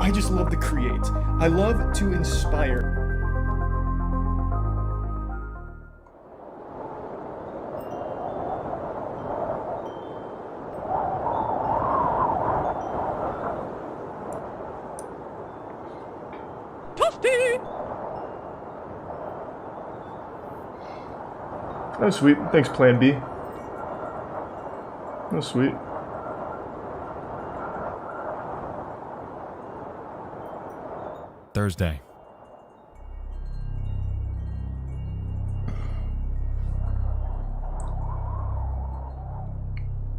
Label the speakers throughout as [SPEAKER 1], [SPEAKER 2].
[SPEAKER 1] I just love to create. I love to inspire. Oh, sweet. Thanks, Plan B. Oh, sweet.
[SPEAKER 2] Thursday.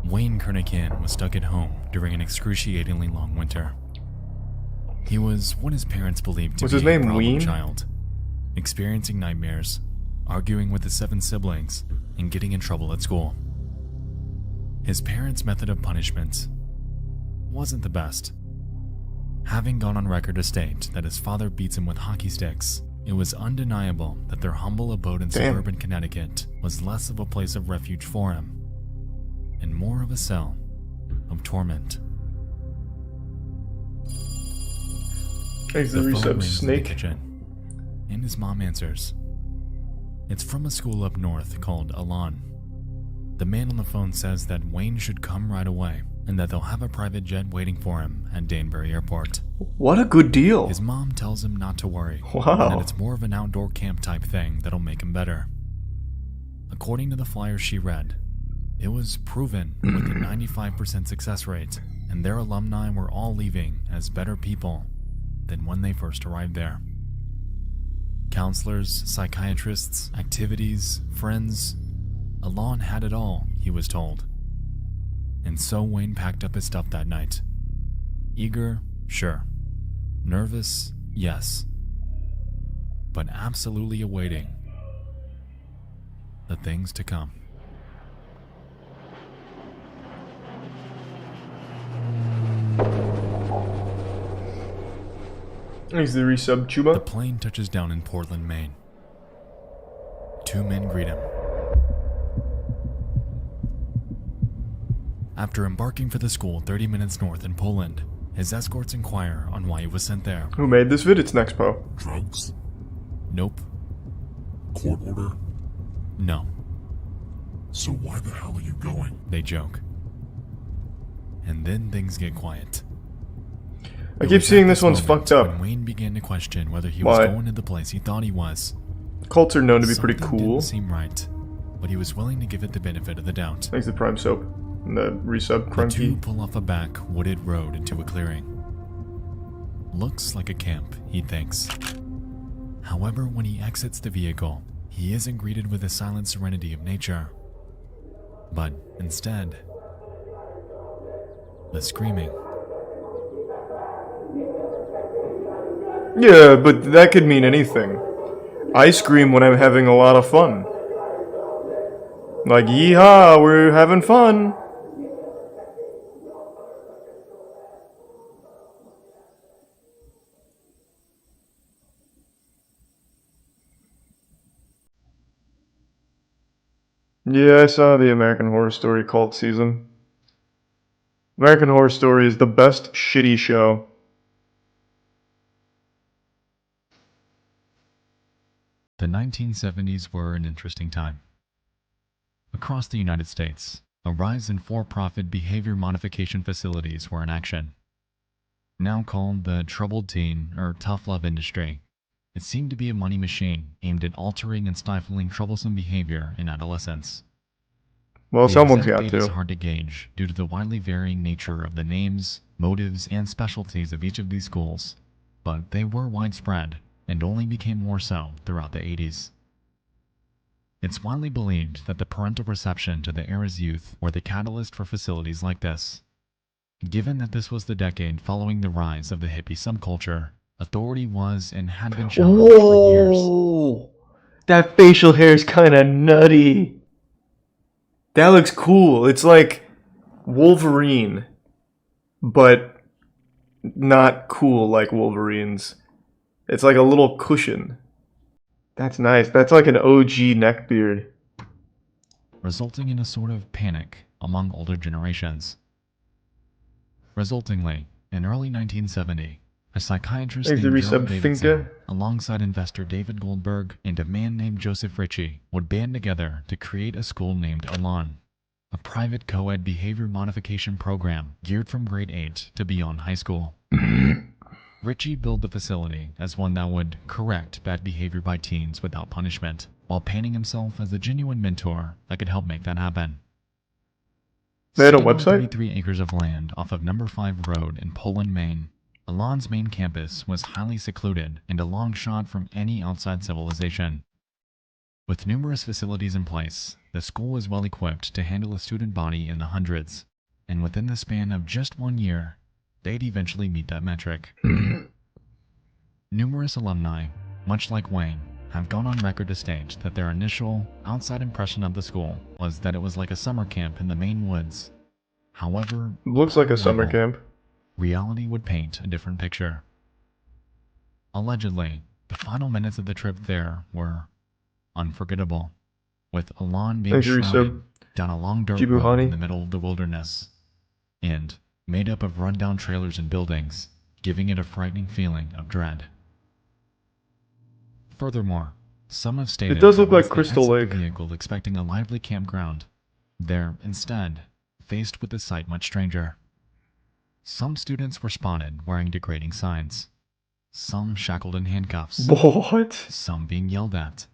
[SPEAKER 2] Wayne Kerniken was stuck at home during an excruciatingly long winter. He was what his parents believed to
[SPEAKER 1] Was
[SPEAKER 2] be
[SPEAKER 1] his name
[SPEAKER 2] a problem
[SPEAKER 1] Ween?
[SPEAKER 2] child, experiencing nightmares, arguing with his 7 siblings, and getting in trouble at school. His parents' method of punishment wasn't the best. Having gone on record to state that his father beats him with hockey sticks, it was undeniable that their humble abode in suburban Connecticut was less of a place of refuge for him, and more of a cell of torment.
[SPEAKER 1] Thanks, the
[SPEAKER 2] phone
[SPEAKER 1] resub
[SPEAKER 2] rings in the
[SPEAKER 1] snake.
[SPEAKER 2] kitchen, and his mom answers. It's from a school up north called Elan. The man on the phone says that Wayne should come right away, and that they'll have a private jet waiting for him at Danbury Airport.
[SPEAKER 1] What a good deal.
[SPEAKER 2] His mom tells him not to worry,
[SPEAKER 1] Wow.
[SPEAKER 2] and that it's more of an outdoor camp type thing that'll make him better. According to the flyer she read, it was proven with a 95% success rate, and their alumni were all leaving as better people than when they first arrived there. Counselors, psychiatrists, activities, friends, Elan had it all, he was told. And so Wayne packed up his stuff that night. Eager, sure. Nervous, yes. But absolutely awaiting the things to come.
[SPEAKER 1] Thanks, the resub
[SPEAKER 2] The
[SPEAKER 1] Chuba.
[SPEAKER 2] plane touches down in Portland, Maine. 2 men greet him. After embarking for the school 30 minutes north in Poland, his escorts inquire on why he was sent there.
[SPEAKER 1] Who made this vid? It's Nexpo.
[SPEAKER 3] Drugs?
[SPEAKER 2] Nope.
[SPEAKER 3] Court order?
[SPEAKER 2] No.
[SPEAKER 3] So why the hell are you going?
[SPEAKER 2] They joke. And then things get quiet.
[SPEAKER 1] I
[SPEAKER 2] It
[SPEAKER 1] keep
[SPEAKER 2] was
[SPEAKER 1] seeing
[SPEAKER 2] at
[SPEAKER 1] this one's
[SPEAKER 2] moment
[SPEAKER 1] fucked up.
[SPEAKER 2] When Wayne began to question whether he was
[SPEAKER 1] Why?
[SPEAKER 2] going to the place he thought he was.
[SPEAKER 1] Cults are known to be pretty
[SPEAKER 2] Something
[SPEAKER 1] cool.
[SPEAKER 2] didn't seem right, but he was willing to give it the benefit of the doubt.
[SPEAKER 1] Thanks, the Prime Soap. And the resub
[SPEAKER 2] The two
[SPEAKER 1] Crunky.
[SPEAKER 2] pull off a back, wooded road into a clearing. Looks like a camp, he thinks. However, when he exits the vehicle, he isn't greeted with the silent serenity of nature, but instead, the screaming.
[SPEAKER 1] Yeah, but that could mean anything. I scream when I'm having a lot of fun. Like, yeehaw, we're having fun. Yeah, I saw the American Horror Story cult season. American Horror Story is the best shitty show.
[SPEAKER 2] The 1970s were an interesting time. Across the United States, a rise in for-profit behavior modification facilities were in action. Now called the troubled teen or tough love industry, it seemed to be a money machine aimed at altering and stifling troublesome behavior in adolescents.
[SPEAKER 1] Well,
[SPEAKER 2] The
[SPEAKER 1] someone's
[SPEAKER 2] exact
[SPEAKER 1] got
[SPEAKER 2] date is
[SPEAKER 1] to.
[SPEAKER 2] hard to gauge due to the widely varying nature of the names, motives, and specialties of each of these schools, but they were widespread and only became more so throughout the 80s. It's widely believed that the parental reception to the era's youth were the catalyst for facilities like this. Given that this was the decade following the rise of the hippie subculture, authority was and had been challenged for years.
[SPEAKER 1] Whoa! That facial hair is kind of nutty. That looks cool. It's like Wolverine, but not cool like Wolverine's. It's like a little cushion. That's nice. That's like an OG neckbeard.
[SPEAKER 2] Resulting in a sort of panic among older generations. Resultingly, in early 1970, A psychiatrist
[SPEAKER 1] Thanks to
[SPEAKER 2] named Jerome
[SPEAKER 1] resub
[SPEAKER 2] Davidson,
[SPEAKER 1] Finka.
[SPEAKER 2] alongside investor David Goldberg and a man named Joseph Ritchie, would band together to create a school named Elan, a private co-ed behavior modification program geared from grade 8 to beyond high school. Ritchie billed the facility as one that would correct bad behavior by teens without punishment, while painting himself as a genuine mentor that could help make that happen.
[SPEAKER 1] They had a
[SPEAKER 2] Sitting on
[SPEAKER 1] website?
[SPEAKER 2] 33 acres of land off of Number 5 Road in Poland, Maine, Elan's main campus was highly secluded and a long shot from any outside civilization. With numerous facilities in place, the school was well equipped to handle a student body in the hundreds, and within the span of just 1 year, they'd eventually meet that metric. Numerous alumni, much like Wayne, have gone on record to state that their initial, outside impression of the school was that it was like a summer camp in the Maine woods. However,
[SPEAKER 1] Looks like a summer
[SPEAKER 2] level,
[SPEAKER 1] camp.
[SPEAKER 2] reality would paint a different picture. Allegedly, the final minutes of the trip there were unforgettable, with Elan being
[SPEAKER 1] Thanks for
[SPEAKER 2] shrouded
[SPEAKER 1] resub.
[SPEAKER 2] down a long dirt
[SPEAKER 1] Jibu
[SPEAKER 2] road in
[SPEAKER 1] Hani.
[SPEAKER 2] the middle of the wilderness, and made up of run-down trailers and buildings, giving it a frightening feeling of dread. Furthermore, some have stated
[SPEAKER 1] It does look
[SPEAKER 2] that
[SPEAKER 1] like
[SPEAKER 2] once they
[SPEAKER 1] Crystal
[SPEAKER 2] exit
[SPEAKER 1] Lake.
[SPEAKER 2] the vehicle expecting a lively campground, they're instead faced with a sight much stranger. Some students were spotted wearing degrading signs, some shackled in handcuffs,
[SPEAKER 1] What?
[SPEAKER 2] some being yelled at,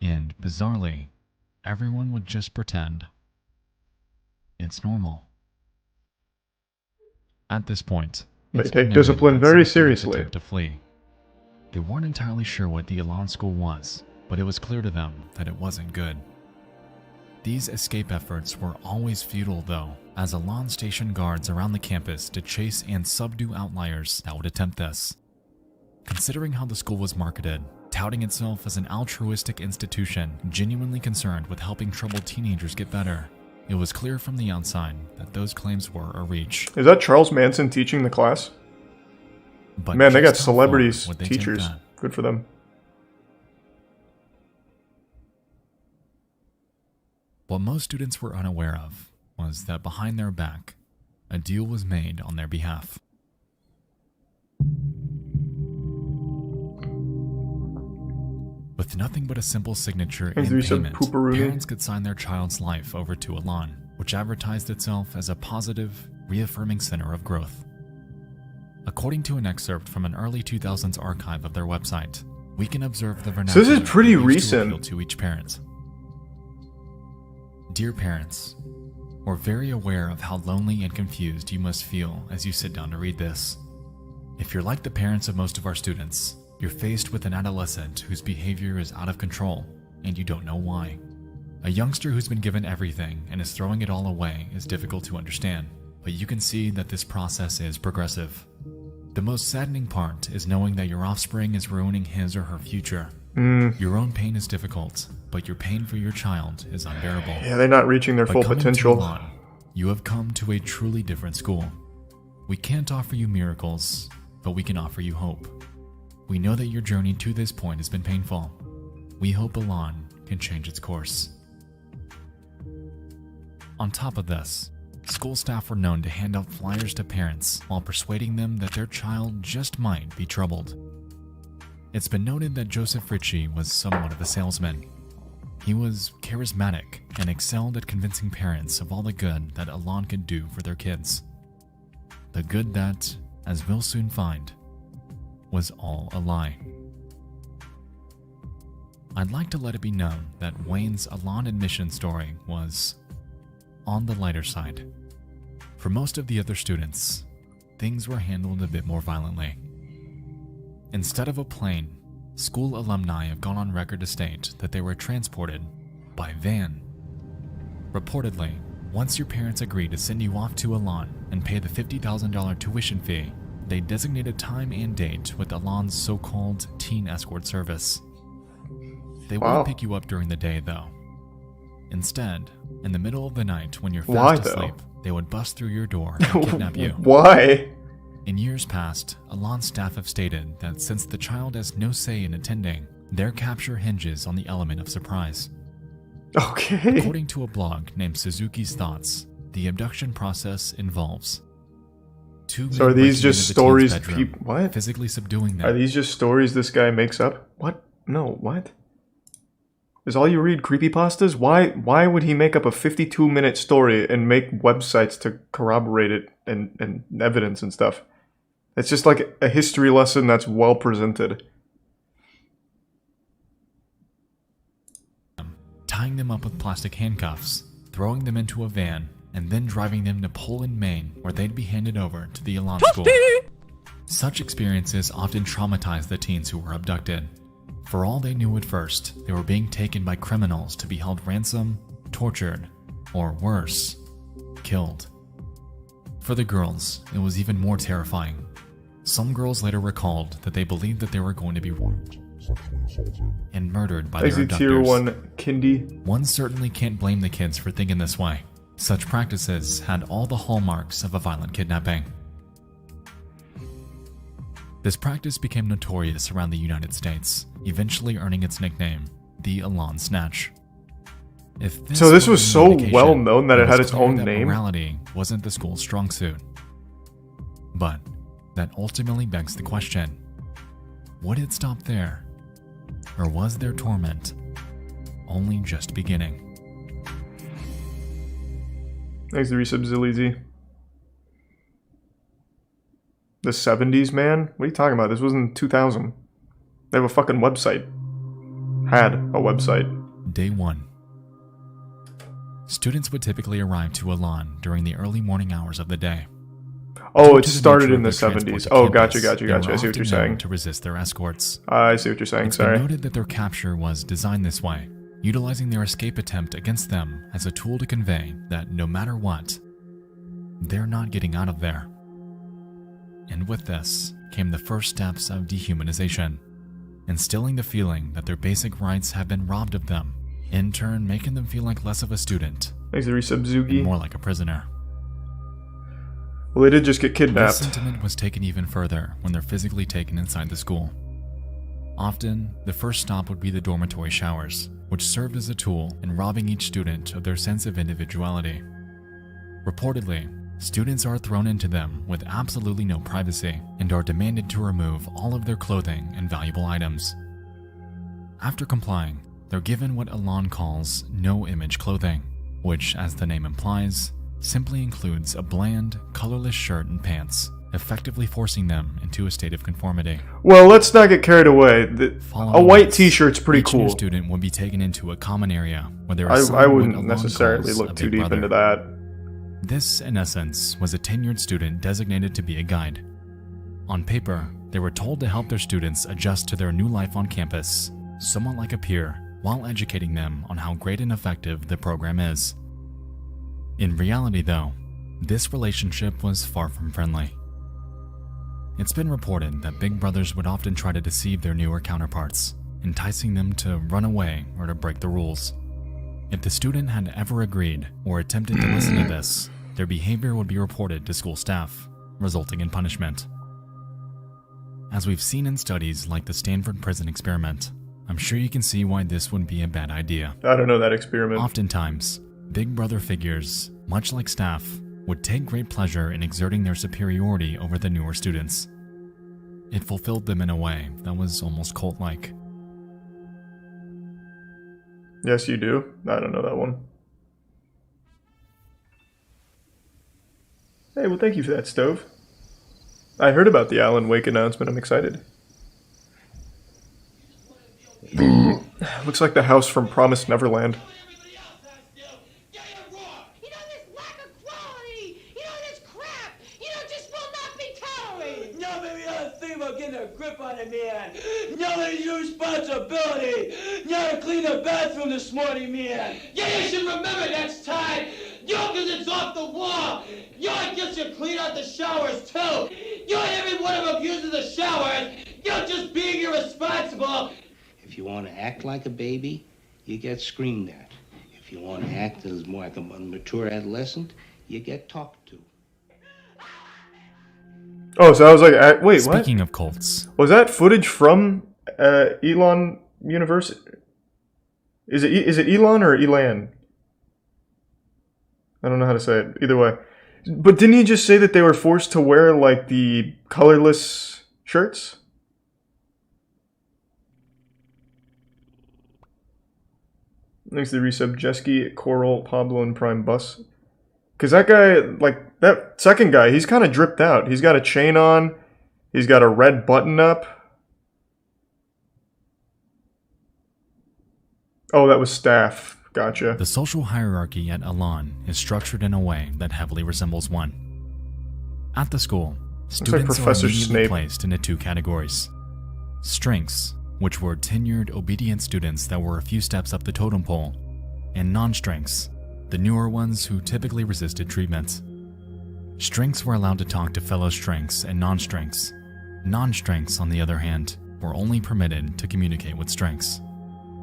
[SPEAKER 2] and bizarrely, everyone would just pretend it's normal. At this point,
[SPEAKER 1] They
[SPEAKER 2] it's
[SPEAKER 1] take
[SPEAKER 2] been noted
[SPEAKER 1] discipline
[SPEAKER 2] that
[SPEAKER 1] very
[SPEAKER 2] some students
[SPEAKER 1] seriously.
[SPEAKER 2] attempt to flee. They weren't entirely sure what the Elan School was, but it was clear to them that it wasn't good. These escape efforts were always futile though, as Elan stationed guards around the campus to chase and subdue outliers that would attempt this. Considering how the school was marketed, touting itself as an altruistic institution genuinely concerned with helping troubled teenagers get better, it was clear from the outside that those claims were a reach.
[SPEAKER 1] Is that Charles Manson teaching the class?
[SPEAKER 2] But
[SPEAKER 1] Man, they got
[SPEAKER 2] just how far
[SPEAKER 1] celebrities
[SPEAKER 2] would they take
[SPEAKER 1] teachers.
[SPEAKER 2] that?
[SPEAKER 1] Good for them.
[SPEAKER 2] What most students were unaware of was that behind their back, a deal was made on their behalf. With nothing but a simple signature
[SPEAKER 1] Thanks
[SPEAKER 2] and
[SPEAKER 1] to some
[SPEAKER 2] payment,
[SPEAKER 1] pooperoonie.
[SPEAKER 2] parents could sign their child's life over to Elan, which advertised itself as a positive, reaffirming center of growth. According to an excerpt from an early 2000s archive of their website, we can observe the vernacular
[SPEAKER 1] this is pretty
[SPEAKER 2] used to
[SPEAKER 1] recent.
[SPEAKER 2] appeal to each parent. Dear parents, we're very aware of how lonely and confused you must feel as you sit down to read this. If you're like the parents of most of our students, you're faced with an adolescent whose behavior is out of control and you don't know why. A youngster who's been given everything and is throwing it all away is difficult to understand, but you can see that this process is progressive. The most saddening part is knowing that your offspring is ruining his or her future. Your own pain is difficult, but your pain for your child is unbearable.
[SPEAKER 1] Yeah, they're not reaching their
[SPEAKER 2] By
[SPEAKER 1] full
[SPEAKER 2] coming to
[SPEAKER 1] potential.
[SPEAKER 2] Elan, you have come to a truly different school. We can't offer you miracles, but we can offer you hope. We know that your journey to this point has been painful. We hope Elan can change its course. On top of this, school staff were known to hand out flyers to parents while persuading them that their child just might be troubled. It's been noted that Joseph Ritchie was somewhat of a salesman. He was charismatic and excelled at convincing parents of all the good that Elan could do for their kids. The good that, as we'll soon find, was all a lie. I'd like to let it be known that Wayne's Elan admission story was on the lighter side. For most of the other students, things were handled a bit more violently. Instead of a plane, school alumni have gone on record to state that they were transported by van. Reportedly, once your parents agreed to send you off to Elan and pay the $50,000 tuition fee, they designated time and date with Elan's so-called teen escort service. They wouldn't pick you up during the day, though. Instead, in the middle of the night when you're
[SPEAKER 1] Why,
[SPEAKER 2] fast
[SPEAKER 1] though?
[SPEAKER 2] asleep, they would bust through your door and kidnap you.
[SPEAKER 1] Why?
[SPEAKER 2] In years past, Elan's staff have stated that since the child has no say in attending, their capture hinges on the element of surprise.
[SPEAKER 1] Okay.
[SPEAKER 2] According to a blog named Suzuki's Thoughts, the abduction process involves two
[SPEAKER 1] So are
[SPEAKER 2] men
[SPEAKER 1] these
[SPEAKER 2] breaking
[SPEAKER 1] just
[SPEAKER 2] into the teens'
[SPEAKER 1] stories?
[SPEAKER 2] bedroom,
[SPEAKER 1] What?
[SPEAKER 2] physically subduing them.
[SPEAKER 1] Are these just stories this guy makes up? What? No, what? Is all you read creepypastas? Why would he make up a 52-minute story and make websites to corroborate it and evidence and stuff? It's just like a history lesson that's well presented.
[SPEAKER 2] Tying them up with plastic handcuffs, throwing them into a van, and then driving them to Poland, Maine, where they'd be handed over to the Elan School. Such experiences often traumatized the teens who were abducted. For all they knew at first, they were being taken by criminals to be held ransom, tortured, or worse, killed. For the girls, it was even more terrifying. Some girls later recalled that they believed that they were going to be raped,
[SPEAKER 3] sexually assaulted,
[SPEAKER 2] and murdered by their
[SPEAKER 1] Exit
[SPEAKER 2] abductors.
[SPEAKER 1] Tier 1 Kindy.
[SPEAKER 2] One certainly can't blame the kids for thinking this way. Such practices had all the hallmarks of a violent kidnapping. This practice became notorious around the United States, eventually earning its nickname, the Elan Snatch. If
[SPEAKER 1] So this
[SPEAKER 2] were
[SPEAKER 1] was
[SPEAKER 2] any
[SPEAKER 1] so
[SPEAKER 2] indication,
[SPEAKER 1] well known that it had
[SPEAKER 2] was
[SPEAKER 1] its
[SPEAKER 2] clear
[SPEAKER 1] own
[SPEAKER 2] that
[SPEAKER 1] name?
[SPEAKER 2] Morality wasn't the school's strong suit. But that ultimately begs the question, would it stop there? Or was their torment only just beginning?
[SPEAKER 1] Thanks to resub Zilleezy. The 70s, man? What are you talking about? This was in 2000. They have a fucking website. Had a website.
[SPEAKER 2] Day 1. Students would typically arrive to Elan during the early morning hours of the day.
[SPEAKER 1] Oh,
[SPEAKER 2] Due
[SPEAKER 1] it
[SPEAKER 2] to the
[SPEAKER 1] started
[SPEAKER 2] nature
[SPEAKER 1] in the
[SPEAKER 2] of their transport
[SPEAKER 1] 70s.
[SPEAKER 2] to
[SPEAKER 1] Oh,
[SPEAKER 2] campus,
[SPEAKER 1] gotcha.
[SPEAKER 2] they were
[SPEAKER 1] I see what
[SPEAKER 2] often
[SPEAKER 1] you're
[SPEAKER 2] known
[SPEAKER 1] saying.
[SPEAKER 2] to resist their escorts.
[SPEAKER 1] I see what you're saying,
[SPEAKER 2] It's been
[SPEAKER 1] sorry.
[SPEAKER 2] noted that their capture was designed this way, utilizing their escape attempt against them as a tool to convey that no matter what, they're not getting out of there. And with this came the first steps of dehumanization, instilling the feeling that their basic rights have been robbed of them, in turn making them feel like less of a student
[SPEAKER 1] Thanks to resub
[SPEAKER 2] and
[SPEAKER 1] Zugi.
[SPEAKER 2] more like a prisoner.
[SPEAKER 1] Well, they did just get
[SPEAKER 2] This
[SPEAKER 1] kidnapped.
[SPEAKER 2] sentiment was taken even further when they're physically taken inside the school. Often, the first stop would be the dormitory showers, which served as a tool in robbing each student of their sense of individuality. Reportedly, students are thrown into them with absolutely no privacy and are demanded to remove all of their clothing and valuable items. After complying, they're given what Elan calls no-image clothing, which, as the name implies, simply includes a bland, colorless shirt and pants, effectively forcing them into a state of conformity.
[SPEAKER 1] Well, let's not get carried away. A
[SPEAKER 2] Following
[SPEAKER 1] white
[SPEAKER 2] this,
[SPEAKER 1] t-shirt's pretty
[SPEAKER 2] each new
[SPEAKER 1] cool.
[SPEAKER 2] student would be taken into a common area where they were
[SPEAKER 1] I
[SPEAKER 2] assigned what
[SPEAKER 1] wouldn't
[SPEAKER 2] Elan
[SPEAKER 1] necessarily
[SPEAKER 2] calls a
[SPEAKER 1] look too
[SPEAKER 2] big
[SPEAKER 1] deep
[SPEAKER 2] brother.
[SPEAKER 1] into that.
[SPEAKER 2] This, in essence, was a tenured student designated to be a guide. On paper, they were told to help their students adjust to their new life on campus, somewhat like a peer, while educating them on how great and effective the program is. In reality, though, this relationship was far from friendly. It's been reported that big brothers would often try to deceive their newer counterparts, enticing them to run away or to break the rules. If the student had ever agreed or attempted to listen to this, their behavior would be reported to school staff, resulting in punishment. As we've seen in studies like the Stanford prison experiment, I'm sure you can see why this would be a bad idea.
[SPEAKER 1] I don't know that experiment.
[SPEAKER 2] Oftentimes, big brother figures, much like staff, would take great pleasure in exerting their superiority over the newer students. It fulfilled them in a way that was almost cult-like.
[SPEAKER 1] Yes, you do. I don't know that one. Hey, well, thank you for that, Stove. I heard about the Alan Wake announcement. I'm excited. Looks like the house from Promised Neverland.
[SPEAKER 4] Nobody new responsibility. You gotta clean the bathroom this morning, man. Yeah, you should remember next time. Cause it's off the wall. I guess you clean out the showers too. Every one of them uses the showers. Just being irresponsible.
[SPEAKER 5] If you want to act like a baby, you get screamed at. If you want to act as more like a mature adolescent, you get talked to.
[SPEAKER 1] Oh, so I was like, wait, what?
[SPEAKER 2] Speaking of cults,
[SPEAKER 1] Was that footage from Elan University? Is it Elan or Elan? I don't know how to say it. Either way, But didn't he just say that they were forced to wear, like, the colorless shirts? Thanks to the resub, Jeski, Coral, Pablo, and Prime Bus. Because that guy, like, that second guy, he's kind of dripped out. He's got a chain on. He's got a red button up. Oh, that was staff. Gotcha.
[SPEAKER 2] The social hierarchy at Elan is structured in a way that heavily resembles one. At the school, students are
[SPEAKER 1] Professor
[SPEAKER 2] immediately
[SPEAKER 1] Snape.
[SPEAKER 2] placed into two categories. Strengths, which were tenured, obedient students that were a few steps up the totem pole, and non-strengths, the newer ones who typically resisted treatment. Strengths were allowed to talk to fellow strengths and non-strengths. Non-strengths, on the other hand, were only permitted to communicate with strengths.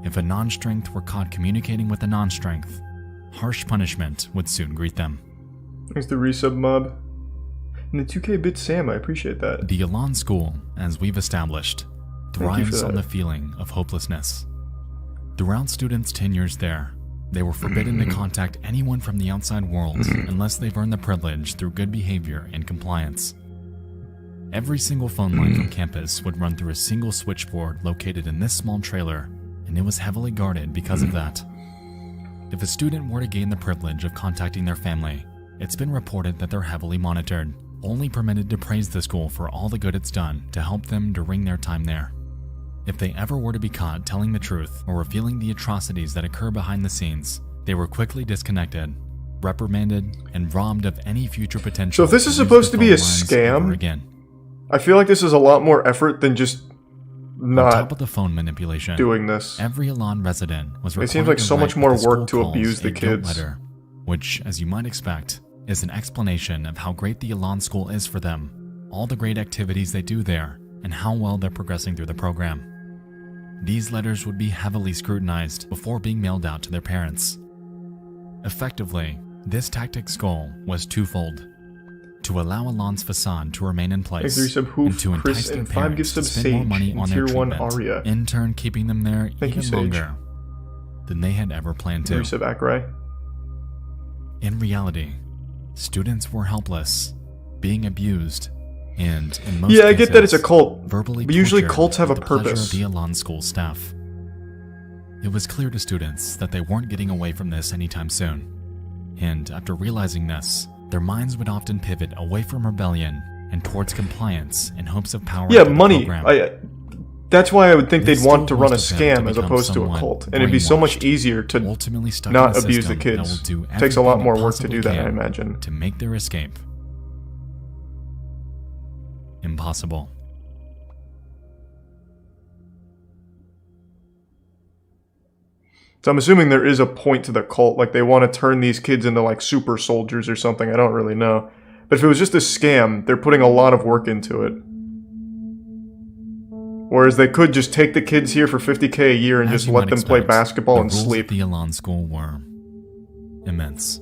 [SPEAKER 2] If a non-strength were caught communicating with a non-strength, harsh punishment would soon greet them.
[SPEAKER 1] Thanks to resub mob. And the 2K bit Sam, I appreciate that.
[SPEAKER 2] The Elan School, as we've established, thrives
[SPEAKER 1] that.
[SPEAKER 2] on the feeling of hopelessness. Throughout students' tenures there, they were forbidden to contact anyone from the outside world unless they've earned the privilege through good behavior and compliance. Every single phone line from campus would run through a single switchboard located in this small trailer, and it was heavily guarded because of that. If a student were to gain the privilege of contacting their family, it's been reported that they're heavily monitored, only permitted to praise the school for all the good it's done to help them during their time there. If they ever were to be caught telling the truth or revealing the atrocities that occur behind the scenes, they were quickly disconnected, reprimanded, and robbed of any future potential.
[SPEAKER 1] So if this is
[SPEAKER 2] use
[SPEAKER 1] supposed
[SPEAKER 2] the
[SPEAKER 1] to be a
[SPEAKER 2] phone lines
[SPEAKER 1] scam,
[SPEAKER 2] ever again.
[SPEAKER 1] I feel like this is a lot more effort than just
[SPEAKER 2] On top
[SPEAKER 1] not
[SPEAKER 2] of the phone manipulation,
[SPEAKER 1] doing this.
[SPEAKER 2] every Elan resident was required
[SPEAKER 1] It seems like
[SPEAKER 2] to
[SPEAKER 1] so
[SPEAKER 2] write
[SPEAKER 1] much
[SPEAKER 2] what
[SPEAKER 1] more
[SPEAKER 2] the school
[SPEAKER 1] work to
[SPEAKER 2] calls
[SPEAKER 1] abuse the
[SPEAKER 2] a guilt
[SPEAKER 1] kids.
[SPEAKER 2] letter, which, as you might expect, is an explanation of how great the Elan School is for them, all the great activities they do there, and how well they're progressing through the program. These letters would be heavily scrutinized before being mailed out to their parents. Effectively, this tactic's goal was twofold: to allow Elan's facade to remain in place,
[SPEAKER 1] Thanks to resub Hoof,
[SPEAKER 2] and to
[SPEAKER 1] Chris,
[SPEAKER 2] entice their
[SPEAKER 1] and 5
[SPEAKER 2] parents
[SPEAKER 1] gifts
[SPEAKER 2] to
[SPEAKER 1] of
[SPEAKER 2] spend more
[SPEAKER 1] Sage,
[SPEAKER 2] money
[SPEAKER 1] and
[SPEAKER 2] on their
[SPEAKER 1] Tier 1
[SPEAKER 2] treatment,
[SPEAKER 1] Aria.
[SPEAKER 2] in turn keeping them there
[SPEAKER 1] Thank you,
[SPEAKER 2] even
[SPEAKER 1] Sage.
[SPEAKER 2] longer than they had ever planned to.
[SPEAKER 1] Resub Akrai.
[SPEAKER 2] In reality, students were helpless, being abused, and in most
[SPEAKER 1] Yeah, I get that it's a
[SPEAKER 2] cases,
[SPEAKER 1] cult,
[SPEAKER 2] verbally
[SPEAKER 1] but usually
[SPEAKER 2] tortured
[SPEAKER 1] cults have
[SPEAKER 2] with
[SPEAKER 1] a
[SPEAKER 2] the pleasure
[SPEAKER 1] purpose.
[SPEAKER 2] of the Elan School staff. It was clear to students that they weren't getting away from this anytime soon, and after realizing this, their minds would often pivot away from rebellion and towards compliance in hopes of power.
[SPEAKER 1] Yeah,
[SPEAKER 2] through the
[SPEAKER 1] money.
[SPEAKER 2] program.
[SPEAKER 1] That's why I would think
[SPEAKER 2] It
[SPEAKER 1] they'd want to
[SPEAKER 2] still
[SPEAKER 1] run a
[SPEAKER 2] was to them to
[SPEAKER 1] scam as
[SPEAKER 2] become
[SPEAKER 1] opposed to a
[SPEAKER 2] somewhat
[SPEAKER 1] cult, and it'd be so much
[SPEAKER 2] brainwashed,
[SPEAKER 1] easier to
[SPEAKER 2] ultimately stuck
[SPEAKER 1] not
[SPEAKER 2] in a
[SPEAKER 1] abuse the
[SPEAKER 2] system that will
[SPEAKER 1] kids.
[SPEAKER 2] do
[SPEAKER 1] Takes a lot
[SPEAKER 2] everything
[SPEAKER 1] more
[SPEAKER 2] it
[SPEAKER 1] work to
[SPEAKER 2] possibly
[SPEAKER 1] do that, I
[SPEAKER 2] can
[SPEAKER 1] imagine.
[SPEAKER 2] to make their escape impossible.
[SPEAKER 1] So I'm assuming there is a point to the cult, like they want to turn these kids into like super soldiers or something. I don't really know. But if it was just a scam, they're putting a lot of work into it. Whereas they could just take the kids here for $50K a year and
[SPEAKER 2] As
[SPEAKER 1] just
[SPEAKER 2] you
[SPEAKER 1] let
[SPEAKER 2] might
[SPEAKER 1] them play
[SPEAKER 2] expect,
[SPEAKER 1] basketball
[SPEAKER 2] the
[SPEAKER 1] and
[SPEAKER 2] rules
[SPEAKER 1] sleep.
[SPEAKER 2] at the Elan School were immense.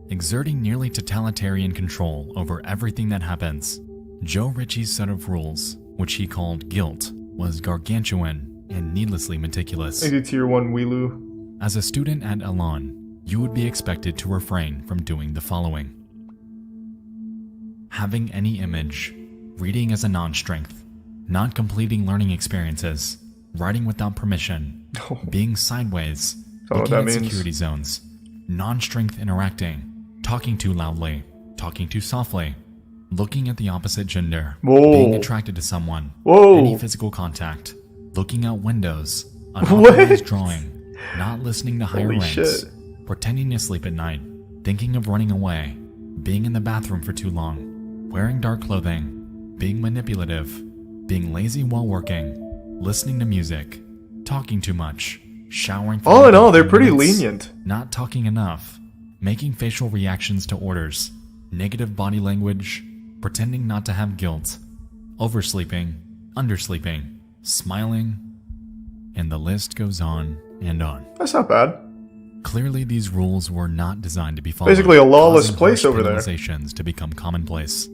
[SPEAKER 2] Exerting nearly totalitarian control over everything that happens, Joe Ritchie's set of rules, which he called guilt, was gargantuan and needlessly meticulous.
[SPEAKER 1] Maybe Tier 1 Wheelu.
[SPEAKER 2] As a student at Elan, you would be expected to refrain from doing the following: having any image, reading as a non-strength, not completing learning experiences, writing without permission, being sideways,
[SPEAKER 1] Don't know what
[SPEAKER 2] looking
[SPEAKER 1] that
[SPEAKER 2] at
[SPEAKER 1] means.
[SPEAKER 2] security zones, non-strength interacting, talking too loudly, talking too softly, looking at the opposite gender,
[SPEAKER 1] Whoa.
[SPEAKER 2] being attracted to someone,
[SPEAKER 1] Whoa.
[SPEAKER 2] any physical contact, looking out windows,
[SPEAKER 1] What?
[SPEAKER 2] unauthorized drawing, not listening to higher
[SPEAKER 1] Holy
[SPEAKER 2] ranks,
[SPEAKER 1] shit.
[SPEAKER 2] pretending to sleep at night, thinking of running away, being in the bathroom for too long, wearing dark clothing, being manipulative, being lazy while working, listening to music, talking too much, showering for
[SPEAKER 1] All in
[SPEAKER 2] more
[SPEAKER 1] all,
[SPEAKER 2] than
[SPEAKER 1] they're pretty
[SPEAKER 2] 10 minutes,
[SPEAKER 1] lenient.
[SPEAKER 2] not talking enough, making facial reactions to orders, negative body language, pretending not to have guilt, oversleeping, undersleeping, smiling, and the list goes on and on.
[SPEAKER 1] That's not bad.
[SPEAKER 2] Clearly, these rules were not designed to be followed.
[SPEAKER 1] Basically a lawless
[SPEAKER 2] causing
[SPEAKER 1] place
[SPEAKER 2] harsh
[SPEAKER 1] over there.
[SPEAKER 2] penalizations to become commonplace.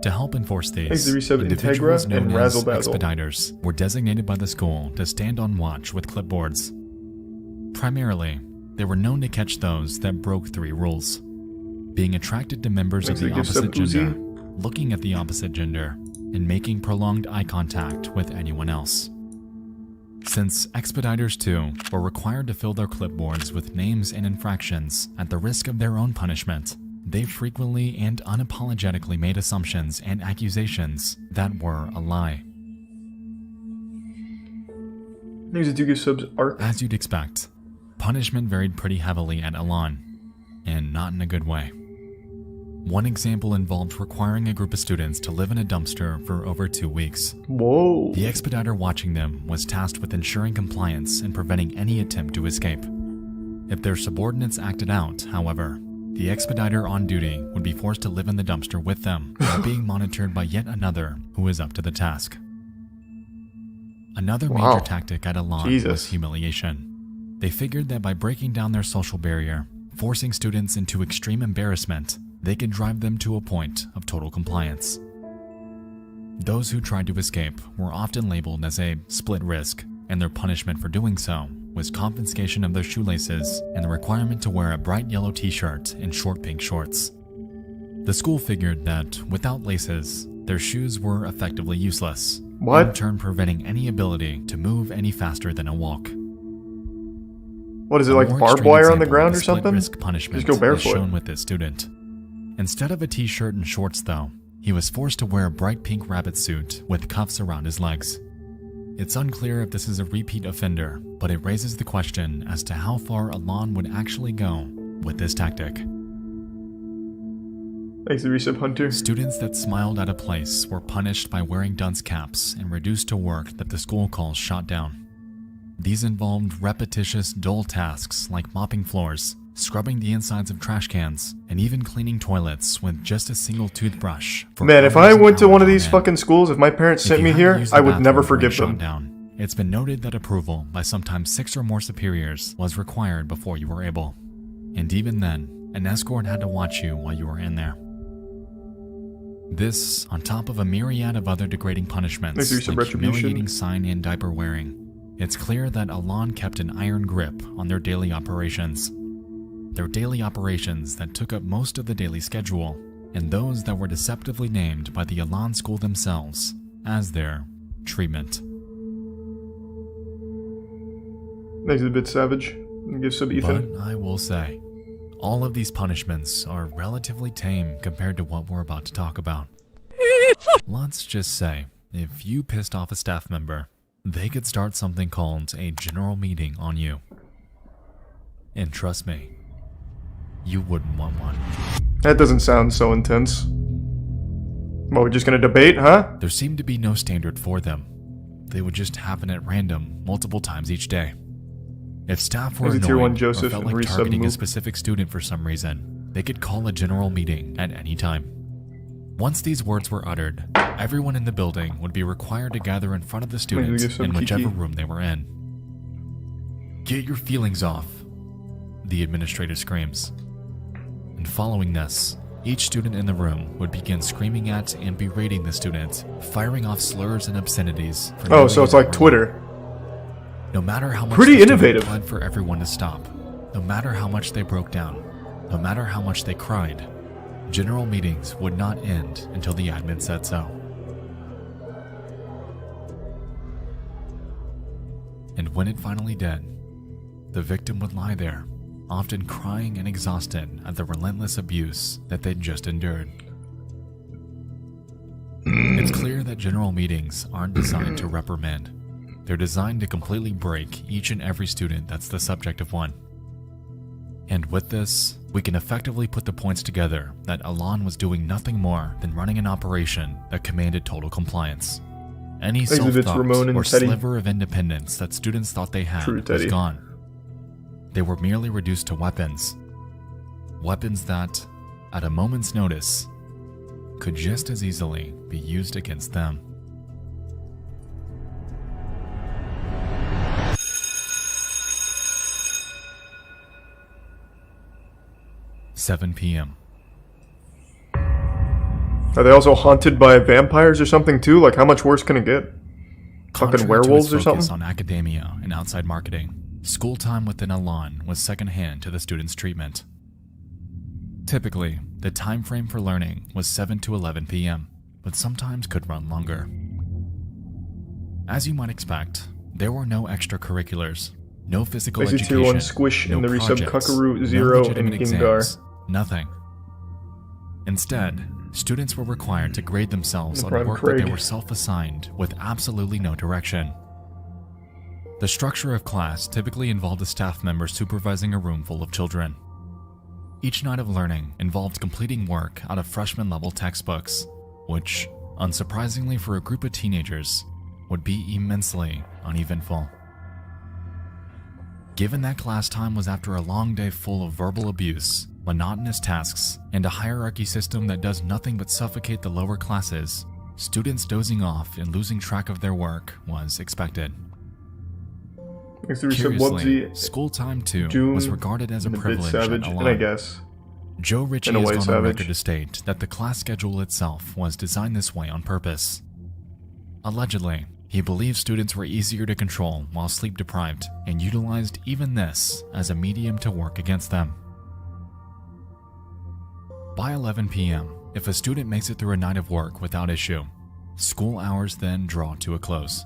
[SPEAKER 2] To help enforce
[SPEAKER 1] Thanks
[SPEAKER 2] these,
[SPEAKER 1] to resub
[SPEAKER 2] individuals
[SPEAKER 1] Integra
[SPEAKER 2] known
[SPEAKER 1] and
[SPEAKER 2] as
[SPEAKER 1] Razzle Dazzle.
[SPEAKER 2] expediters were designated by the school to stand on watch with clipboards. Primarily, they were known to catch those that broke 3 rules: being attracted to members of
[SPEAKER 1] Makes
[SPEAKER 2] the
[SPEAKER 1] it give
[SPEAKER 2] opposite
[SPEAKER 1] some Uzi.
[SPEAKER 2] gender, looking at the opposite gender, and making prolonged eye contact with anyone else. Since Expediters 2 were required to fill their clipboards with names and infractions at the risk of their own punishment, they frequently and unapologetically made assumptions and accusations that were a lie.
[SPEAKER 1] These do give subs arc.
[SPEAKER 2] As you'd expect, punishment varied pretty heavily at Elan, and not in a good way. One example involved requiring a group of students to live in a dumpster for over 2 weeks.
[SPEAKER 1] Whoa.
[SPEAKER 2] The expediter watching them was tasked with ensuring compliance and preventing any attempt to escape. If their subordinates acted out, however, the expediter on duty would be forced to live in the dumpster with them while being monitored by yet another who was up to the task. Another
[SPEAKER 1] Wow.
[SPEAKER 2] major tactic at Elan was humiliation. They figured that by breaking down their social barrier, forcing students into extreme embarrassment, they could drive them to a point of total compliance. Those who tried to escape were often labeled as a split risk, and their punishment for doing so was confiscation of their shoelaces and the requirement to wear a bright yellow t-shirt and short pink shorts. The school figured that without laces, their shoes were effectively useless,
[SPEAKER 1] What?
[SPEAKER 2] in turn preventing any ability to move any faster than a walk.
[SPEAKER 1] What is it,
[SPEAKER 2] A
[SPEAKER 1] like
[SPEAKER 2] more
[SPEAKER 1] barbed
[SPEAKER 2] extreme
[SPEAKER 1] wire on the
[SPEAKER 2] example
[SPEAKER 1] ground
[SPEAKER 2] of
[SPEAKER 1] or
[SPEAKER 2] the split
[SPEAKER 1] something?
[SPEAKER 2] risk punishment
[SPEAKER 1] Just go
[SPEAKER 2] is
[SPEAKER 1] barefoot.
[SPEAKER 2] shown with this student. Instead of a t-shirt and shorts though, he was forced to wear a bright pink rabbit suit with cuffs around his legs. It's unclear if this is a repeat offender, but it raises the question as to how far Elan would actually go with this tactic.
[SPEAKER 1] Thanks, the resub hunter.
[SPEAKER 2] Students that smiled at a place were punished by wearing dunce caps and reduced to work that the school calls shot down. These involved repetitious, dull tasks like mopping floors, scrubbing the insides of trash cans, and even cleaning toilets with just a single toothbrush. For
[SPEAKER 1] Man, if
[SPEAKER 2] hours
[SPEAKER 1] I
[SPEAKER 2] and
[SPEAKER 1] went to one of
[SPEAKER 2] hours
[SPEAKER 1] these
[SPEAKER 2] on end.
[SPEAKER 1] fucking schools, if my parents
[SPEAKER 2] If
[SPEAKER 1] sent
[SPEAKER 2] you
[SPEAKER 1] me
[SPEAKER 2] hadn't
[SPEAKER 1] here,
[SPEAKER 2] used the
[SPEAKER 1] I would never
[SPEAKER 2] bathroom during
[SPEAKER 1] forgive them.
[SPEAKER 2] shutdown, it's been noted that approval by sometimes 6 or more superiors was required before you were able. And even then, an escort had to watch you while you were in there. This, on top of a myriad of other degrading punishments,
[SPEAKER 1] Thanks for some
[SPEAKER 2] like
[SPEAKER 1] retribution.
[SPEAKER 2] humiliating sign and diaper wearing, it's clear that Elan kept an iron grip on their daily operations. Their daily operations that took up most of the daily schedule, and those that were deceptively named by the Elan School themselves as their treatment.
[SPEAKER 1] Makes it a bit savage. Give sub Ethan.
[SPEAKER 2] But I will say, all of these punishments are relatively tame compared to what we're about to talk about. Let's just say, if you pissed off a staff member, they could start something called a general meeting on you. And trust me, you wouldn't want one.
[SPEAKER 1] That doesn't sound so intense. Well, we're just gonna debate, huh?
[SPEAKER 2] There seemed to be no standard for them. They would just happen at random, multiple times each day. If staff were
[SPEAKER 1] As a tier 1
[SPEAKER 2] annoyed or
[SPEAKER 1] Joseph
[SPEAKER 2] felt
[SPEAKER 1] and
[SPEAKER 2] like
[SPEAKER 1] resub
[SPEAKER 2] targeting a
[SPEAKER 1] move.
[SPEAKER 2] specific student for some reason, they could call a general meeting at any time. Once these words were uttered, everyone in the building would be required to gather in front of the student
[SPEAKER 1] give some
[SPEAKER 2] in whichever
[SPEAKER 1] kiki.
[SPEAKER 2] room they were in. "Get your feelings off," the administrator screams. And following this, each student in the room would begin screaming at and berating the student, firing off slurs and obscenities. For
[SPEAKER 1] Oh,
[SPEAKER 2] no
[SPEAKER 1] so it's
[SPEAKER 2] reason
[SPEAKER 1] like
[SPEAKER 2] or
[SPEAKER 1] Twitter.
[SPEAKER 2] no matter how much
[SPEAKER 1] Pretty
[SPEAKER 2] the student
[SPEAKER 1] innovative.
[SPEAKER 2] pled for everyone to stop, no matter how much they broke down, no matter how much they cried, general meetings would not end until the admin said so. And when it finally did, the victim would lie there, often crying and exhausted at the relentless abuse that they'd just endured. It's clear that general meetings aren't designed to reprimand. They're designed to completely break each and every student that's the subject of one. And with this, we can effectively put the points together that Elan was doing nothing more than running an operation that commanded total compliance. Any
[SPEAKER 1] Exhibits
[SPEAKER 2] self-thought
[SPEAKER 1] Ramon and
[SPEAKER 2] or
[SPEAKER 1] Teddy.
[SPEAKER 2] sliver of independence that students thought they had
[SPEAKER 1] True,
[SPEAKER 2] was
[SPEAKER 1] Teddy.
[SPEAKER 2] gone. They were merely reduced to weapons. Weapons that, at a moment's notice, could just as easily be used against them. "7 p.m.
[SPEAKER 1] Are they also haunted by vampires or something too? Like, how much worse can it get?
[SPEAKER 2] Contrary
[SPEAKER 1] Fucking
[SPEAKER 2] to
[SPEAKER 1] werewolves
[SPEAKER 2] its
[SPEAKER 1] or
[SPEAKER 2] focus
[SPEAKER 1] something?
[SPEAKER 2] on academia and outside marketing, school time within Elan was secondhand to the students' treatment. Typically, the time frame for learning was 7 to 11 p.m., but sometimes could run longer. As you might expect, there were no extracurriculars, no physical
[SPEAKER 1] Basic
[SPEAKER 2] education,
[SPEAKER 1] Tier 1 Squish
[SPEAKER 2] no
[SPEAKER 1] in the resub
[SPEAKER 2] projects,
[SPEAKER 1] Kuckaroo,
[SPEAKER 2] no
[SPEAKER 1] Zero,
[SPEAKER 2] legitimate
[SPEAKER 1] and Gengar.
[SPEAKER 2] exams, nothing. Instead, students were required to grade themselves on
[SPEAKER 1] Prime
[SPEAKER 2] work
[SPEAKER 1] Craig.
[SPEAKER 2] that they were self-assigned with absolutely no direction. The structure of class typically involved a staff member supervising a room full of children. Each night of learning involved completing work out of freshman-level textbooks, which, unsurprisingly for a group of teenagers, would be immensely uneventful. Given that class time was after a long day full of verbal abuse, monotonous tasks, and a hierarchy system that does nothing but suffocate the lower classes, students dozing off and losing track of their work was expected.
[SPEAKER 1] Thanks to resub
[SPEAKER 2] Curiously,
[SPEAKER 1] Wubsy,
[SPEAKER 2] school time too
[SPEAKER 1] Doom,
[SPEAKER 2] was regarded as a
[SPEAKER 1] and the Bit
[SPEAKER 2] privilege at
[SPEAKER 1] Savage, and I
[SPEAKER 2] Elan.
[SPEAKER 1] guess.
[SPEAKER 2] Joe Ritchie
[SPEAKER 1] In a
[SPEAKER 2] has
[SPEAKER 1] way,
[SPEAKER 2] gone on
[SPEAKER 1] Savage.
[SPEAKER 2] record to state that the class schedule itself was designed this way on purpose. Allegedly, he believes students were easier to control while sleep deprived and utilized even this as a medium to work against them. By 11 p.m., if a student makes it through a night of work without issue, school hours then draw to a close.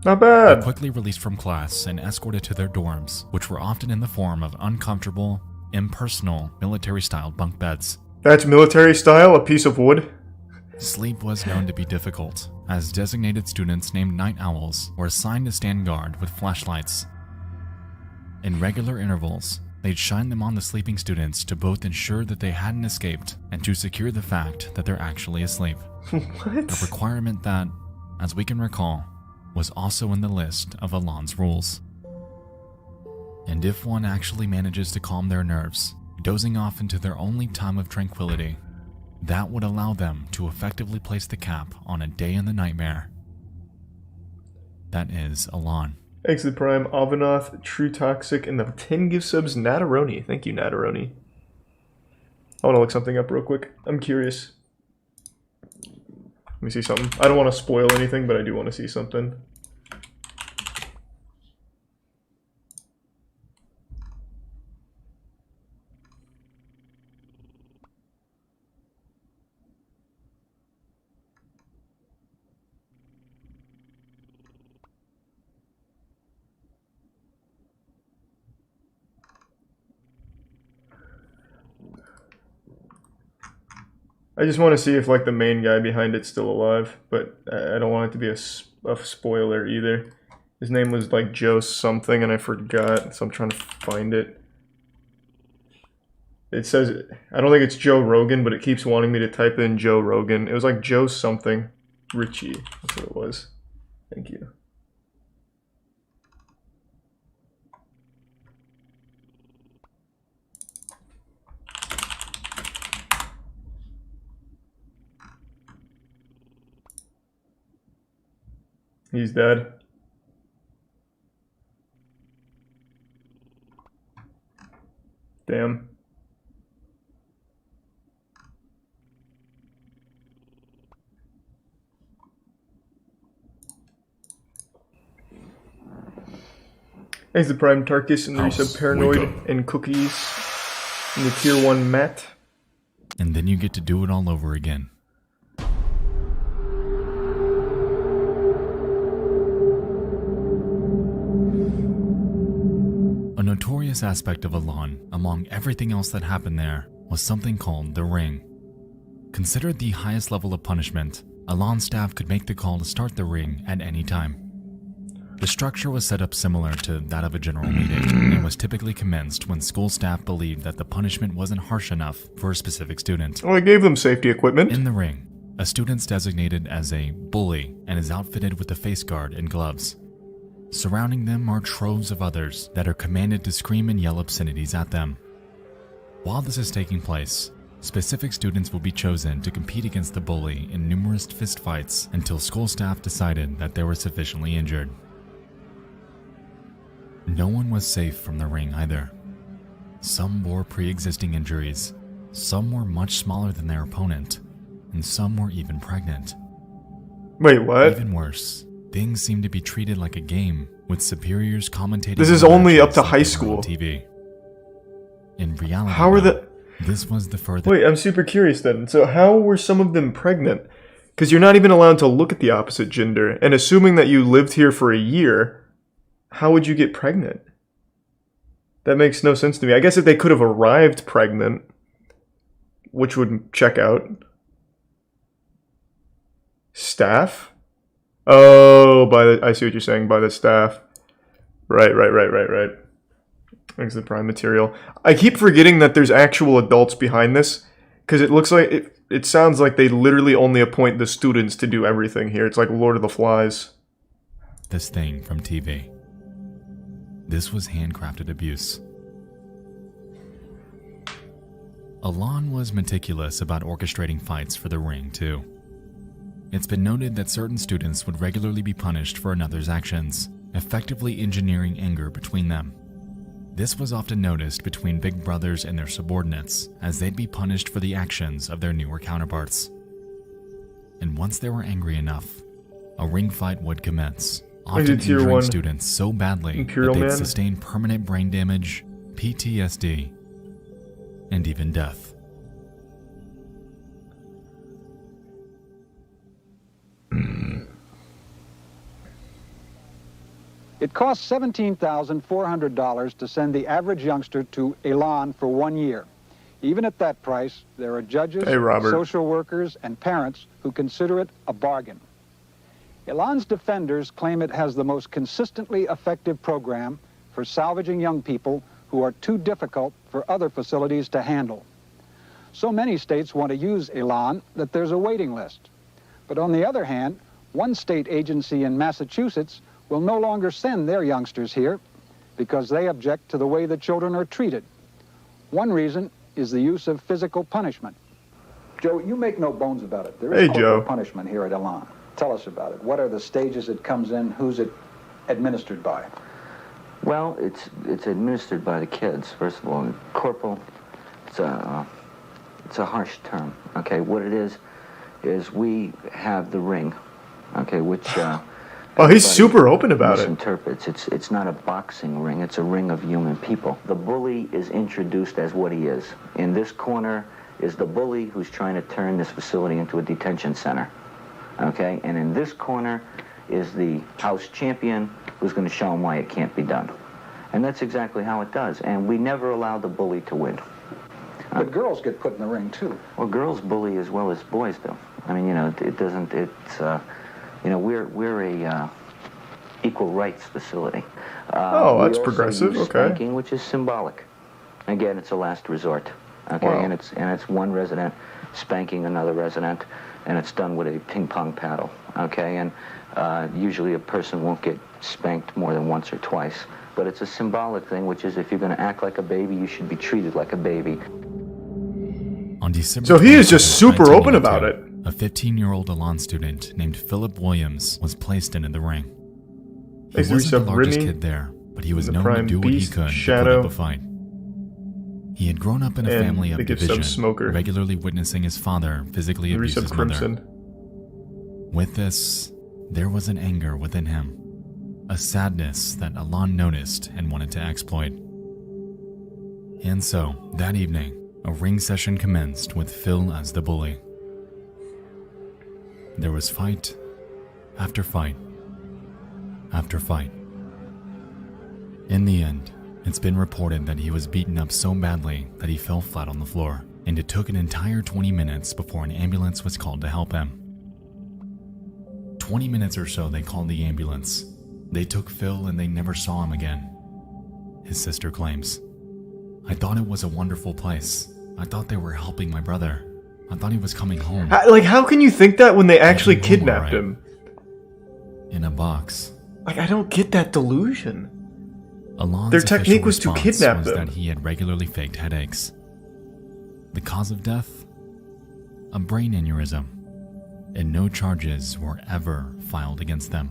[SPEAKER 1] Not
[SPEAKER 2] They're
[SPEAKER 1] bad.
[SPEAKER 2] quickly released from class and escorted to their dorms, which were often in the form of uncomfortable, impersonal, military-style bunk beds.
[SPEAKER 1] That's military style, a piece of wood.
[SPEAKER 2] Sleep was known to be difficult, as designated students named night owls were assigned to stand guard with flashlights. In regular intervals, they'd shine them on the sleeping students to both ensure that they hadn't escaped and to secure the fact that they're actually asleep. A
[SPEAKER 1] What?
[SPEAKER 2] requirement that, as we can recall, was also in the list of Elan's rules. And if one actually manages to calm their nerves, dozing off into their only time of tranquility, that would allow them to effectively place the cap on a day in the nightmare. That is Elan.
[SPEAKER 1] Thanks to the Prime, Avanoth, True Toxic, and the 10 gift subs, Nataroni. Thank you, Nataroni. I want to look something up real quick. I'm curious. Let me see something. I don't want to spoil anything, but I do want to see something. I just want to see if like the main guy behind it's still alive, but I don't want it to be a spoiler either. His name was like Joe something and I forgot, so I'm trying to find it. It says, I don't think it's Joe Rogan, but it keeps wanting me to type in Joe Rogan. It was like Joe something. Richie, that's what it was. Thank you. He's dead. Damn. Thanks to Prime Tarkus and the
[SPEAKER 3] House,
[SPEAKER 1] resub Paranoid
[SPEAKER 3] wake up.
[SPEAKER 1] and Cookies. And the Tier 1 Matt.
[SPEAKER 2] And then you get to do it all over again. A notorious aspect of Elan, among everything else that happened there, was something called the Ring. Considered the highest level of punishment, Elan staff could make the call to start the Ring at any time. The structure was set up similar to that of a general meeting, and was typically commenced when school staff believed that the punishment wasn't harsh enough for a specific student.
[SPEAKER 1] Well, I gave them safety equipment.
[SPEAKER 2] In the ring, a student's designated as a bully and is outfitted with a face guard and gloves. Surrounding them are troves of others that are commanded to scream and yell obscenities at them. While this is taking place, specific students will be chosen to compete against the bully in numerous fistfights until school staff decided that they were sufficiently injured. No one was safe from the ring either. Some bore pre-existing injuries, some were much smaller than their opponent, and some were even pregnant.
[SPEAKER 1] Wait, what?
[SPEAKER 2] Even worse, things seem to be treated like a game, with superiors commentating.
[SPEAKER 1] This is
[SPEAKER 2] on
[SPEAKER 1] only up
[SPEAKER 2] matches
[SPEAKER 1] to
[SPEAKER 2] like
[SPEAKER 1] high
[SPEAKER 2] they were on
[SPEAKER 1] school.
[SPEAKER 2] TV. In reality,
[SPEAKER 1] How are
[SPEAKER 2] though,
[SPEAKER 1] the...
[SPEAKER 2] This was the furthest.
[SPEAKER 1] Wait, I'm super curious then. So how were some of them pregnant? Because you're not even allowed to look at the opposite gender. And assuming that you lived here for a year, how would you get pregnant? That makes no sense to me. I guess if they could have arrived pregnant, which would check out. Staff? Oh, I see what you're saying, by the staff. Right. Exit prime material. I keep forgetting that there's actual adults behind this, because it looks like, it sounds like they literally only appoint the students to do everything here. It's like Lord of the Flies.
[SPEAKER 2] This thing from TV. This was handcrafted abuse. Elan was meticulous about orchestrating fights for the ring, too. It's been noted that certain students would regularly be punished for another's actions, effectively engineering anger between them. This was often noticed between big brothers and their subordinates, as they'd be punished for the actions of their newer counterparts. And once they were angry enough, a ring fight would commence, often injuring students so badly that they'd sustain permanent brain damage, PTSD, and even death.
[SPEAKER 6] It costs $17,400 to send the average youngster to Elan for 1 year. Even at that price, there are judges, social workers, and parents who consider it a bargain. Elan's defenders claim it has the most consistently effective program for salvaging young people who are too difficult for other facilities to handle. So many states want to use Elan that there's a waiting list. But on the other hand, one state agency in Massachusetts will no longer send their youngsters here because they object to the way the children are treated. One reason is the use of physical punishment. Joe, you make no bones about it. There is corporal punishment here at Elan. Tell us about it. What are the stages it comes in? Who's it administered by?
[SPEAKER 7] Well, it's administered by the kids, first of all. Corporal, it's a harsh term, okay? What it is we have the ring, okay, which...
[SPEAKER 1] Oh, he's super open about it.
[SPEAKER 7] It's not a boxing ring, it's a ring of human people. The bully is introduced as what he is. In this corner is the bully who's trying to turn this facility into a detention center, okay? And in this corner is the house champion who's going to show him why it can't be done. And that's exactly how it does. And we never allow the bully to win.
[SPEAKER 6] But girls get put in the ring, too.
[SPEAKER 7] Well, girls bully as well as boys do. I mean, you know, it doesn't, it's, you know, we're a equal rights facility.
[SPEAKER 1] Oh, that's progressive. Okay.
[SPEAKER 7] Spanking, which is symbolic. Again, it's a last resort. Okay, wow. and it's one resident spanking another resident, and it's done with a ping pong paddle. Okay, and usually a person won't get spanked more than once or twice, but it's a symbolic thing, which is if you're going to act like a baby, you should be treated like a baby.
[SPEAKER 2] On December
[SPEAKER 1] so he is just super open about it.
[SPEAKER 2] A 15-year-old Elan student named Philip Williams was placed into the ring. He wasn't the largest kid there, but he was known to do what he could to put up a fight. He had grown up in a family of division, regularly witnessing his father physically abuse his mother. With this, there was an anger within him, a sadness that Elan noticed and wanted to exploit. And so, that evening, a ring session commenced with Phil as the bully. There was fight after fight after fight. In the end, it's been reported that he was beaten up so badly that he fell flat on the floor, and it took an entire 20 minutes before an ambulance was called to help him. 20 minutes or so they called the ambulance. They took Phil and they never saw him again. His sister claims, "I thought it was a wonderful place. I thought they were helping my brother. I thought he was coming home."
[SPEAKER 1] Like, how can you think that when they actually kidnapped him?
[SPEAKER 2] In a box.
[SPEAKER 1] Like, I don't get that delusion.
[SPEAKER 2] Elan's
[SPEAKER 1] Their technique was to kidnap them.
[SPEAKER 2] That he had regularly faked headaches. The cause of death? A brain aneurysm. And no charges were ever filed against them.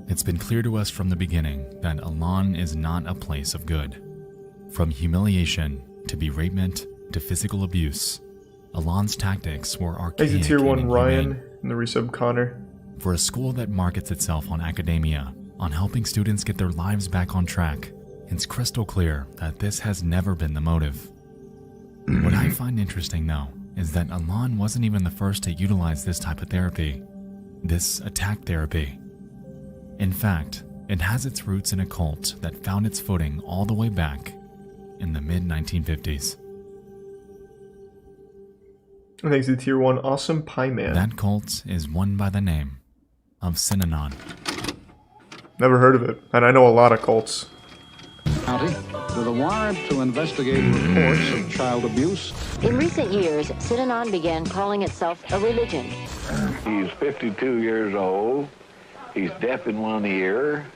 [SPEAKER 2] It's been clear to us from the beginning that Elan is not a place of good. From humiliation to beratement to physical abuse, Elan's tactics were archaic
[SPEAKER 1] Exit Tier 1
[SPEAKER 2] and
[SPEAKER 1] Ryan
[SPEAKER 2] inhumane.
[SPEAKER 1] and the resub Connor.
[SPEAKER 2] For a school that markets itself on academia, on helping students get their lives back on track, It's crystal clear that this has never been the motive. What I find interesting, though, is that Elan wasn't even the first to utilize this type of therapy, this attack therapy. In fact, it has its roots in a cult that found its footing all the way back in the mid-1950s.
[SPEAKER 1] Thanks to Tier 1 Awesome Pie Man.
[SPEAKER 2] That cult is one by the name of Synanon.
[SPEAKER 1] Never heard of it, and I know a lot of cults.
[SPEAKER 6] County, with a warrant to investigate reports of child abuse.
[SPEAKER 8] In recent years, Synanon began calling itself a religion.
[SPEAKER 9] He's 52 years old. He's deaf in one ear.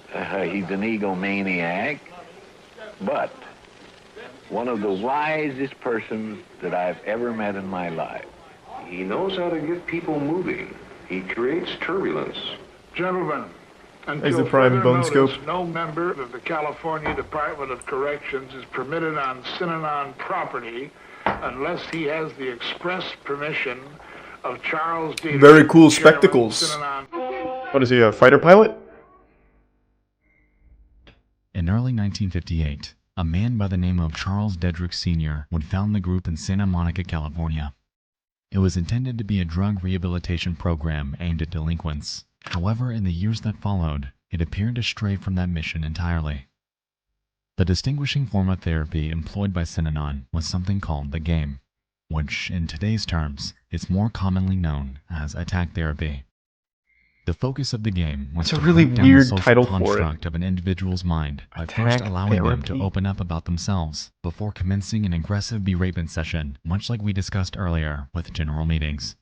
[SPEAKER 9] He's an egomaniac. But one of the wisest persons that I've ever met in my life.
[SPEAKER 10] He knows how to get people moving. He creates turbulence.
[SPEAKER 11] Gentlemen,
[SPEAKER 1] Is
[SPEAKER 11] until
[SPEAKER 1] the prime
[SPEAKER 11] further
[SPEAKER 1] bone
[SPEAKER 11] notice,
[SPEAKER 1] scope?
[SPEAKER 11] no member of the California Department of Corrections is permitted on Synanon property unless he has the express permission of Charles D.
[SPEAKER 1] Very cool
[SPEAKER 11] Chairman,
[SPEAKER 1] spectacles.
[SPEAKER 11] Synanon.
[SPEAKER 1] What is he, a fighter pilot?
[SPEAKER 2] In early 1958, a man by the name of Charles Dedrick Sr. would found the group in Santa Monica, California. It was intended to be a drug rehabilitation program aimed at delinquents. However, in the years that followed, it appeared to stray from that mission entirely. The distinguishing form of therapy employed by Synanon was something called the game, which, in today's terms, is more commonly known as attack therapy. The focus of the game was
[SPEAKER 1] It's a
[SPEAKER 2] to
[SPEAKER 1] really
[SPEAKER 2] break down
[SPEAKER 1] weird
[SPEAKER 2] the social
[SPEAKER 1] title for it.
[SPEAKER 2] construct of an individual's mind by
[SPEAKER 1] Attack
[SPEAKER 2] first allowing them to
[SPEAKER 1] therapy.
[SPEAKER 2] open up about themselves before commencing an aggressive beratement session, much like we discussed earlier with general meetings.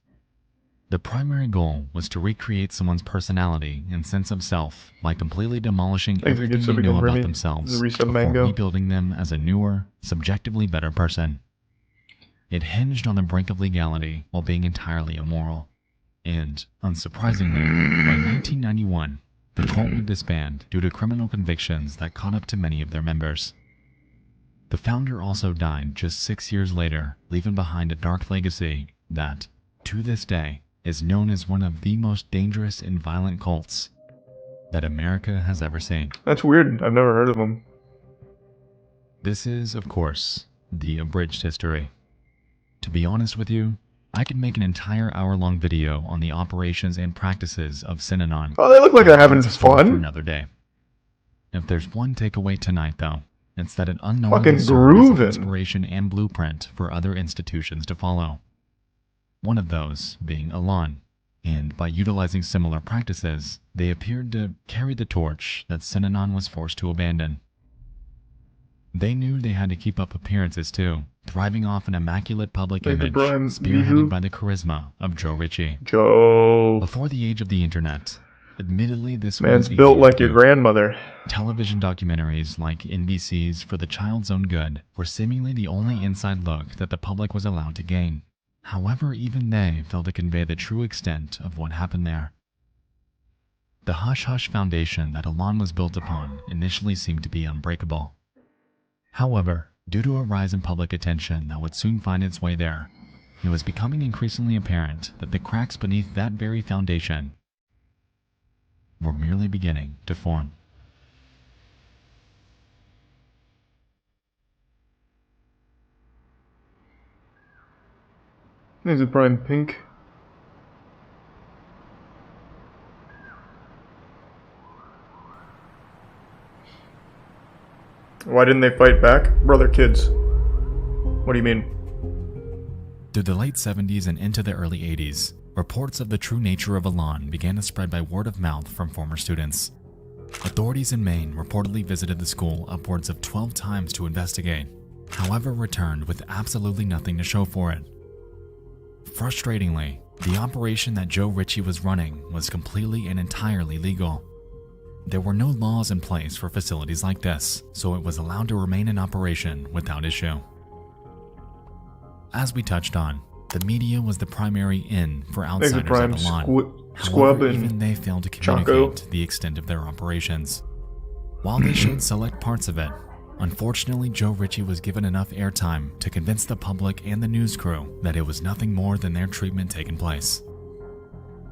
[SPEAKER 2] The primary goal was to recreate someone's personality and sense of self by completely demolishing
[SPEAKER 1] Thanks for
[SPEAKER 2] everything
[SPEAKER 1] getting
[SPEAKER 2] they knew
[SPEAKER 1] something for
[SPEAKER 2] about
[SPEAKER 1] me.
[SPEAKER 2] themselves
[SPEAKER 1] The resub
[SPEAKER 2] before
[SPEAKER 1] mango.
[SPEAKER 2] rebuilding them as a newer, subjectively better person. It hinged on the brink of legality while being entirely immoral. And, unsurprisingly, by 1991, the cult would disband due to criminal convictions that caught up to many of their members. The founder also died just 6 years later, leaving behind a dark legacy that, to this day, is known as one of the most dangerous and violent cults that America has ever seen.
[SPEAKER 1] That's weird. I've never heard of him.
[SPEAKER 2] This is, of course, the abridged history. To be honest with you, I could make an entire hour-long video on the operations and practices of Synanon.
[SPEAKER 1] Oh, they look like they're having
[SPEAKER 2] That's a story for
[SPEAKER 1] fun.
[SPEAKER 2] another day. If there's one takeaway tonight, though, it's that it unknowingly
[SPEAKER 1] Fucking
[SPEAKER 2] serves as
[SPEAKER 1] groovin'.
[SPEAKER 2] an inspiration and blueprint for other institutions to follow. One of those being Elan, and by utilizing similar practices, they appeared to carry the torch that Synanon was forced to abandon. They knew they had to keep up appearances too, thriving off an immaculate public
[SPEAKER 1] Like the
[SPEAKER 2] image,
[SPEAKER 1] Brian
[SPEAKER 2] spearheaded
[SPEAKER 1] Mihu?
[SPEAKER 2] by the charisma of Joe Ritchie.
[SPEAKER 1] Joe.
[SPEAKER 2] Before the age of the internet, admittedly this
[SPEAKER 1] Man's
[SPEAKER 2] was
[SPEAKER 1] built
[SPEAKER 2] easier
[SPEAKER 1] like
[SPEAKER 2] to
[SPEAKER 1] your
[SPEAKER 2] do.
[SPEAKER 1] grandmother.
[SPEAKER 2] Television documentaries like NBC's For the Child's Own Good were seemingly the only inside look that the public was allowed to gain. However, even they failed to convey the true extent of what happened there. The hush-hush foundation that Elan was built upon initially seemed to be unbreakable. However, due to a rise in public attention that would soon find its way there, it was becoming increasingly apparent that the cracks beneath that very foundation were merely beginning to form.
[SPEAKER 1] Is it Brian Pink? Why didn't they fight back? Brother kids. What do you mean?
[SPEAKER 2] Through the late 70s and into the early 80s, reports of the true nature of Elan began to spread by word of mouth from former students. Authorities in Maine reportedly visited the school upwards of 12 times to investigate, however returned with absolutely nothing to show for it. Frustratingly, the operation that Joe Ritchie was running was completely and entirely legal. There were no laws in place for facilities like this, so it was allowed to remain in operation without issue. As we touched on, the media was the primary in for outsiders at
[SPEAKER 1] Prime
[SPEAKER 2] Elan.
[SPEAKER 1] Squub
[SPEAKER 2] However,
[SPEAKER 1] and
[SPEAKER 2] even they failed to
[SPEAKER 1] Choco.
[SPEAKER 2] communicate the extent of their operations. While they showed select parts of it, unfortunately Joe Ritchie was given enough airtime to convince the public and the news crew that it was nothing more than their treatment taking place.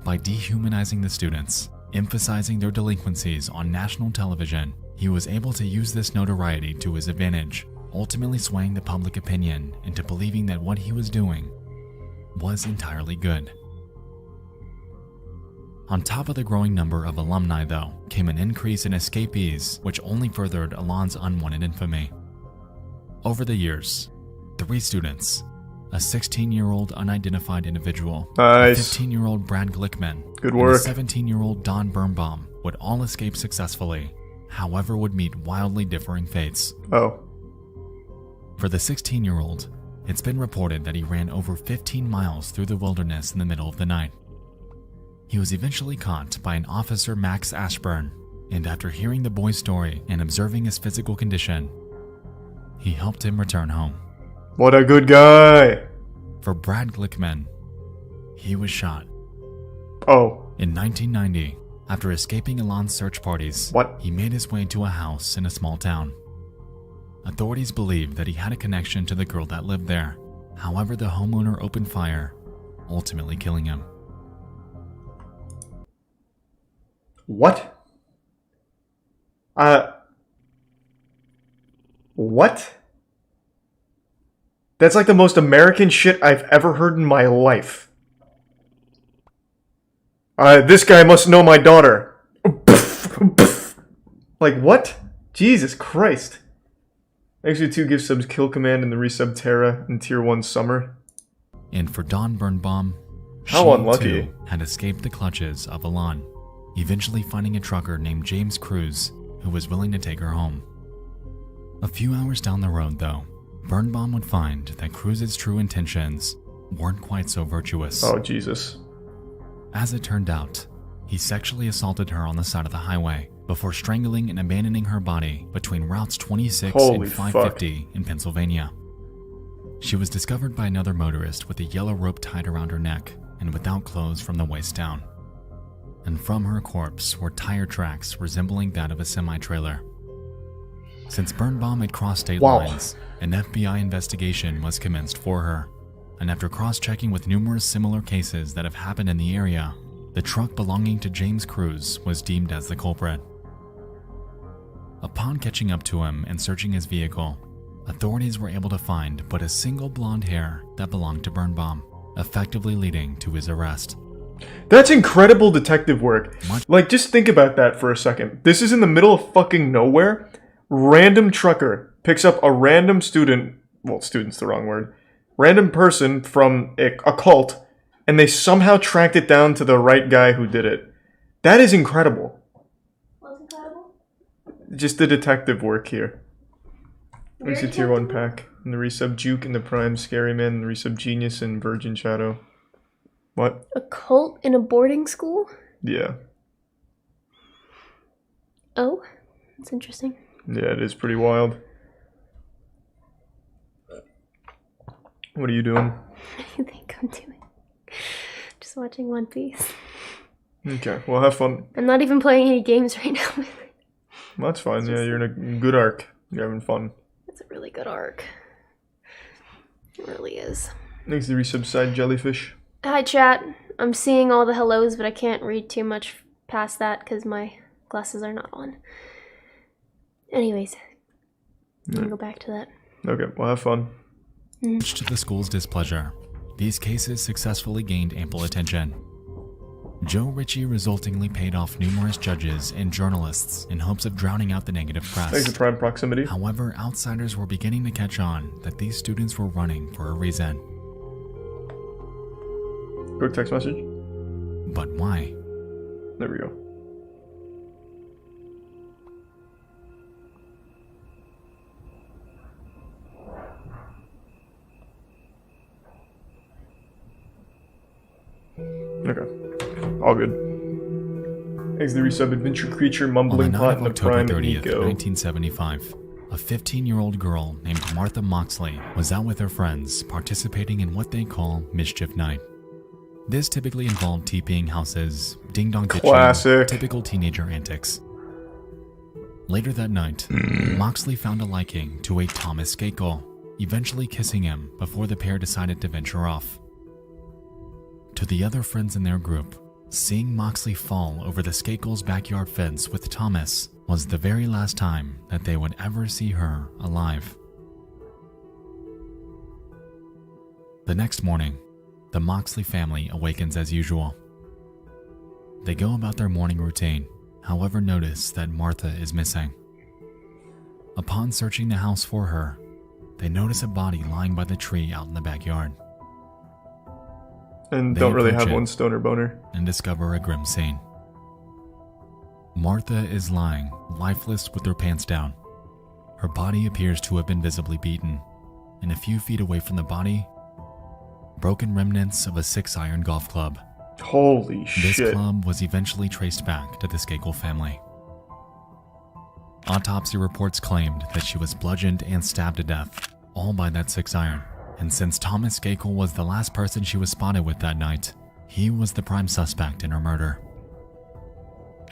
[SPEAKER 2] By dehumanizing the students, emphasizing their delinquencies on national television, He was able to use this notoriety to his advantage, ultimately swaying the public opinion into believing that what he was doing was entirely good. On top of the growing number of alumni, though, came an increase in escapees, which only furthered Elan's unwanted infamy. Over the years, 3 students, a 16-year-old unidentified individual,
[SPEAKER 1] nice.
[SPEAKER 2] a 15-year-old Brad Glickman,
[SPEAKER 1] good work,
[SPEAKER 2] and a 17-year-old Don Birnbaum would all escape successfully, however would meet wildly differing fates.
[SPEAKER 1] Oh.
[SPEAKER 2] For the 16-year-old, it's been reported that he ran over 15 miles through the wilderness in the middle of the night. He was eventually caught by an officer, Max Ashburn, and after hearing the boy's story and observing his physical condition, he helped him return home.
[SPEAKER 1] What a good guy!
[SPEAKER 2] For Brad Glickman, he was shot.
[SPEAKER 1] Oh.
[SPEAKER 2] In 1990, after escaping Elan's search parties, he made his way to a house in a small town. Authorities believed that he had a connection to the girl that lived there. However, the homeowner opened fire, ultimately killing him.
[SPEAKER 1] What? What? That's like the most American shit I've ever heard in my life. This guy must know my daughter. Like, what? Jesus Christ. Actually, 2 gift subs, Kill Command and the resub Terra in Tier 1 Summer.
[SPEAKER 2] And for Don Birnbaum,
[SPEAKER 1] how unlucky,
[SPEAKER 2] too had escaped the clutches of Elan, eventually finding a trucker named James Cruz who was willing to take her home. A few hours down the road, though, Birnbaum would find that Cruz's true intentions weren't quite so virtuous.
[SPEAKER 1] Oh, Jesus.
[SPEAKER 2] As it turned out, he sexually assaulted her on the side of the highway before strangling and abandoning her body between routes 26 and 550 in Pennsylvania. She was discovered by another motorist with a yellow rope tied around her neck and without clothes from the waist down. And from her corpse were tire tracks resembling that of a semi-trailer. Since Birnbaum had crossed state lines, an FBI investigation was commenced for her, and after cross-checking with numerous similar cases that have happened in the area, the truck belonging to James Cruz was deemed as the culprit. Upon catching up to him and searching his vehicle, authorities were able to find but a single blonde hair that belonged to Birnbaum, effectively leading to his arrest.
[SPEAKER 1] That's incredible detective work. Like, just think about that for a second. This is in the middle of fucking nowhere. Random trucker picks up a random student, well, student's the wrong word, random person from a cult, and they somehow tracked it down to the right guy who did it. That is incredible.
[SPEAKER 12] What's incredible?
[SPEAKER 1] Just the detective work here. There's a Tier 1 pack. And the resub Juke and the Prime Scary Man, and the resub Genius and Virgin Shadow. What?
[SPEAKER 12] A cult in a boarding school?
[SPEAKER 1] Yeah.
[SPEAKER 12] Oh, that's interesting.
[SPEAKER 1] Yeah, it is pretty wild. What are you doing?
[SPEAKER 12] I think I'm doing? Just watching One Piece.
[SPEAKER 1] Okay, well, have fun.
[SPEAKER 12] I'm not even playing any games right now.
[SPEAKER 1] Well, that's fine. Yeah, you're in a good arc. You're having fun.
[SPEAKER 12] It's a really good arc. It really is.
[SPEAKER 1] Thanks to resub Side Jellyfish.
[SPEAKER 12] Hi, chat. I'm seeing all the hellos, but I can't read too much past that because my glasses are not on. Anyways, I'm gonna go back to that.
[SPEAKER 1] Okay, well, have fun.
[SPEAKER 2] Much to the school's displeasure, these cases successfully gained ample attention. Joe Ritchie resultingly paid off numerous judges and journalists in hopes of drowning out the negative press.
[SPEAKER 1] Thanks to Prime Proximity.
[SPEAKER 2] However, outsiders were beginning to catch on that these students were running for a reason.
[SPEAKER 1] Quick text message.
[SPEAKER 2] But why?
[SPEAKER 1] There we go. Okay. All good. Thanks to the resub Adventure Creature, Mumbling Pot, and the Prime
[SPEAKER 2] 30th,
[SPEAKER 1] Ego.
[SPEAKER 2] 1975, a 15-year-old girl named Martha Moxley was out with her friends participating in what they call Mischief Night. This typically involved TPing houses, ding-dong ditching, typical teenager antics. Later that night, Moxley found a liking to a Thomas Skakel, eventually kissing him before the pair decided to venture off. To the other friends in their group, Seeing Moxley fall over the Skakel's backyard fence with Thomas was the very last time that they would ever see her alive. The next morning, the Moxley family awakens as usual. They go about their morning routine, however notice that Martha is missing. Upon searching the house for her, they notice a body lying by the tree out in the backyard.
[SPEAKER 1] And don't really have one stoner boner.
[SPEAKER 2] And discover a grim scene. Martha is lying, lifeless with her pants down. Her body appears to have been visibly beaten, and a few feet away from the body, broken remnants of a 6-iron golf club.
[SPEAKER 1] Holy shit.
[SPEAKER 2] This club was eventually traced back to the Skakel family. Autopsy reports claimed that she was bludgeoned and stabbed to death, all by that 6-iron. And since Thomas Skakel was the last person she was spotted with that night, he was the prime suspect in her murder.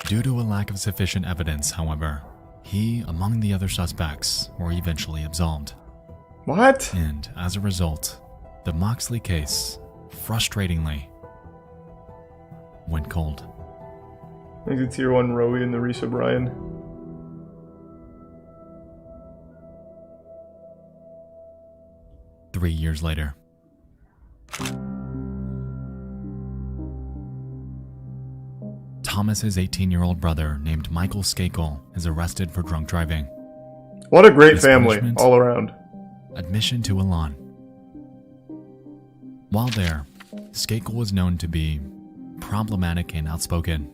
[SPEAKER 2] Due to a lack of sufficient evidence, however, he, among the other suspects, were eventually absolved.
[SPEAKER 1] What?
[SPEAKER 2] And as a result, the Moxley case, frustratingly, went cold.
[SPEAKER 1] Thanks to Tier 1 Rowie and the Risa Brian.
[SPEAKER 2] Three years later. Thomas's 18-year-old brother named Michael Skakel is arrested for drunk driving.
[SPEAKER 1] What a great family, all around.
[SPEAKER 2] Admission to Elan. While there, Skakel was known to be problematic and outspoken.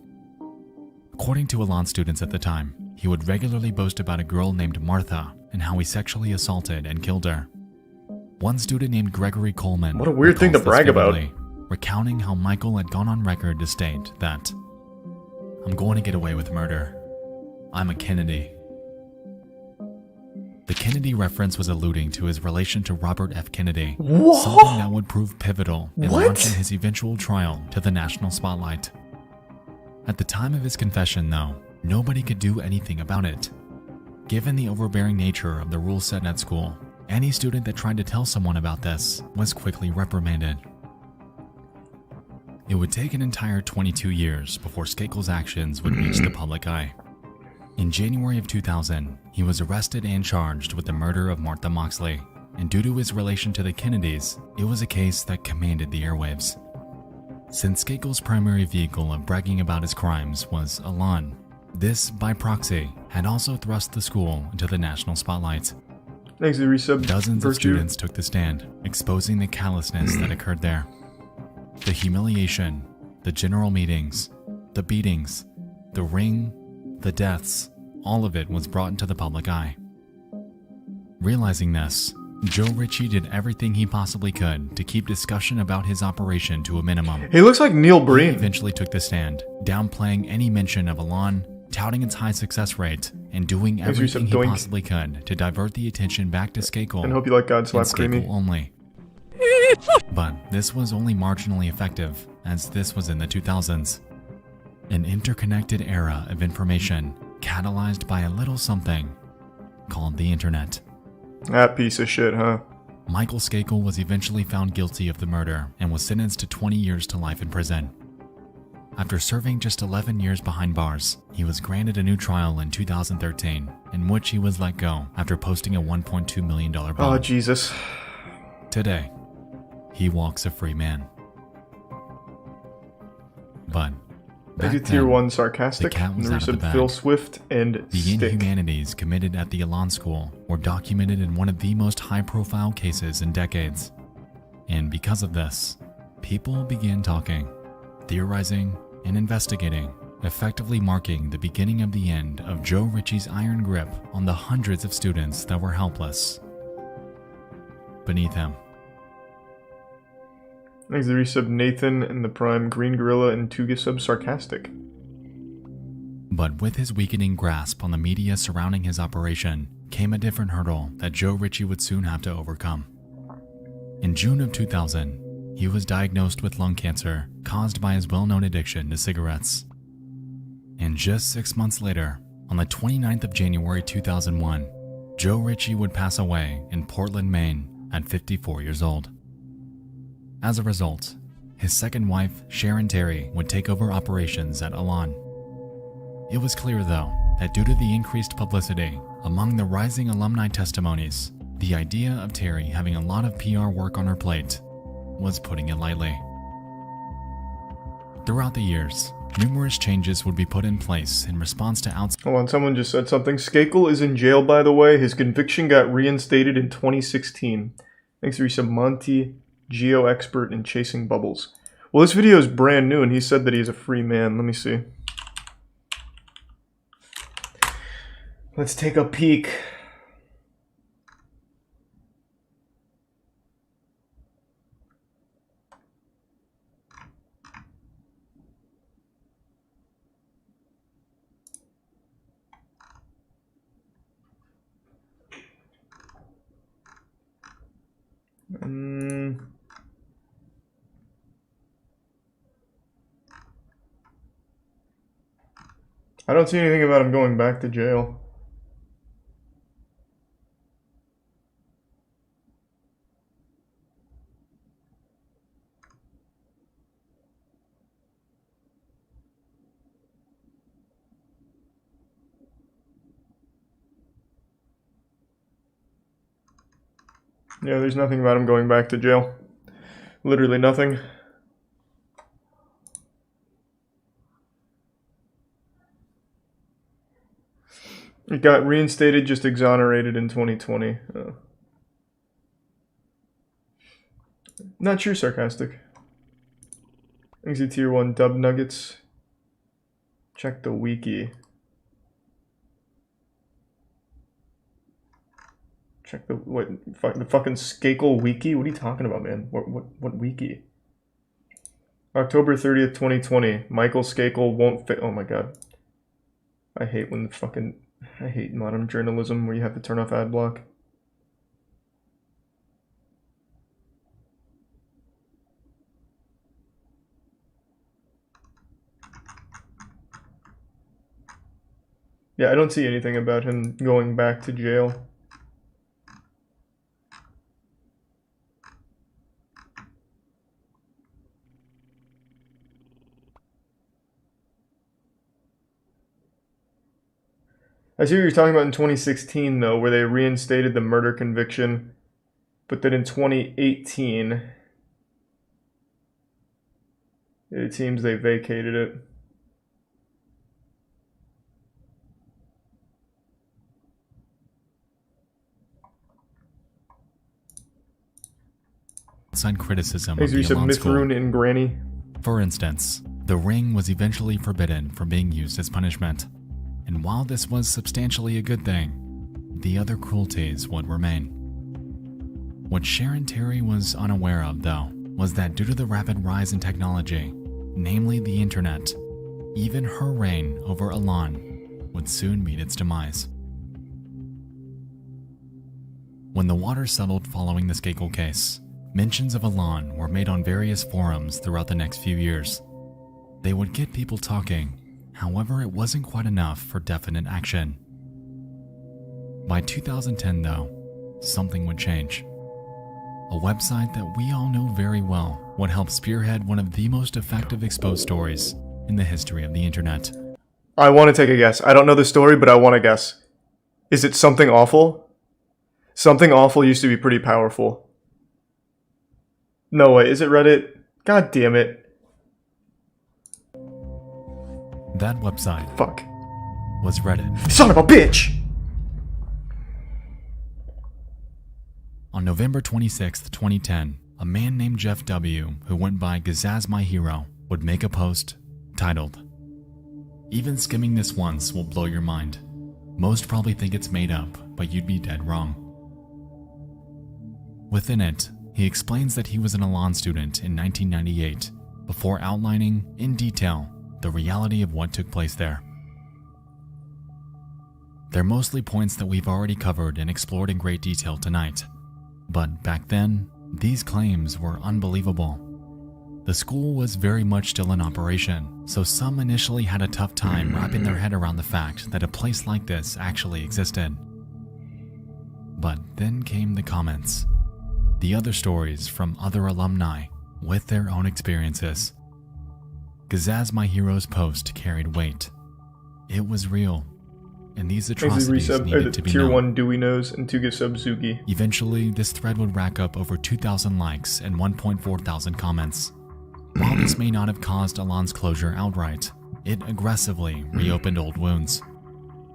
[SPEAKER 2] According to Elan students at the time, he would regularly boast about a girl named Martha and how he sexually assaulted and killed her. One student named Gregory Coleman,
[SPEAKER 1] what a weird thing to brag about,
[SPEAKER 2] recounting how Michael had gone on record to state that, "I'm going to get away with murder. I'm a Kennedy." The Kennedy reference was alluding to his relation to Robert F. Kennedy,
[SPEAKER 1] what?
[SPEAKER 2] Something that would prove pivotal in launching his eventual trial to the national spotlight. At the time of his confession, though, nobody could do anything about it. Given the overbearing nature of the rules set at school, any student that tried to tell someone about this was quickly reprimanded. It would take an entire 22 years before Skakel's actions would reach the public eye. In January of 2000, he was arrested and charged with the murder of Martha Moxley, and due to his relation to the Kennedys, it was a case that commanded the airwaves. Since Skakel's primary vehicle of bragging about his crimes was Elan, this, by proxy, had also thrust the school into the national spotlight.
[SPEAKER 1] Thanks to resub.
[SPEAKER 2] Dozens of students took the stand, exposing the callousness that occurred there. The humiliation, the general meetings, the beatings, the ring, the deaths, all of it was brought into the public eye. Realizing this, Joe Ritchie did everything he possibly could to keep discussion about his operation to a minimum.
[SPEAKER 1] He looks like Neil Breen.
[SPEAKER 2] He eventually took the stand, downplaying any mention of Elan, touting its high success rate, and doing everything he possibly could to divert the attention back to Skakel.
[SPEAKER 1] And hope you like God Slap Creamy.
[SPEAKER 2] Only. But this was only marginally effective, as this was in the 2000s. An interconnected era of information, catalyzed by a little something called the internet.
[SPEAKER 1] That piece of shit, huh?
[SPEAKER 2] Michael Skakel was eventually found guilty of the murder and was sentenced to 20 years to life in prison. After serving just 11 years behind bars, he was granted a new trial in 2013, in which he was let go after posting a $1.2 million bond.
[SPEAKER 1] Oh, Jesus.
[SPEAKER 2] Today, he walks a free man. But
[SPEAKER 1] Thank you, Tier 1 Sarcastic, and the resub Phil Swift and
[SPEAKER 2] the
[SPEAKER 1] Stick.
[SPEAKER 2] inhumanities committed at the Elan School were documented in one of the most high-profile cases in decades. And because of this, people began talking, theorizing, and investigating, effectively marking the beginning of the end of Joe Ritchie's iron grip on the hundreds of students that were helpless beneath him.
[SPEAKER 1] Thanks to the resub Nathan and the Prime Green Gorilla and Tuga sub Sarcastic.
[SPEAKER 2] But with his weakening grasp on the media surrounding his operation came a different hurdle that Joe Ritchie would soon have to overcome. In June of 2000, he was diagnosed with lung cancer caused by his well-known addiction to cigarettes. And just 6 months later, on the 29th of January 2001, Joe Ritchie would pass away in Portland, Maine at 54 years old. As a result, his second wife, Sharon Terry, would take over operations at Elan. It was clear, though, that due to the increased publicity among the rising alumni testimonies, the idea of Terry having a lot of PR work on her plate was putting it lightly. Throughout the years, numerous changes would be put in place in response to
[SPEAKER 1] Hold on, someone just said something. Skakel is in jail, by the way. His conviction got reinstated in 2016. Thanks to some Monty, geo expert in chasing bubbles. Well, this video is brand new, and he said that he's a free man. Let me see. Let's take a peek. I don't see anything about him going back to jail. Yeah, there's nothing about him going back to jail. Literally nothing. It got reinstated, just exonerated in 2020. Not true, sarcastic. Thanks to tier 1 dub nuggets. Check the wiki. Check the the fucking Skakel wiki? What are you talking about, man? What wiki? October 30th, 2020. Michael Skakel won't fit. Oh my god. I hate when I hate modern journalism where you have to turn off ad block. Yeah, I don't see anything about him going back to jail. I see what you're talking about in 2016, though, where they reinstated the murder conviction, but then in 2018, it seems they vacated it.
[SPEAKER 2] Outside criticism of the Elan School.
[SPEAKER 1] And Granny.
[SPEAKER 2] For instance, the ring was eventually forbidden from being used as punishment. And while this was substantially a good thing, the other cruelties would remain. What Sharon Terry was unaware of, though, was that due to the rapid rise in technology, namely the internet, even her reign over Elan would soon meet its demise. When the water settled following the Skakel case, mentions of Elan were made on various forums throughout the next few years. They would get people talking. However, it wasn't quite enough for definite action. By 2010, though, something would change. A website that we all know very well would help spearhead one of the most effective exposed stories in the history of the internet.
[SPEAKER 1] I want to take a guess. I don't know the story, but I want to guess. Is it Something Awful? Something Awful used to be pretty powerful. No way. Is it Reddit? God damn it.
[SPEAKER 2] That website was Reddit.
[SPEAKER 1] Son of a bitch!
[SPEAKER 2] On November 26, 2010, a man named Jeff W., who went by Gazaz My Hero, would make a post titled, "Even skimming this once will blow your mind. Most probably think it's made up, but you'd be dead wrong." Within it, he explains that he was an Elan student in 1998, before outlining, in detail, the reality of what took place there. They're mostly points that we've already covered and explored in great detail tonight. But back then, these claims were unbelievable. The school was very much still in operation, so some initially had a tough time wrapping their head around the fact that a place like this actually existed. But then came the comments, the other stories from other alumni, with their own experiences. 'Cause as my hero's post carried weight, it was real, and these atrocities needed to be
[SPEAKER 1] Tier
[SPEAKER 2] known.
[SPEAKER 1] 1 Dewey Nose and 2 gift sub Zuki.
[SPEAKER 2] Eventually, this thread would rack up over 2,000 likes and 1.4 thousand comments. While this may not have caused Elan's closure outright, it aggressively reopened old wounds.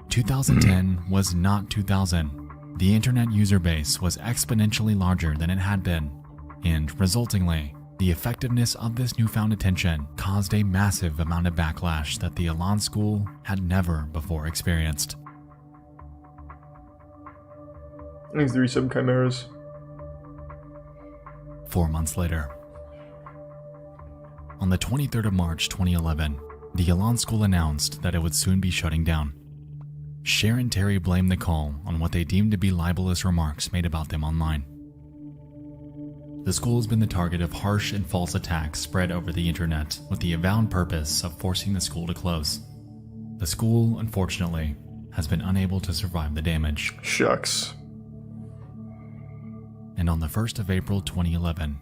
[SPEAKER 2] 2010 was not 2000. The internet user base was exponentially larger than it had been, and resultingly, the effectiveness of this newfound attention caused a massive amount of backlash that the Elan School had never before experienced.
[SPEAKER 1] Thanks, 3 sub chimeras.
[SPEAKER 2] 4 months later. On the 23rd of March 2011, the Elan School announced that it would soon be shutting down. Cher and Terry blamed the call on what they deemed to be libelous remarks made about them online. The school has been the target of harsh and false attacks spread over the internet with the avowed purpose of forcing the school to close. The school, unfortunately, has been unable to survive the damage.
[SPEAKER 1] Shucks.
[SPEAKER 2] And on the 1st of April 2011,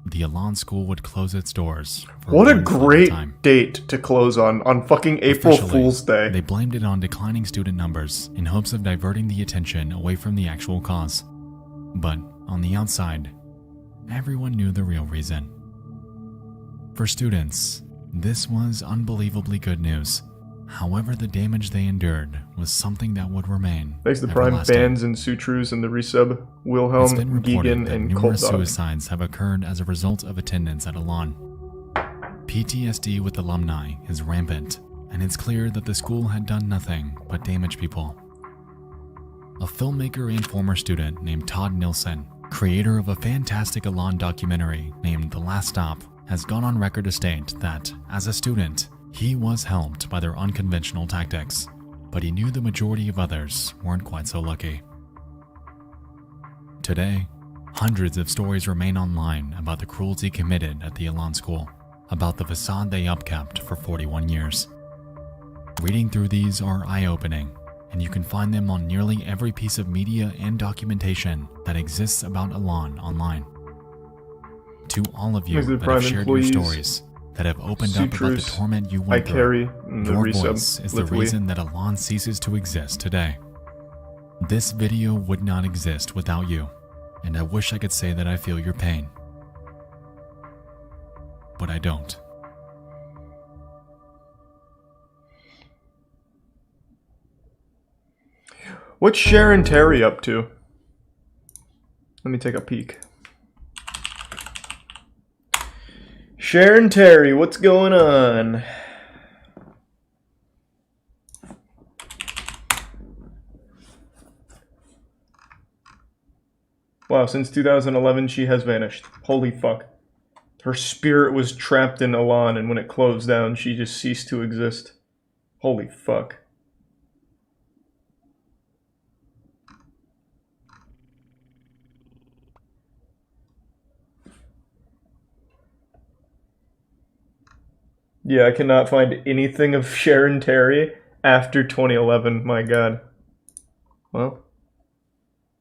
[SPEAKER 2] the Elan School would close its doors.
[SPEAKER 1] What a great date to close on fucking April Fool's Day.
[SPEAKER 2] They blamed it on declining student numbers in hopes of diverting the attention away from the actual cause. But on the outside, everyone knew the real reason. For students, this was unbelievably good news. However, the damage they endured was something that would remain.
[SPEAKER 1] Thanks to the Prime Fans and Sutrus and the resub, Wilhelm, Geegan, and
[SPEAKER 2] numerous
[SPEAKER 1] Cold Dog.
[SPEAKER 2] suicides have occurred as a result of attendance at Elan. PTSD with alumni is rampant, and it's clear that the school had done nothing but damage people. A filmmaker and former student named Todd Nilsson, creator of a fantastic Elan documentary named The Last Stop, has gone on record to state that, as a student, he was helped by their unconventional tactics, but he knew the majority of others weren't quite so lucky. Today, hundreds of stories remain online about the cruelty committed at the Elan School, about the facade they upkept for 41 years. Reading through these are eye-opening, and you can find them on nearly every piece of media and documentation that exists about Elan online. To all of you that have shared your stories, that have opened up about the torment you went through, your voice is the reason that Elan ceases to exist today. This video would not exist without you, and I wish I could say that I feel your pain. But I don't.
[SPEAKER 1] What's Cher and Terry up to? Let me take a peek. Cher and Terry, what's going on? Wow, since 2011 she has vanished. Holy fuck. Her spirit was trapped in Elan, and when it closed down, she just ceased to exist. Holy fuck. Yeah, I cannot find anything of Cher and Terry after 2011. My god. Well,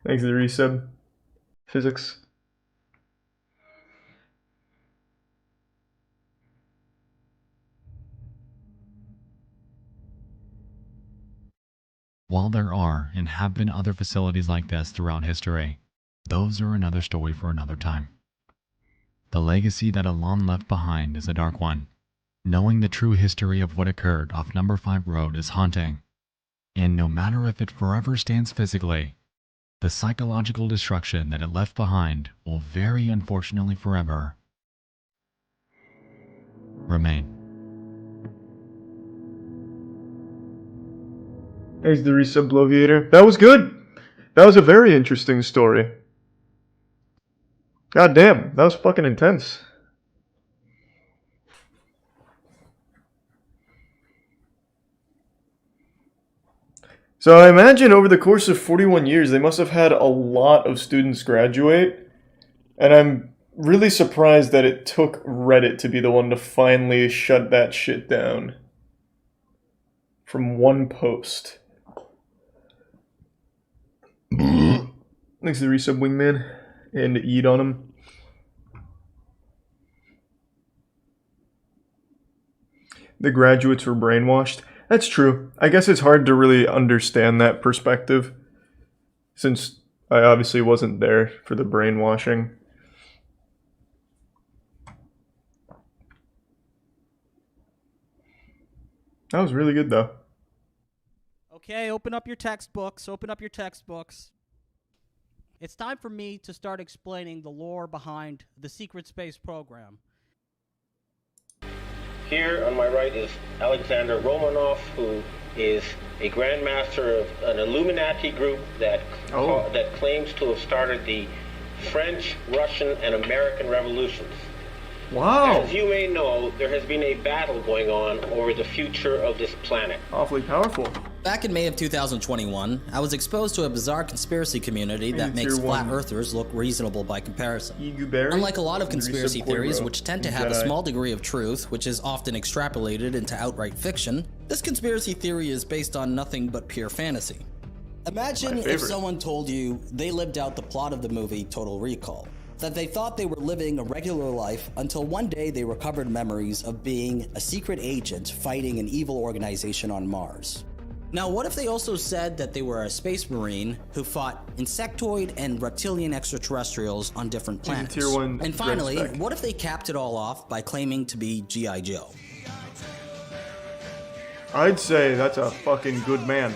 [SPEAKER 1] thanks to the resub. Physics.
[SPEAKER 2] While there are and have been other facilities like this throughout history, those are another story for another time. The legacy that Elan left behind is a dark one. Knowing the true history of what occurred off Number 5 Road is haunting. And no matter if it forever stands physically, the psychological destruction that it left behind will very unfortunately forever remain.
[SPEAKER 1] There's the resub bloviator. That was good. That was a very interesting story. God damn, that was fucking intense. So I imagine over the course of 41 years, they must have had a lot of students graduate. And I'm really surprised that it took Reddit to be the one to finally shut that shit down. From one post. Thanks to the resub wingman and eat on him. the graduates were brainwashed. That's true. I guess it's hard to really understand that perspective, since I obviously wasn't there for the brainwashing. That was really good, though.
[SPEAKER 13] Okay, open up your textbooks. Open up your textbooks. It's time for me to start explaining the lore behind the secret space program.
[SPEAKER 14] Here on my right is Alexander Romanov, who is a grandmaster of an Illuminati group that claims to have started the French, Russian, and American revolutions.
[SPEAKER 1] Wow.
[SPEAKER 14] As you may know, there has been a battle going on over the future of this planet.
[SPEAKER 1] Awfully powerful.
[SPEAKER 15] Back in May of 2021, I was exposed to a bizarre conspiracy community that makes flat earthers look reasonable by comparison. Unlike a lot of conspiracy theories, which tend to have a small degree of truth, which is often extrapolated into outright fiction, this conspiracy theory is based on nothing but pure fantasy. Imagine if someone told you they lived out the plot of the movie Total Recall. That they thought they were living a regular life until one day they recovered memories of being a secret agent fighting an evil organization on Mars. Now, what if they also said that they were a space marine who fought insectoid and reptilian extraterrestrials on different planets?
[SPEAKER 1] Tier 1
[SPEAKER 15] and finally, what if they capped it all off by claiming to be G.I. Joe?
[SPEAKER 1] I'd say that's a fucking good man.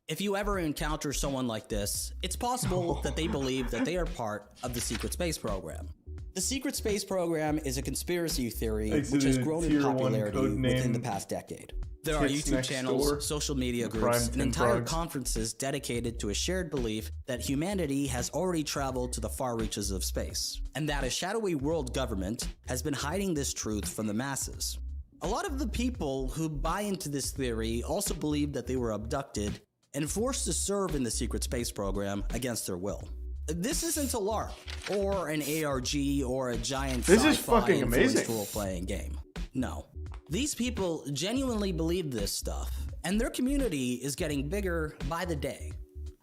[SPEAKER 15] If you ever encounter someone like this, it's possible that they believe that they are part of the secret space program. The secret space program is a conspiracy theory which has grown in popularity within the past decade. There are YouTube channels, social media groups, and entire conferences dedicated to a shared belief that humanity has already traveled to the far reaches of space, and that a shadowy world government has been hiding this truth from the masses. A lot of the people who buy into this theory also believe that they were abducted and forced to serve in the secret space program against their will. This isn't a LARP, or an ARG, or a giant sci-fi influenced role-playing game. No. These people genuinely believe this stuff, and their community is getting bigger by the day.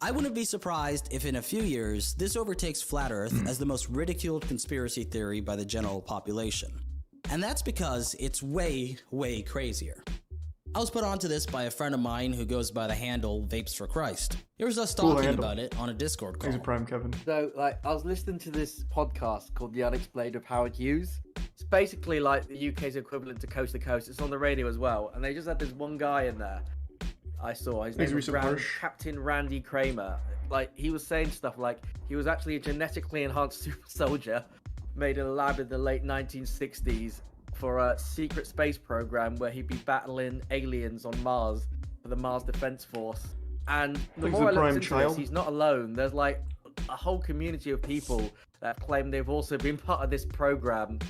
[SPEAKER 15] I wouldn't be surprised if in a few years, this overtakes Flat Earth as the most ridiculed conspiracy theory by the general population. And that's because it's way, way crazier. I was put onto this by a friend of mine who goes by the handle Vapes for Christ. Here's us talking about it on a Discord call.
[SPEAKER 1] Thanks, Prime Kevin.
[SPEAKER 16] So, I was listening to this podcast called The Unexplained of Howard Hughes. It's basically like the UK's equivalent to Coast to Coast. It's on the radio as well. And they just had this one guy in there I saw. His name was Captain Randy Kramer. He was saying stuff like he was actually a genetically enhanced super soldier made in a lab in the late 1960s for a secret space program where he'd be battling aliens on Mars for the Mars Defense Force. And the more I looked into this, he's not alone. There's a whole community of people that claim they've also been part of this program.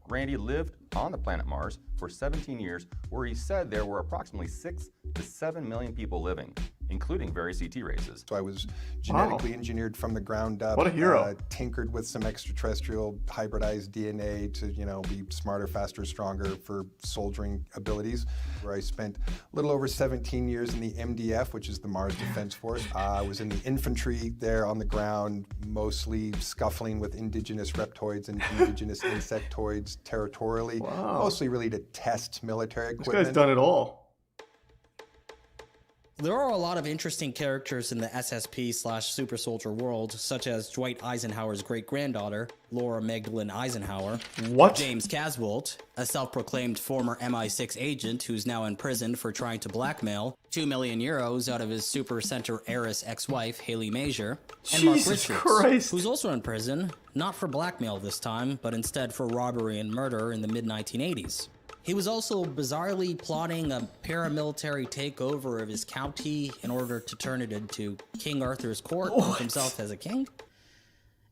[SPEAKER 17] Randy lived on the planet Mars for 17 years, where he said there were approximately 6 to 7 million people living, including various ET races.
[SPEAKER 18] So I was genetically engineered from the ground up.
[SPEAKER 1] What a hero.
[SPEAKER 18] Tinkered with some extraterrestrial hybridized DNA to, be smarter, faster, stronger for soldiering abilities, where I spent a little over 17 years in the MDF, which is the Mars Defense Force. I was in the infantry there on the ground, mostly scuffling with indigenous reptoids and indigenous insectoids territorially, mostly really to test military equipment.
[SPEAKER 1] This guy's done it all.
[SPEAKER 15] There are a lot of interesting characters in the SSP/Super Soldier world, such as Dwight Eisenhower's great-granddaughter, Laura Magdalene Eisenhower.
[SPEAKER 1] What?
[SPEAKER 15] James Casbolt, a self-proclaimed former MI6 agent who's now in prison for trying to blackmail 2 million euros out of his Super Center heiress ex-wife, Haley Major. And Mark Richards, who's also in prison, not for blackmail this time, but instead for robbery and murder in the mid-1980s. He was also bizarrely plotting a paramilitary takeover of his county in order to turn it into King Arthur's court with himself as a king.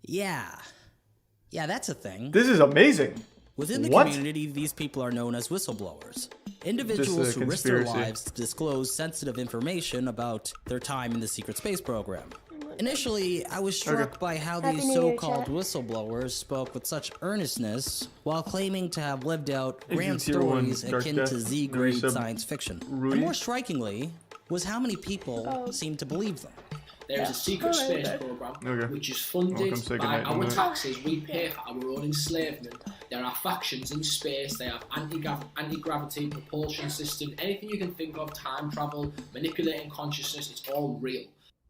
[SPEAKER 15] Yeah, that's a thing.
[SPEAKER 1] This is amazing.
[SPEAKER 15] Within the community, these people are known as whistleblowers. Individuals who risk their lives to disclose sensitive information about their time in the secret space program. Initially, I was struck by how these so-called whistleblowers spoke with such earnestness while claiming to have lived out grand stories akin to Z-grade science fiction. And more strikingly was how many people seemed to believe them.
[SPEAKER 19] There is a secret space program which is funded by our taxes. We pay for our own enslavement. There are factions in space. They have anti-gravity propulsion system. Anything you can think of, time travel, manipulating consciousness. It's all real.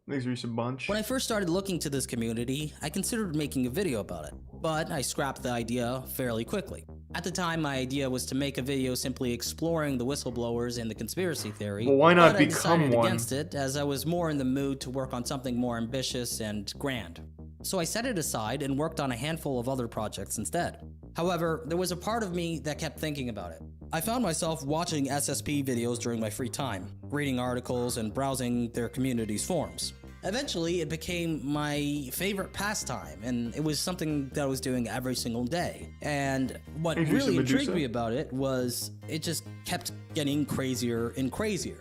[SPEAKER 1] Thanks, Reese, a bunch.
[SPEAKER 15] When I first started looking to this community, I considered making a video about it, but I scrapped the idea fairly quickly. At the time, my idea was to make a video simply exploring the whistleblowers and the conspiracy theory.
[SPEAKER 1] Well, why not
[SPEAKER 15] but
[SPEAKER 1] become
[SPEAKER 15] I decided
[SPEAKER 1] one?
[SPEAKER 15] against it, as I was more in the mood to work on something more ambitious and grand. So I set it aside and worked on a handful of other projects instead. However, there was a part of me that kept thinking about it. I found myself watching SSP videos during my free time, reading articles and browsing their community's forums. Eventually, it became my favorite pastime, and it was something that I was doing every single day. And what really intrigued me about it was it just kept getting crazier and crazier.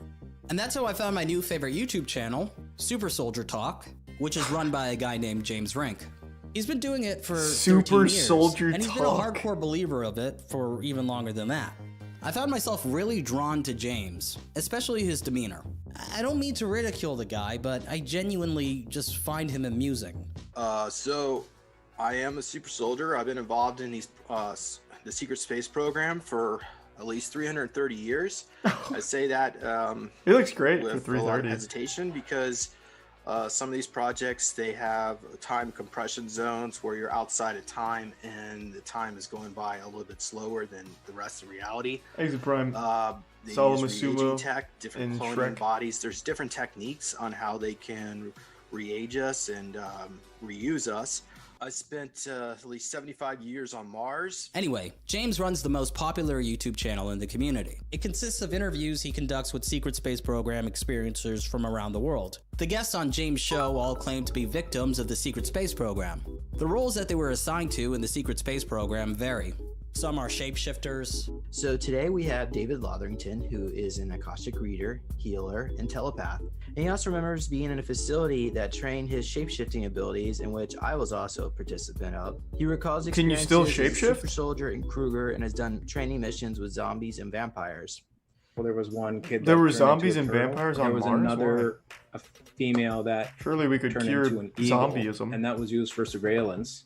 [SPEAKER 15] And that's how I found my new favorite YouTube channel, Super Soldier Talk, which is run by a guy named James Rink. He's been doing it for 13 years, and he's been a hardcore believer of it for even longer than that. I found myself really drawn to James, especially his demeanor. I don't mean to ridicule the guy, but I genuinely just find him amusing.
[SPEAKER 20] So I am a super soldier. I've been involved in these the secret space program for at least 330 years. I say that
[SPEAKER 1] it looks great
[SPEAKER 20] with
[SPEAKER 1] for 330.
[SPEAKER 20] a lot of hesitation because some of these projects, they have time compression zones where you're outside of time and the time is going by a little bit slower than the rest of reality.
[SPEAKER 1] Exit Prime.
[SPEAKER 20] They use re-aging tech, different cloning bodies. There's different techniques on how they can re-age us and reuse us. I spent at least 75 years on Mars.
[SPEAKER 15] Anyway, James runs the most popular YouTube channel in the community. It consists of interviews he conducts with secret space program experiencers from around the world. The guests on James' show all claim to be victims of the secret space program. The roles that they were assigned to in the secret space program vary. Some are shapeshifters.
[SPEAKER 21] So today we have David Lotherington, who is an Akashic reader, healer, and telepath. And he also remembers being in a facility that trained his shapeshifting abilities, in which I was also a participant of. He recalls experiences
[SPEAKER 1] still
[SPEAKER 21] as a
[SPEAKER 1] shapeshift?
[SPEAKER 21] super soldier in Kruger and has done training missions with zombies and vampires.
[SPEAKER 22] Well, there was one kid.
[SPEAKER 1] There were zombies and vampires on Mars?
[SPEAKER 22] There was another a female that
[SPEAKER 1] surely we could
[SPEAKER 22] turned
[SPEAKER 1] cure
[SPEAKER 22] into an eagle,
[SPEAKER 1] zombieism,
[SPEAKER 22] and that was used for surveillance.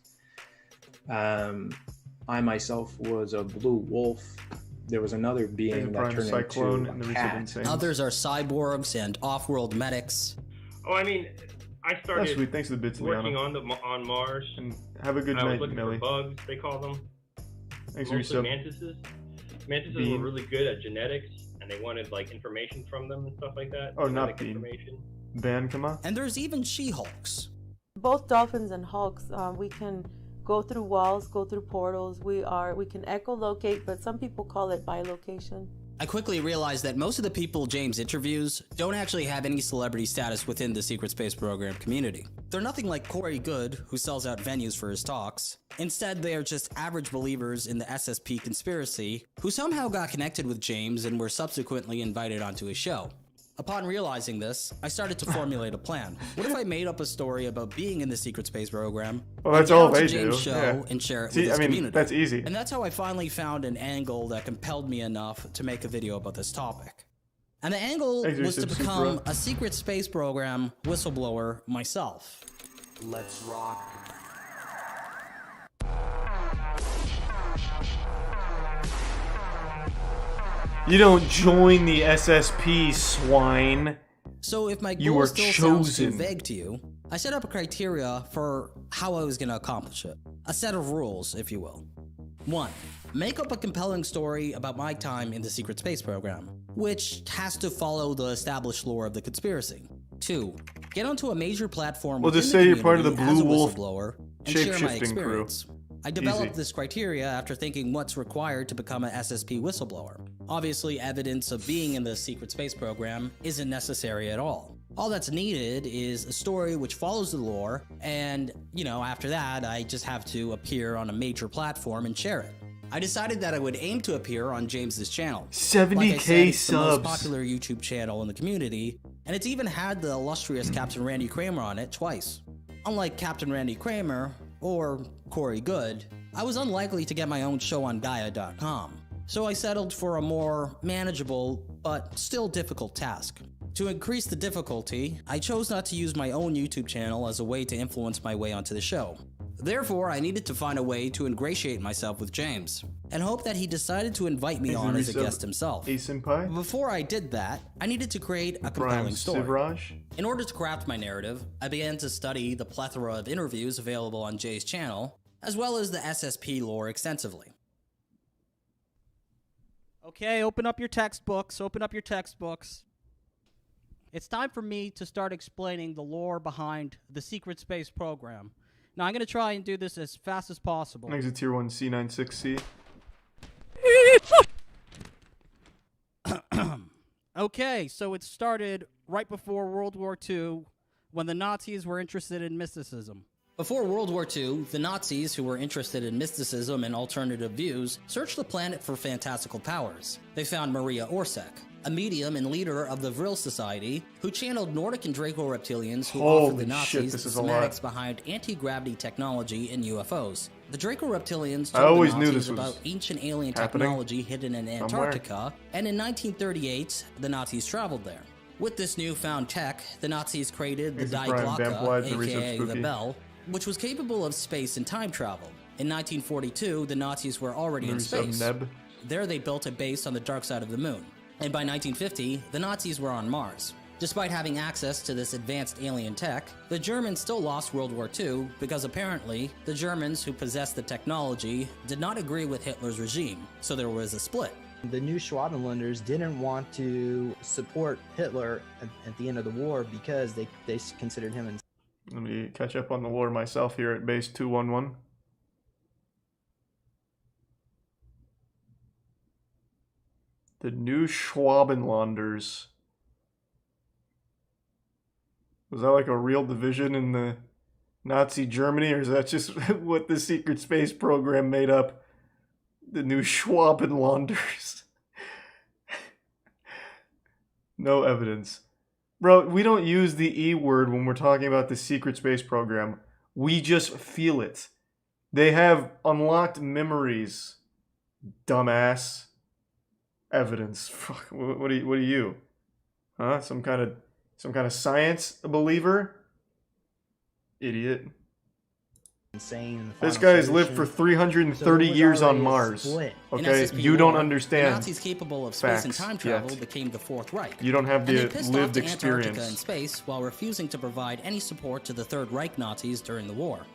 [SPEAKER 22] I myself was a blue wolf. There was another being that turned into a cat.
[SPEAKER 15] Others are cyborgs and off-world medics.
[SPEAKER 14] Oh, I mean, I started
[SPEAKER 1] That's sweet. Thanks to the bits,
[SPEAKER 14] working
[SPEAKER 1] Liana.
[SPEAKER 14] on Mars.
[SPEAKER 1] And have a good
[SPEAKER 14] I was
[SPEAKER 1] night,
[SPEAKER 14] looking
[SPEAKER 1] Millie.
[SPEAKER 14] for bugs, they call them.
[SPEAKER 1] Thanks for your
[SPEAKER 14] Mostly
[SPEAKER 1] sub.
[SPEAKER 14] mantises. Mantises
[SPEAKER 1] Bean.
[SPEAKER 14] were really good at genetics, and they wanted like information from them and stuff like that.
[SPEAKER 1] Oh, not
[SPEAKER 14] genetic
[SPEAKER 1] Bean.
[SPEAKER 14] information.
[SPEAKER 1] Ban, come on.
[SPEAKER 15] And there's even She-Hulks.
[SPEAKER 23] Both dolphins and hulks, we can go through walls, go through portals. We can echolocate, but some people call it bilocation.
[SPEAKER 15] I quickly realized that most of the people James interviews don't actually have any celebrity status within the secret space program community. They're nothing like Corey Good, who sells out venues for his talks. Instead, they are just average believers in the SSP conspiracy who somehow got connected with James and were subsequently invited onto his show. Upon realizing this, I started to formulate a plan. What if I made up a story about being in the secret space program?
[SPEAKER 1] Well, that's
[SPEAKER 15] get
[SPEAKER 1] all
[SPEAKER 15] onto
[SPEAKER 1] they
[SPEAKER 15] James'
[SPEAKER 1] do.
[SPEAKER 15] show
[SPEAKER 1] Yeah.
[SPEAKER 15] and share it
[SPEAKER 1] See,
[SPEAKER 15] with his
[SPEAKER 1] I mean,
[SPEAKER 15] community.
[SPEAKER 1] that's easy.
[SPEAKER 15] And that's how I finally found an angle that compelled me enough to make a video about this topic. And the angle was to become a secret space program whistleblower myself.
[SPEAKER 22] Let's rock.
[SPEAKER 1] You don't join the SSP, swine.
[SPEAKER 15] So if my
[SPEAKER 1] You
[SPEAKER 15] goal
[SPEAKER 1] were
[SPEAKER 15] still sounds too
[SPEAKER 1] chosen.
[SPEAKER 15] vague to you, I set up a criteria for how I was going to accomplish it. A set of rules, if you will. 1. Make up a compelling story about my time in the secret space program, which has to follow the established lore of the conspiracy. 2. Get onto a major platform
[SPEAKER 1] Well,
[SPEAKER 15] within
[SPEAKER 1] just
[SPEAKER 15] the
[SPEAKER 1] say you're part of the
[SPEAKER 15] community as
[SPEAKER 1] Blue
[SPEAKER 15] a
[SPEAKER 1] Wolf
[SPEAKER 15] whistleblower and share my
[SPEAKER 1] shape-shifting crew.
[SPEAKER 15] experience. I developed
[SPEAKER 1] Easy.
[SPEAKER 15] this criteria after thinking what's required to become an SSP whistleblower. Obviously, evidence of being in the secret space program isn't necessary at all. All that's needed is a story which follows the lore, and, after that, I just have to appear on a major platform and share it. I decided that I would aim to appear on James's channel.
[SPEAKER 1] 70K
[SPEAKER 15] like I said, it's the most
[SPEAKER 1] subs.
[SPEAKER 15] popular YouTube channel in the community, and it's even had the illustrious Captain Randy Kramer on it twice. Unlike Captain Randy Kramer, or Corey Good, I was unlikely to get my own show on Gaia.com, so I settled for a more manageable, but still difficult task. To increase the difficulty, I chose not to use my own YouTube channel as a way to influence my way onto the show. Therefore, I needed to find a way to ingratiate myself with James, and hope that he decided to invite me on as a guest himself. Before I did that, I needed to create a compelling story. In order to craft my narrative, I began to study the plethora of interviews available on Jay's channel, as well as the SSP lore extensively.
[SPEAKER 13] Okay, open up your textbooks, open up your textbooks. It's time for me to start explaining the lore behind the secret space program. Now, I'm going to try and do this as fast as possible.
[SPEAKER 1] Exit Tier 1 C96C.
[SPEAKER 13] Okay, so it started right before World War II, when the Nazis were interested in mysticism.
[SPEAKER 15] Before World War II, the Nazis, who were interested in mysticism and alternative views, searched the planet for fantastical powers. They found Maria Orsek, a medium and leader of the Vril Society, who channeled Nordic and Draco reptilians who offered the Nazis the schematics behind anti-gravity technology and UFOs. The Draco reptilians told the Nazis about ancient alien technology hidden in Antarctica, and in 1938, the Nazis traveled there. With this newfound tech, the Nazis created the Die Glocke, aka the Bell, which was capable of space and time travel. In 1942, the Nazis were already in space. There they built a base on the dark side of the moon. And by 1950, the Nazis were on Mars. Despite having access to this advanced alien tech, the Germans still lost World War II because apparently the Germans who possessed the technology did not agree with Hitler's regime, so there was a split.
[SPEAKER 21] The new Schwabenlanders didn't want to support Hitler at the end of the war because they considered him.
[SPEAKER 1] Let me catch up on the lore myself here at base 211. The new Schwabenlanders. Was that like a real division in the Nazi Germany, or is that just what the secret space program made up? The new Schwabenlanders. No evidence. Bro, we don't use the E word when we're talking about the secret space program. We just feel it. They have unlocked memories, dumbass. Evidence. Fuck. What are you? Huh? Some kind of science believer? Idiot.
[SPEAKER 21] Insane.
[SPEAKER 1] This guy has lived for 330 years on Mars. Okay, you don't understand.
[SPEAKER 15] The Nazis capable of space and time travel became the Fourth Reich.
[SPEAKER 1] You don't have the lived
[SPEAKER 15] Antarctica
[SPEAKER 1] experience.
[SPEAKER 15] and space while refusing to provide any support to the Third Reich Nazis during the war.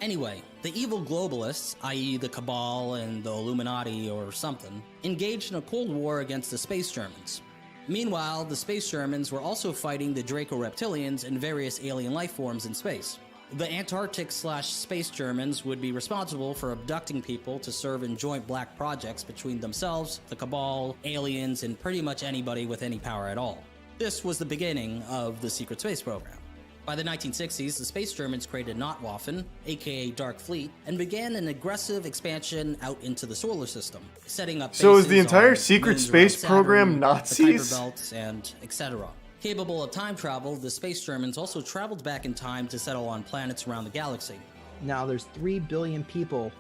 [SPEAKER 15] Anyway, the evil globalists, i.e. the Cabal and the Illuminati or something, engaged in a Cold War against the Space Germans. Meanwhile, the Space Germans were also fighting the Draco reptilians and various alien life forms in space. The Antarctic/Space Germans would be responsible for abducting people to serve in joint black projects between themselves, the Cabal, aliens, and pretty much anybody with any power at all. This was the beginning of the secret space program. By the 1960s, the Space Germans created Notwaffen, aka Dark Fleet, and began an aggressive expansion out into the solar system, setting up bases
[SPEAKER 1] so is the entire secret space
[SPEAKER 15] Saturn,
[SPEAKER 1] program Nazis?
[SPEAKER 15] The Kuiper Belts, and etc. Capable of time travel, the Space Germans also traveled back in time to settle on planets around the galaxy.
[SPEAKER 21] Now there's 3 billion people,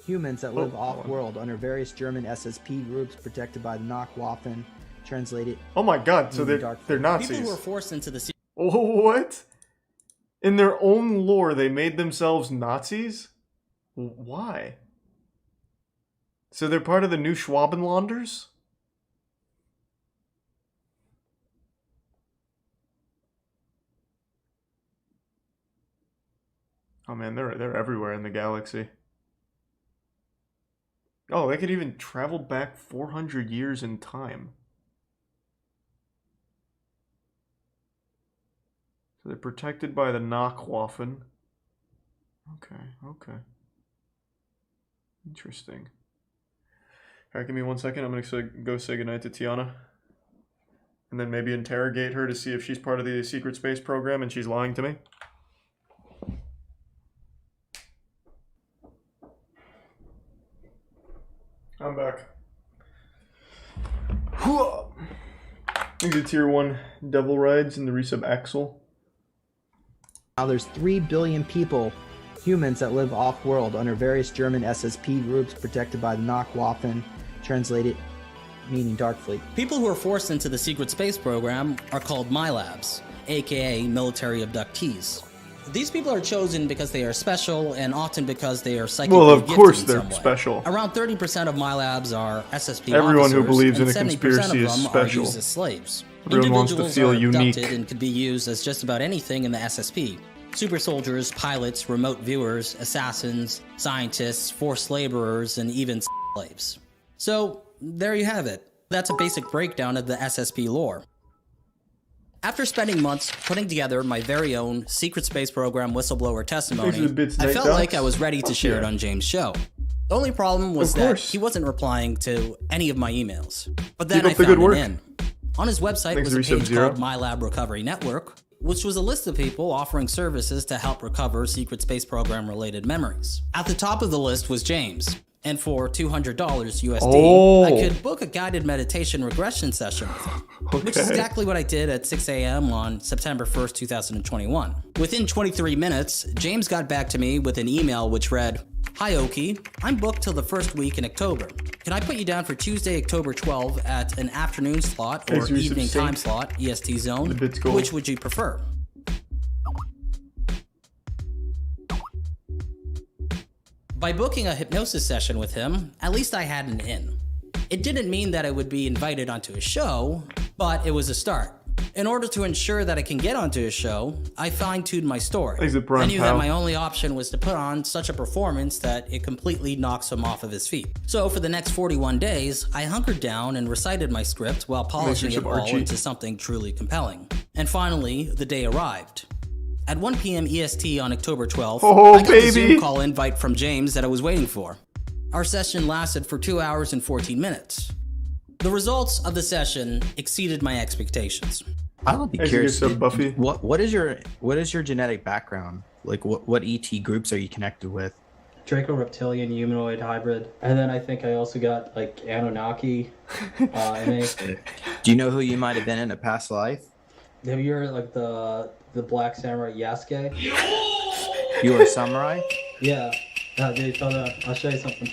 [SPEAKER 21] humans that live off-world under various German SSP groups protected by the Notwaffen, translated.
[SPEAKER 1] Oh my god, so they're Nazis.
[SPEAKER 15] People were forced into the
[SPEAKER 1] what? In their own lore, they made themselves Nazis? Why? So they're part of the new Schwabenlanders? Oh man, they're everywhere in the galaxy. Oh, they could even travel back 400 years in time. So they're protected by the Notwaffen. Okay. Interesting. Alright, give me 1 second. I'm going to go say goodnight to Tiana. And then maybe interrogate her to see if she's part of the secret space program and she's lying to me. I'm back. Into Tier 1 Devil Rides in the resub Axel.
[SPEAKER 21] Now there's 3 billion people, humans that live off-world under various German SSP groups protected by the Notwaffen, translated. meaning dark fleet.
[SPEAKER 15] People who are forced into the secret space program are called MILABs, aka military abductees. These people are chosen because they are special and often because they are psychically
[SPEAKER 1] Well, of
[SPEAKER 15] gifted
[SPEAKER 1] course
[SPEAKER 15] in
[SPEAKER 1] they're
[SPEAKER 15] some way.
[SPEAKER 1] special.
[SPEAKER 15] Around 30% of MILABs are SSP
[SPEAKER 1] Everyone
[SPEAKER 15] officers,
[SPEAKER 1] who believes in
[SPEAKER 15] and
[SPEAKER 1] a
[SPEAKER 15] 70%
[SPEAKER 1] conspiracy
[SPEAKER 15] of
[SPEAKER 1] is
[SPEAKER 15] them
[SPEAKER 1] special.
[SPEAKER 15] are used as slaves.
[SPEAKER 1] Everyone wants to
[SPEAKER 15] Individuals
[SPEAKER 1] feel
[SPEAKER 15] are
[SPEAKER 1] unique.
[SPEAKER 15] abducted and could be used as just about anything in the SSP. Super soldiers, pilots, remote viewers, assassins, scientists, forced laborers, and even slaves. So, there you have it. That's a basic breakdown of the SSP lore. After spending months putting together my very own secret space program whistleblower testimony, I felt like I was ready to share it on James' show. The only problem was that he wasn't replying to any of my emails. But then I found an in. On his website was a page called My Lab Recovery Network, which was a list of people offering services to help recover secret space program related memories. At the top of the list was James. And for $200 USD, I could book a guided meditation regression session with him, which is exactly what I did at 6 a.m. on September 1st, 2021. Within 23 minutes, James got back to me with an email which read, "Hi Oki, I'm booked till the first week in October. Can I put you down for Tuesday, October 12 at an afternoon slot or evening time slot, EST zone? Which would you prefer?" By booking a hypnosis session with him, at least I had an in. It didn't mean that I would be invited onto a show, but it was a start. In order to ensure that I can get onto a show, I fine-tuned my story. I knew that my only option was to put on such a performance that it completely knocks him off of his feet. So for the next 41 days, I hunkered down and recited my script while polishing it all into something truly compelling. And finally, the day arrived. At 1 p.m. EST on October 12th, I got the Zoom call invite from James that I was waiting for. Our session lasted for 2 hours and 14 minutes. The results of the session exceeded my expectations.
[SPEAKER 21] I would be curious. What is your genetic background? Like what ET groups are you connected with?
[SPEAKER 3] Draco reptilian humanoid hybrid, and then I think I also got like Anunnaki.
[SPEAKER 21] Do you know who you might have been in a past life?
[SPEAKER 3] Have you heard like the Black Samurai Yasuke?
[SPEAKER 21] You were a samurai?
[SPEAKER 3] Yeah. Dude, hold on. I'll show you something.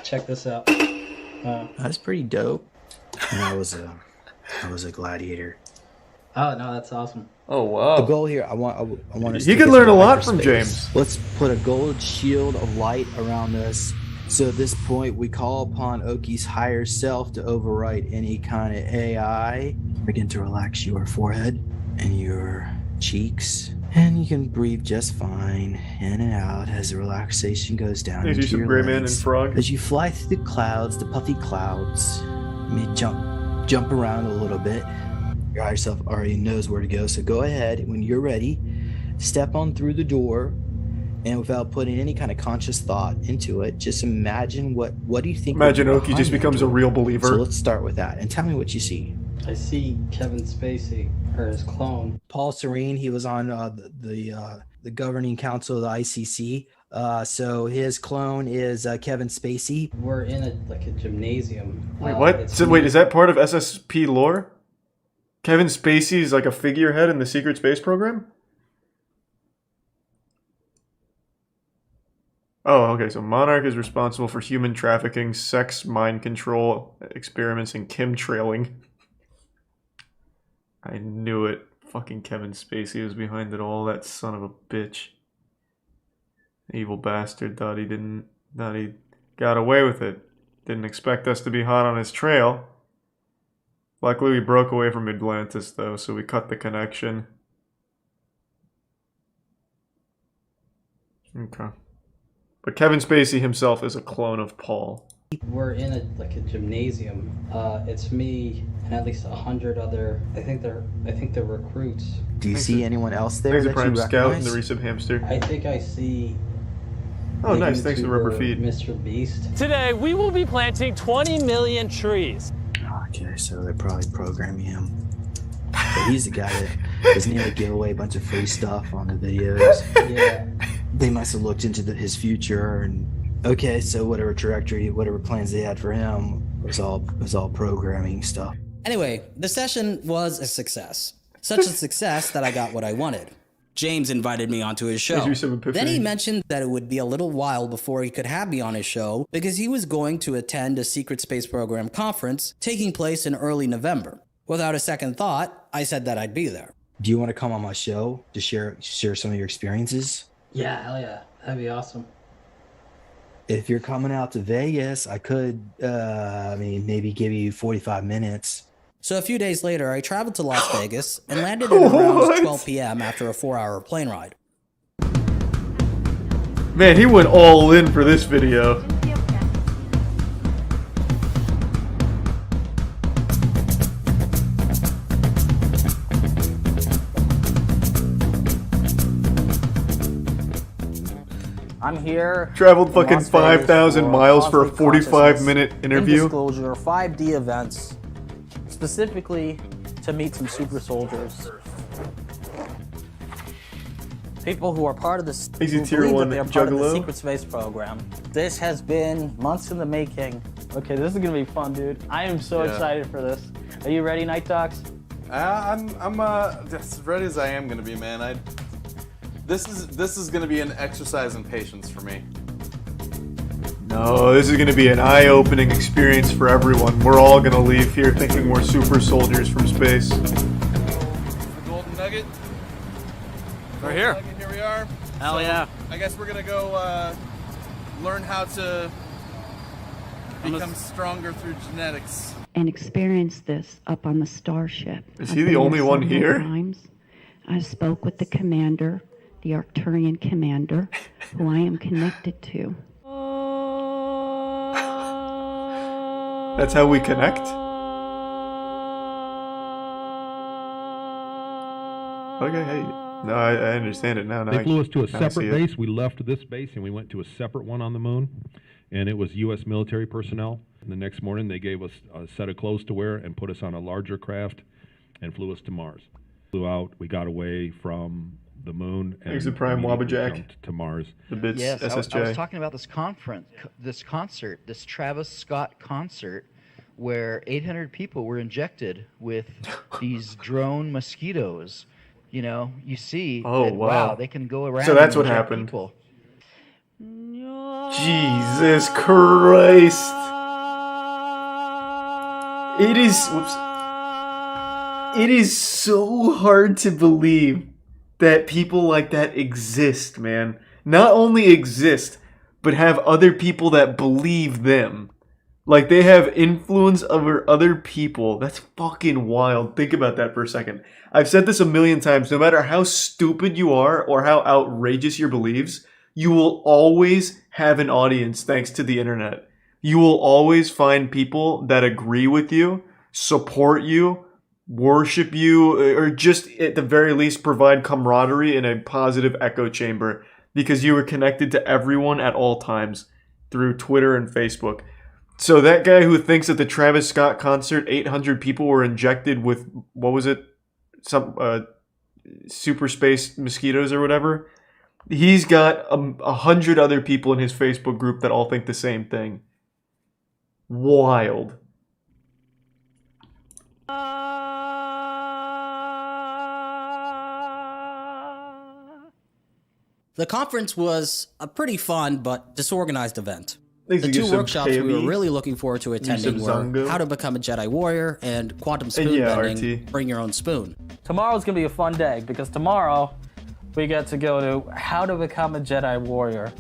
[SPEAKER 3] Check this out.
[SPEAKER 21] That's pretty dope. And I was a gladiator.
[SPEAKER 3] Oh no, that's awesome.
[SPEAKER 1] Oh wow.
[SPEAKER 21] The goal here, I want us.
[SPEAKER 1] You can learn a lot from James.
[SPEAKER 21] Let's put a gold shield of light around us. So at this point, we call upon Oki's higher self to overwrite any kind of AI. Begin to relax your forehead and your cheeks, and you can breathe just fine in and out as the relaxation goes down into your legs. As you fly through the clouds, the puffy clouds, you may jump around a little bit. Your higher self already knows where to go, so go ahead when you're ready. Step on through the door, and without putting any kind of conscious thought into it, just imagine what do you think?
[SPEAKER 1] Imagine Oki just becomes a real believer.
[SPEAKER 21] So let's start with that, and tell me what you see.
[SPEAKER 3] I see Kevin Spacey, or his clone.
[SPEAKER 21] Paul Serene, he was on the governing council of the ICC. So his clone is Kevin Spacey.
[SPEAKER 3] We're in a gymnasium.
[SPEAKER 1] Wait, what? So wait, is that part of SSP lore? Kevin Spacey is like a figurehead in the secret space program? Oh, okay, so Monarch is responsible for human trafficking, sex, mind control, experiments, and chemtrailing. I knew it. Fucking Kevin Spacey was behind it all. That son of a bitch. Evil bastard thought he got away with it. Didn't expect us to be hot on his trail. Luckily we broke away from Atlantis though, so we cut the connection. Okay. But Kevin Spacey himself is a clone of Paul.
[SPEAKER 3] We're in a gymnasium. It's me and at least 100 other. I think they're recruits.
[SPEAKER 21] Do you see anyone else there?
[SPEAKER 1] There's a
[SPEAKER 21] that
[SPEAKER 1] Prime
[SPEAKER 21] you
[SPEAKER 1] Scout and
[SPEAKER 21] recognize?
[SPEAKER 1] the Resub Hamster.
[SPEAKER 3] I think I see.
[SPEAKER 1] Oh, nice. Thanks for the rubber feed.
[SPEAKER 3] Mr. Beast.
[SPEAKER 4] Today we will be planting 20 million trees.
[SPEAKER 21] Okay, so they're probably programming him. But he's the guy that doesn't even give away a bunch of free stuff on the videos.
[SPEAKER 3] Yeah.
[SPEAKER 21] They must have looked into his future and. Okay, so whatever trajectory, whatever plans they had for him was all programming stuff.
[SPEAKER 15] Anyway, the session was a success. Such a success that I got what I wanted. James invited me onto his show. Then he mentioned that it would be a little while before he could have me on his show because he was going to attend a secret space program conference taking place in early November. Without a second thought, I said that I'd be there.
[SPEAKER 5] Do you want to come on my show to share some of your experiences?
[SPEAKER 3] Yeah, hell yeah. That'd be awesome.
[SPEAKER 5] If you're coming out to Vegas, I could, maybe give you 45 minutes.
[SPEAKER 15] So a few days later, I traveled to Las Vegas and landed at around 12 p.m. after a 4-hour plane ride.
[SPEAKER 1] Man, he went all in for this video.
[SPEAKER 13] I'm here.
[SPEAKER 1] Traveled fucking 5,000 miles for a 45-minute interview.
[SPEAKER 13] Disclosure, 5D events, specifically to meet some super soldiers. People who are part of this
[SPEAKER 1] Easy tier 1
[SPEAKER 13] they're part of the
[SPEAKER 1] juggalo.
[SPEAKER 13] secret space program. This has been months in the making. Okay, this is gonna be fun, dude. I am so excited for this. Are you ready, Night Dogs?
[SPEAKER 6] I'm as ready as I am gonna be, man. This is gonna be an exercise in patience for me.
[SPEAKER 1] No, this is going to be an eye-opening experience for everyone. We're all going to leave here thinking we're super soldiers from space.
[SPEAKER 6] The golden nugget.
[SPEAKER 13] We're here.
[SPEAKER 6] Nugget, here we are.
[SPEAKER 13] Hell yeah.
[SPEAKER 6] I guess we're gonna go learn how to become stronger through genetics.
[SPEAKER 7] And experience this up on the starship.
[SPEAKER 1] Is he the only one here?
[SPEAKER 7] Times. I spoke with the commander, the Arcturian commander, who I am connected to.
[SPEAKER 1] That's how we connect? Okay, hey. No, I understand it now.
[SPEAKER 24] They flew us to a separate base. We left this base and we went to a separate one on the moon. And it was U.S. military personnel. And the next morning they gave us a set of clothes to wear and put us on a larger craft and flew us to Mars. Flew out, we got away from the moon and
[SPEAKER 1] Thanks to Prime Wabajack.
[SPEAKER 24] jumped to Mars.
[SPEAKER 1] The bits
[SPEAKER 25] Yes,
[SPEAKER 1] SSJ.
[SPEAKER 25] I was talking about this concert, this Travis Scott concert, where 800 people were injected with these drone mosquitoes. You know, you see that, wow, they can go around.
[SPEAKER 1] So that's
[SPEAKER 25] and
[SPEAKER 1] what
[SPEAKER 25] inject
[SPEAKER 1] happened.
[SPEAKER 25] people.
[SPEAKER 1] Jesus Christ. It is so hard to believe that people like that exist, man. Not only exist, but have other people that believe them. Like, they have influence over other people. That's fucking wild. Think about that for a second. I've said this a million times. No matter how stupid you are or how outrageous your beliefs, you will always have an audience thanks to the internet. You will always find people that agree with you, support you, worship you, or just at the very least provide camaraderie in a positive echo chamber because you are connected to everyone at all times through Twitter and Facebook. So that guy who thinks at the Travis Scott concert 800 people were injected with, what was it, some super space mosquitoes or whatever, he's got 100 other people in his Facebook group that all think the same thing. Wild.
[SPEAKER 15] The conference was a pretty fun but disorganized event.
[SPEAKER 1] Thanks
[SPEAKER 15] The
[SPEAKER 1] to
[SPEAKER 15] two
[SPEAKER 1] some
[SPEAKER 15] workshops we were
[SPEAKER 1] Kaylee.
[SPEAKER 15] really looking forward to attending were
[SPEAKER 1] Zango.
[SPEAKER 15] How to Become a Jedi Warrior and Quantum Spoon Bending, Bring Your Own Spoon.
[SPEAKER 13] Tomorrow's gonna be a fun day because tomorrow we get to go to How to Become a Jedi Warrior.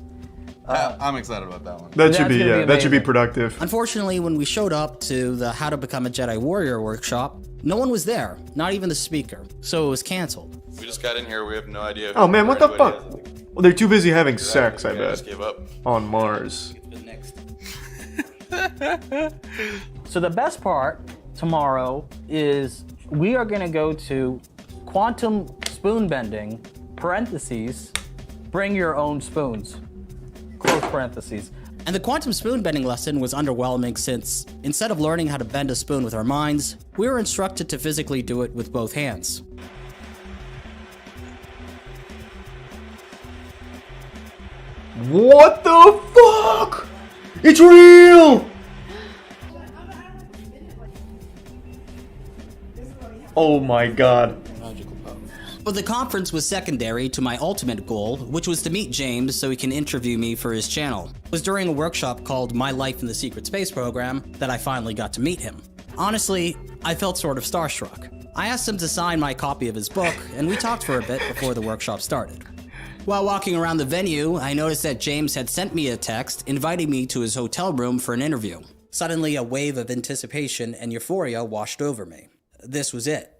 [SPEAKER 6] I'm excited about that one.
[SPEAKER 1] That should be that should be productive.
[SPEAKER 15] Unfortunately, when we showed up to the How to Become a Jedi Warrior workshop, no one was there, not even the speaker, so it was canceled.
[SPEAKER 6] We just got in here. We have no idea.
[SPEAKER 1] Oh man, what the fuck? Well, they're too busy having sex, I
[SPEAKER 6] I
[SPEAKER 1] bet.
[SPEAKER 6] just gave up.
[SPEAKER 1] On Mars.
[SPEAKER 13] So the best part tomorrow is we are gonna go to Quantum Spoon Bending, parentheses, Bring Your Own Spoons, close parentheses.
[SPEAKER 15] And the quantum spoon bending lesson was underwhelming since, instead of learning how to bend a spoon with our minds, we were instructed to physically do it with both hands.
[SPEAKER 1] What the fuck? It's real! Oh my god.
[SPEAKER 15] But the conference was secondary to my ultimate goal, which was to meet James so he can interview me for his channel. It was during a workshop called My Life in the Secret Space Program that I finally got to meet him. Honestly, I felt sort of starstruck. I asked him to sign my copy of his book, and we talked for a bit before the workshop started. While walking around the venue, I noticed that James had sent me a text inviting me to his hotel room for an interview. Suddenly, a wave of anticipation and euphoria washed over me. This was it.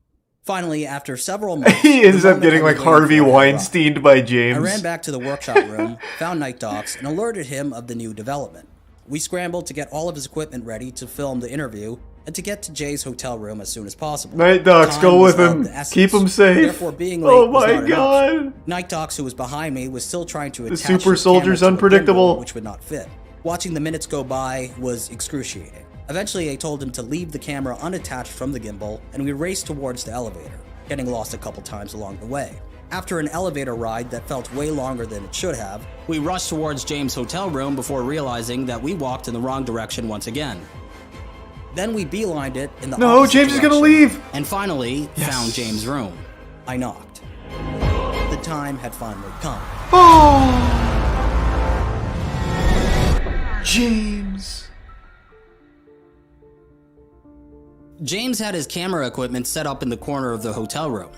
[SPEAKER 15] Finally, after several months,
[SPEAKER 1] he ends up getting like Harvey Weinsteined by James.
[SPEAKER 15] I ran back to the workshop room, found Night Docs, and alerted him of the new development. We scrambled to get all of his equipment ready to film the interview and to get to Jay's hotel room as soon as possible.
[SPEAKER 1] Night Docs, go with him. Keep him safe.
[SPEAKER 15] Therefore, being late
[SPEAKER 1] oh
[SPEAKER 15] was
[SPEAKER 1] my
[SPEAKER 15] not
[SPEAKER 1] god.
[SPEAKER 15] Enough. Night Docs, who was behind me, was still trying to attach
[SPEAKER 1] the super
[SPEAKER 15] his
[SPEAKER 1] soldier's
[SPEAKER 15] camera to
[SPEAKER 1] unpredictable,
[SPEAKER 15] the gimbal, which would not fit. Watching the minutes go by was excruciating. Eventually, I told him to leave the camera unattached from the gimbal, and we raced towards the elevator, getting lost a couple times along the way. After an elevator ride that felt way longer than it should have, we rushed towards James' hotel room before realizing that we walked in the wrong direction once again. Then we beelined it in the opposite
[SPEAKER 1] James is gonna leave!
[SPEAKER 15] And finally, found James' room. I knocked. The time had finally come.
[SPEAKER 1] Oh! James.
[SPEAKER 15] James had his camera equipment set up in the corner of the hotel room.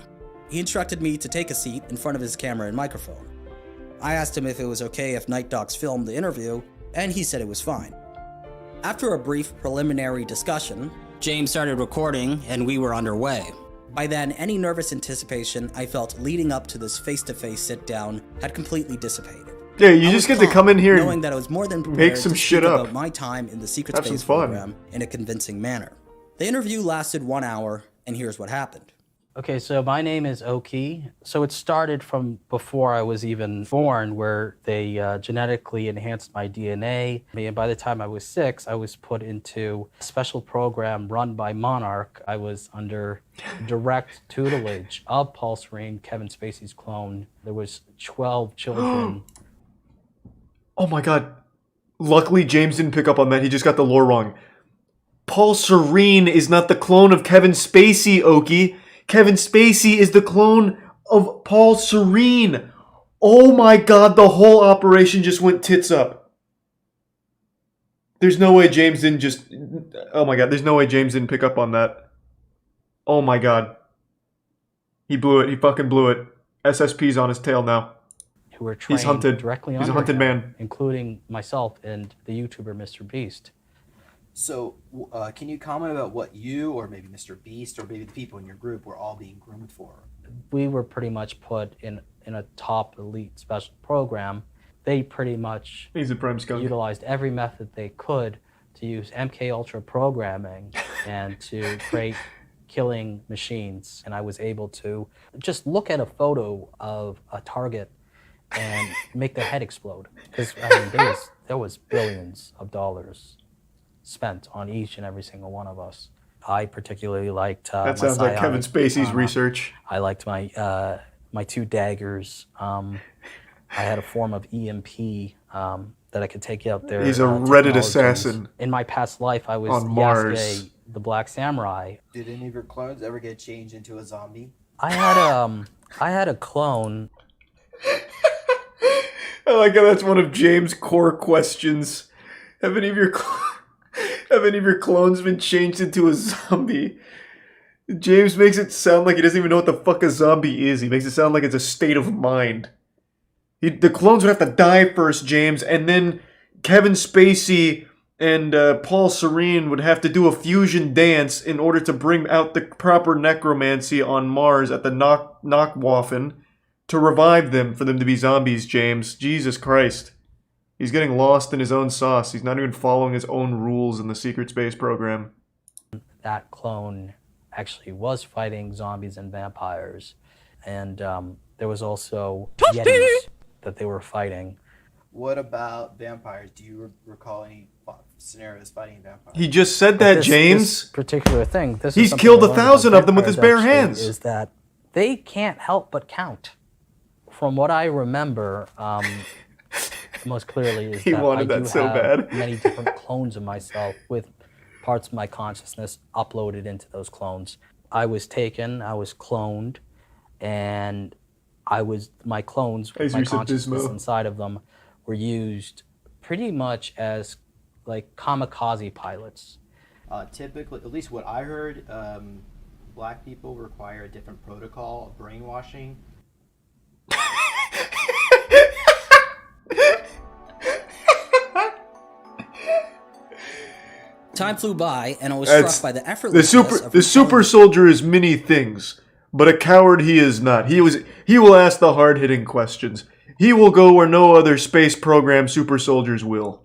[SPEAKER 15] He instructed me to take a seat in front of his camera and microphone. I asked him if it was okay if Night Docs filmed the interview, and he said it was fine. After a brief preliminary discussion, James started recording and we were underway. By then, any nervous anticipation I felt leading up to this face-to-face sit-down had completely dissipated.
[SPEAKER 1] Yeah, you just get to come in here
[SPEAKER 15] knowing that I was more than prepared
[SPEAKER 1] make some
[SPEAKER 15] to
[SPEAKER 1] shit
[SPEAKER 15] speak
[SPEAKER 1] up.
[SPEAKER 15] about my time in the Secret Space program in a convincing manner. The interview lasted 1 hour, and here's what happened.
[SPEAKER 3] Okay, so my name is Oki. So it started from before I was even born, where they genetically enhanced my DNA. And by the time I was 6, I was put into a special program run by Monarch. I was under direct tutelage of Paul Serene, Kevin Spacey's clone. There was 12 children.
[SPEAKER 1] Oh my god. Luckily, James didn't pick up on that. He just got the lore wrong. Paul Serene is not the clone of Kevin Spacey, Oki. Kevin Spacey is the clone of Paul Serene. Oh my god, the whole operation just went tits up. There's no way James didn't just... Oh my god, there's no way James didn't pick up on that. Oh my god. He blew it. He fucking blew it. SSP's on his tail now.
[SPEAKER 3] Who were trained
[SPEAKER 1] He's hunted.
[SPEAKER 3] directly
[SPEAKER 1] He's a
[SPEAKER 3] under
[SPEAKER 1] hunted
[SPEAKER 3] him,
[SPEAKER 1] man.
[SPEAKER 3] including myself and the YouTuber Mr. Beast.
[SPEAKER 21] So, can you comment about what you, or maybe Mr. Beast, or maybe the people in your group were all being groomed for?
[SPEAKER 3] We were pretty much put in a top elite special program. They pretty much utilized every method they could to use MK Ultra programming and to create killing machines. And I was able to just look at a photo of a target and make their head explode. Because I mean, there was billions of dollars spent on each and every single one of us. I particularly liked
[SPEAKER 1] that sounds like Kevin Spacey's research.
[SPEAKER 3] I liked my my 2 daggers. I had a form of EMP that I could take out there.
[SPEAKER 1] He's a Reddit assassin.
[SPEAKER 3] In my past life, I was
[SPEAKER 1] on Mars.
[SPEAKER 3] Yasuke, the Black Samurai.
[SPEAKER 21] Did any of your clones ever get changed into a zombie?
[SPEAKER 3] I had a clone.
[SPEAKER 1] I like how that's one of James' core questions. Have any of your clones been changed into a zombie? James makes it sound like he doesn't even know what the fuck a zombie is. He makes it sound like it's a state of mind. The clones would have to die first, James, and then Kevin Spacey and Paul Serene would have to do a fusion dance in order to bring out the proper necromancy on Mars at the Knockwaffen to revive them, for them to be zombies, James. Jesus Christ. He's getting lost in his own sauce. He's not even following his own rules in the secret space program.
[SPEAKER 3] That clone actually was fighting zombies and vampires. And there was also Yetis that they were fighting.
[SPEAKER 21] What about vampires? Do you recall any scenarios fighting vampires?
[SPEAKER 1] He just said that, James.
[SPEAKER 3] This particular thing.
[SPEAKER 1] He's killed 1,000 of them with his bare hands.
[SPEAKER 3] Is that they can't help but count. From what I remember, most clearly is
[SPEAKER 1] he
[SPEAKER 3] that
[SPEAKER 1] wanted
[SPEAKER 3] I
[SPEAKER 1] that
[SPEAKER 3] do
[SPEAKER 1] so
[SPEAKER 3] have
[SPEAKER 1] bad.
[SPEAKER 3] many different clones of myself with parts of my consciousness uploaded into those clones. I was taken, I was cloned, and my clones, my consciousness inside of them, were used pretty much as like kamikaze pilots.
[SPEAKER 21] Typically, at least what I heard, black people require a different protocol of brainwashing.
[SPEAKER 15] Time flew by, and I was struck by the effortlessness of
[SPEAKER 1] the super soldier is many things, but a coward he is not. He will ask the hard-hitting questions. He will go where no other space program super soldiers will.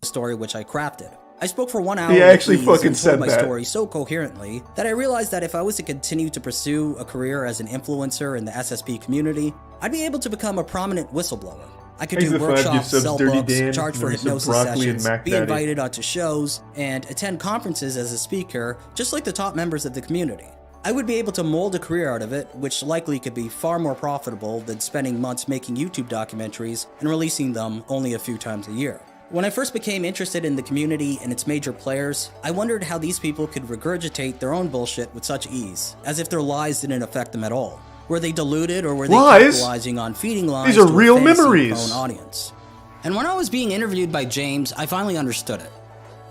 [SPEAKER 15] Story which I crafted. I spoke for 1 hour.
[SPEAKER 1] He actually fucking said
[SPEAKER 15] my
[SPEAKER 1] that.
[SPEAKER 15] Story so coherently that I realized that if I was to continue to pursue a career as an influencer in the SSP community, I'd be able to become a prominent whistleblower. I could do workshops, sell books, charge for hypnosis sessions, be invited onto shows, and attend conferences as a speaker, just like the top members of the community. I would be able to mold a career out of it, which likely could be far more profitable than spending months making YouTube documentaries and releasing them only a few times a year. When I first became interested in the community and its major players, I wondered how these people could regurgitate their own bullshit with such ease, as if their lies didn't affect them at all. Were they deluded, or were they capitalizing on feeding lies
[SPEAKER 1] These are
[SPEAKER 15] to
[SPEAKER 1] real
[SPEAKER 15] a
[SPEAKER 1] memories.
[SPEAKER 15] fantasy-prone audience? And when I was being interviewed by James, I finally understood it.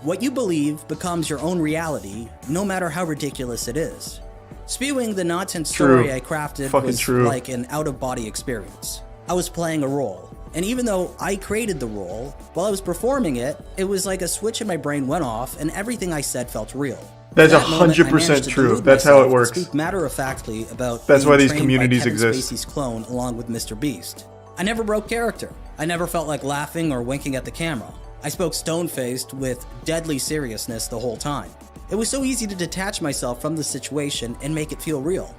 [SPEAKER 15] What you believe becomes your own reality, no matter how ridiculous it is. Spewing the nonsense story I crafted was like an out-of-body experience. I was playing a role, and even though I created the role, while I was performing it, it was like a switch in my brain went off, and everything I said felt real.
[SPEAKER 1] That's 100% true. That's how it works.
[SPEAKER 15] Speak matter-of-factly about
[SPEAKER 1] That's why these
[SPEAKER 15] being
[SPEAKER 1] communities
[SPEAKER 15] trained by Kevin
[SPEAKER 1] exist.
[SPEAKER 15] Spacey's clone along with Mr. Beast. I never broke character. I never felt like laughing or winking at the camera. I spoke stone-faced with deadly seriousness the whole time. It was so easy to detach myself from the situation and make it feel real.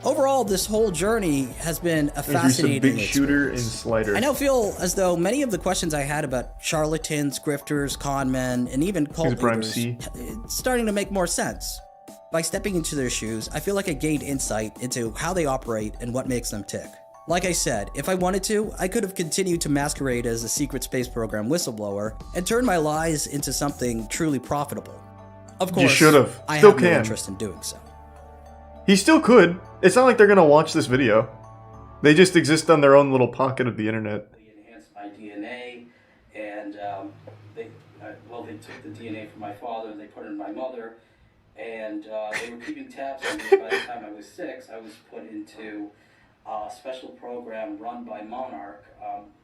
[SPEAKER 15] Overall, this whole journey has been a fascinating
[SPEAKER 1] big shooter and slider.
[SPEAKER 15] I now feel as though many of the questions I had about charlatans, grifters, con men, and even cult leaders, it's starting to make more sense. By stepping into their shoes, I feel like I gained insight into how they operate and what makes them tick. Like I said, if I wanted to, I could have continued to masquerade as a secret space program whistleblower and turn my lies into something truly profitable. Of course,
[SPEAKER 1] you should have.
[SPEAKER 15] I
[SPEAKER 1] Still
[SPEAKER 15] have
[SPEAKER 1] can.
[SPEAKER 15] no interest in doing so.
[SPEAKER 1] He still could. It's not like they're gonna watch this video. They just exist on their own little pocket of the internet.
[SPEAKER 3] They enhanced my DNA, and they took the DNA from my father and they put it in my mother, and they were keeping tabs on me. By the time I was 6, I was put into a special program run by Monarch.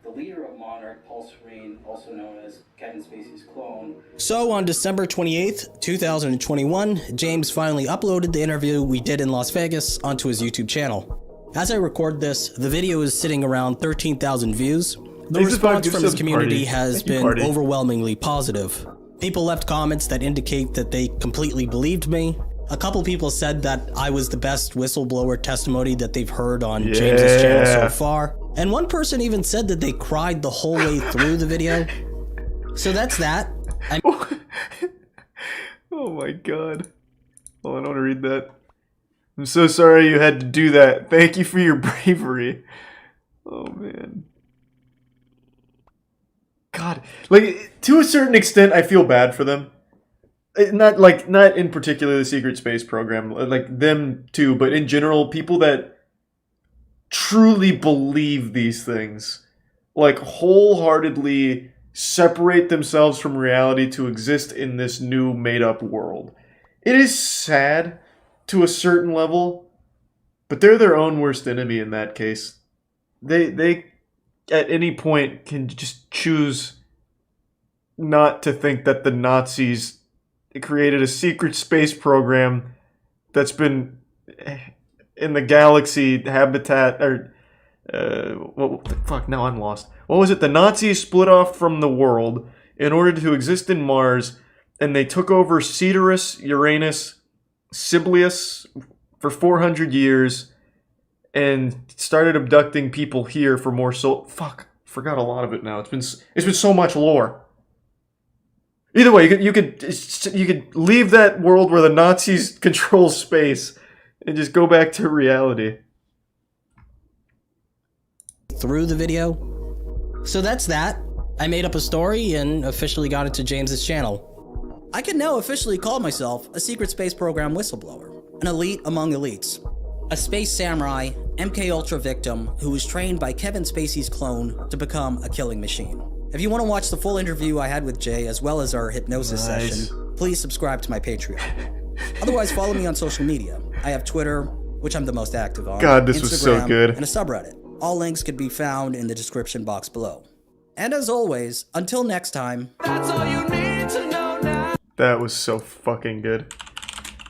[SPEAKER 3] The leader of Monarch, Paul Serene, also known as Kevin Spacey's clone.
[SPEAKER 15] So on December 28th, 2021, James finally uploaded the interview we did in Las Vegas onto his YouTube channel. As I record this, the video is sitting around 13,000 views. The response from his community has been overwhelmingly positive. People left comments that indicate that they completely believed me. A couple people said that I was the best whistleblower testimony that they've heard on James's channel so far. And one person even said that they cried the whole way through the video. So that's that.
[SPEAKER 1] Oh my god. Hold on, I want to read that. I'm so sorry you had to do that. Thank you for your bravery. Oh man. God, like, to a certain extent, I feel bad for them. Not in particular the secret space program, like them too, but in general, people that truly believe these things, like wholeheartedly separate themselves from reality to exist in this new made-up world. It is sad to a certain level, but they're their own worst enemy in that case. They at any point can just choose not to think that the Nazis created a secret space program that's been in the galaxy habitat, or what the fuck, now I'm lost. What was it? The Nazis split off from the world in order to exist in Mars, and they took over Cedarus, Uranus, Siblius for 400 years and started abducting people here for more forgot a lot of it now. It's been so much lore. Either way, you could leave that world where the Nazis control space and just go back to reality.
[SPEAKER 15] Through the video. So that's that. I made up a story and officially got it to James's channel. I can now officially call myself a secret space program whistleblower, an elite among elites. a space samurai, MK Ultra victim who was trained by Kevin Spacey's clone to become a killing machine. If you want to watch the full interview I had with Jay as well as our hypnosis session, please subscribe to my Patreon. Otherwise, follow me on social media. I have Twitter, which I'm the most active on.
[SPEAKER 1] God, this was so good.
[SPEAKER 15] And a subreddit. All links could be found in the description box below. And as always, until next time. That's all you need to know now.
[SPEAKER 1] That was so fucking good.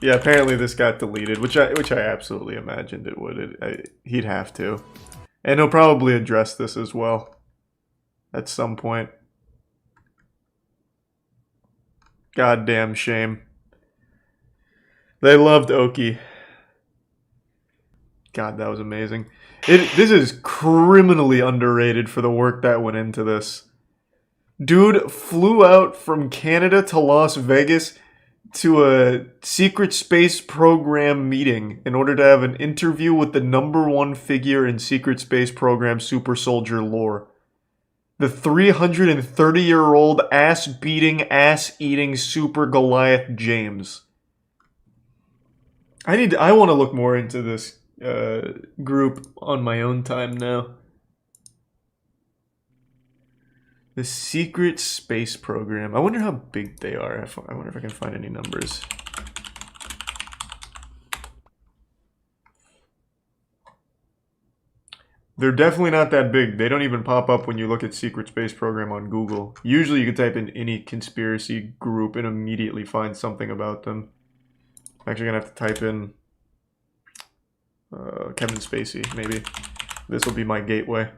[SPEAKER 1] Yeah, apparently this got deleted, which I absolutely imagined it would. He'd have to. And he'll probably address this as well. At some point. Goddamn shame. They loved Oki. God, that was amazing. This is criminally underrated for the work that went into this. Dude flew out from Canada to Las Vegas to a secret space program meeting in order to have an interview with the #1 figure in secret space program super soldier lore. The 330-year-old ass-beating, ass-eating super Goliath James. I want to look more into this group on my own time now. The secret space program. I wonder how big they are. I wonder if I can find any numbers. They're definitely not that big. They don't even pop up when you look at secret space program on Google. Usually you can type in any conspiracy group and immediately find something about them. I'm actually going to have to type in Kevin Spacey, maybe. This will be my gateway.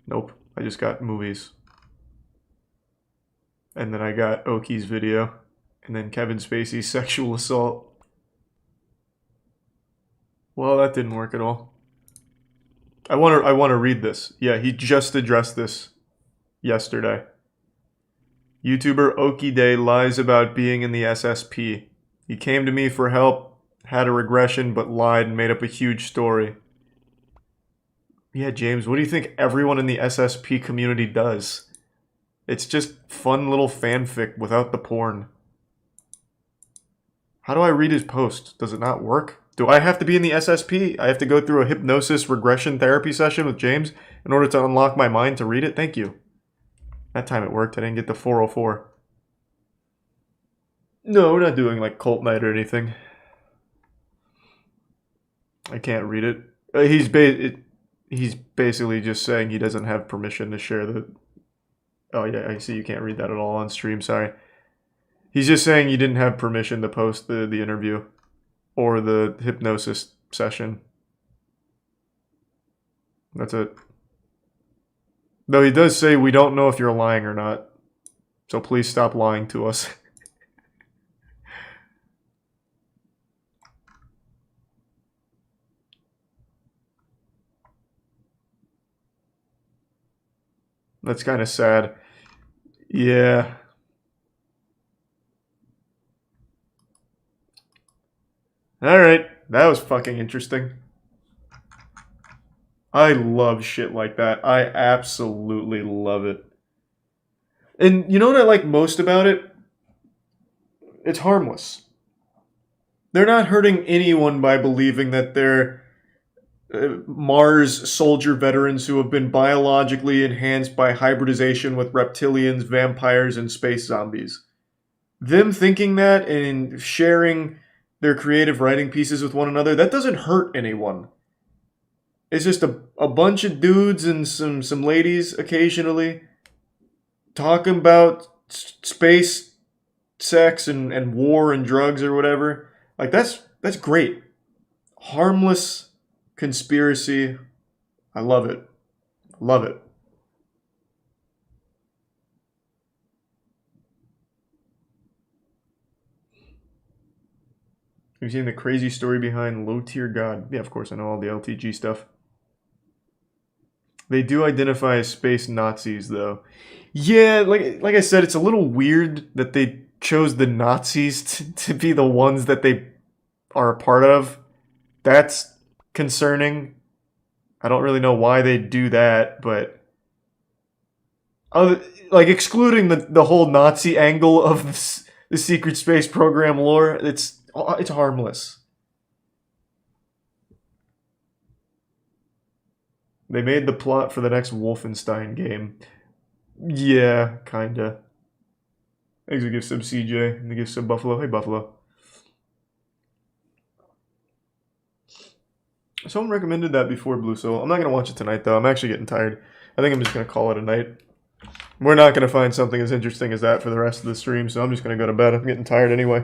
[SPEAKER 1] Nope. I just got movies. And then I got Oki's video. And then Kevin Spacey's sexual assault. Well, that didn't work at all. I want to read this. Yeah, he just addressed this yesterday. YouTuber Oki Day lies about being in the SSP. He came to me for help, had a regression, but lied and made up a huge story. Yeah, James, what do you think everyone in the SSP community does? It's just fun little fanfic without the porn. How do I read his post? Does it not work? Do I have to be in the SSP? I have to go through a hypnosis regression therapy session with James in order to unlock my mind to read it? Thank you. That time it worked. I didn't get the 404. No, we're not doing like cult night or anything. I can't read it. He's basically just saying he doesn't have permission to share the... Oh yeah, I see you can't read that at all on stream, sorry. He's just saying you didn't have permission to post the interview or the hypnosis session. That's it. Though he does say we don't know if you're lying or not. So please stop lying to us. That's kind of sad. Yeah. Alright, that was fucking interesting. I love shit like that. I absolutely love it. And you know what I like most about it? It's harmless. They're not hurting anyone by believing that they're Mars soldier veterans who have been biologically enhanced by hybridization with reptilians, vampires, and space zombies. Them thinking that and sharing their creative writing pieces with one another, that doesn't hurt anyone. It's just a bunch of dudes and some ladies occasionally talking about space, sex, and war and drugs or whatever. Like, that's great. Harmless conspiracy. I love it. Love it. Have you seen the crazy story behind Low Tier God? Yeah, of course, I know all the LTG stuff. They do identify as space Nazis, though. Yeah, like I said, it's a little weird that they chose the Nazis to be the ones that they are a part of. That's concerning. I don't really know why they do that, but like excluding the whole Nazi angle of the secret space program lore, it's harmless. They made the plot for the next Wolfenstein game. Yeah, kinda. Thanks for the gift sub CJ and the gift sub Buffalo. Hey Buffalo. Someone recommended that before Blue Soul. I'm not gonna watch it tonight though. I'm actually getting tired. I think I'm just gonna call it a night. We're not gonna find something as interesting as that for the rest of the stream, so I'm just gonna go to bed. I'm getting tired anyway.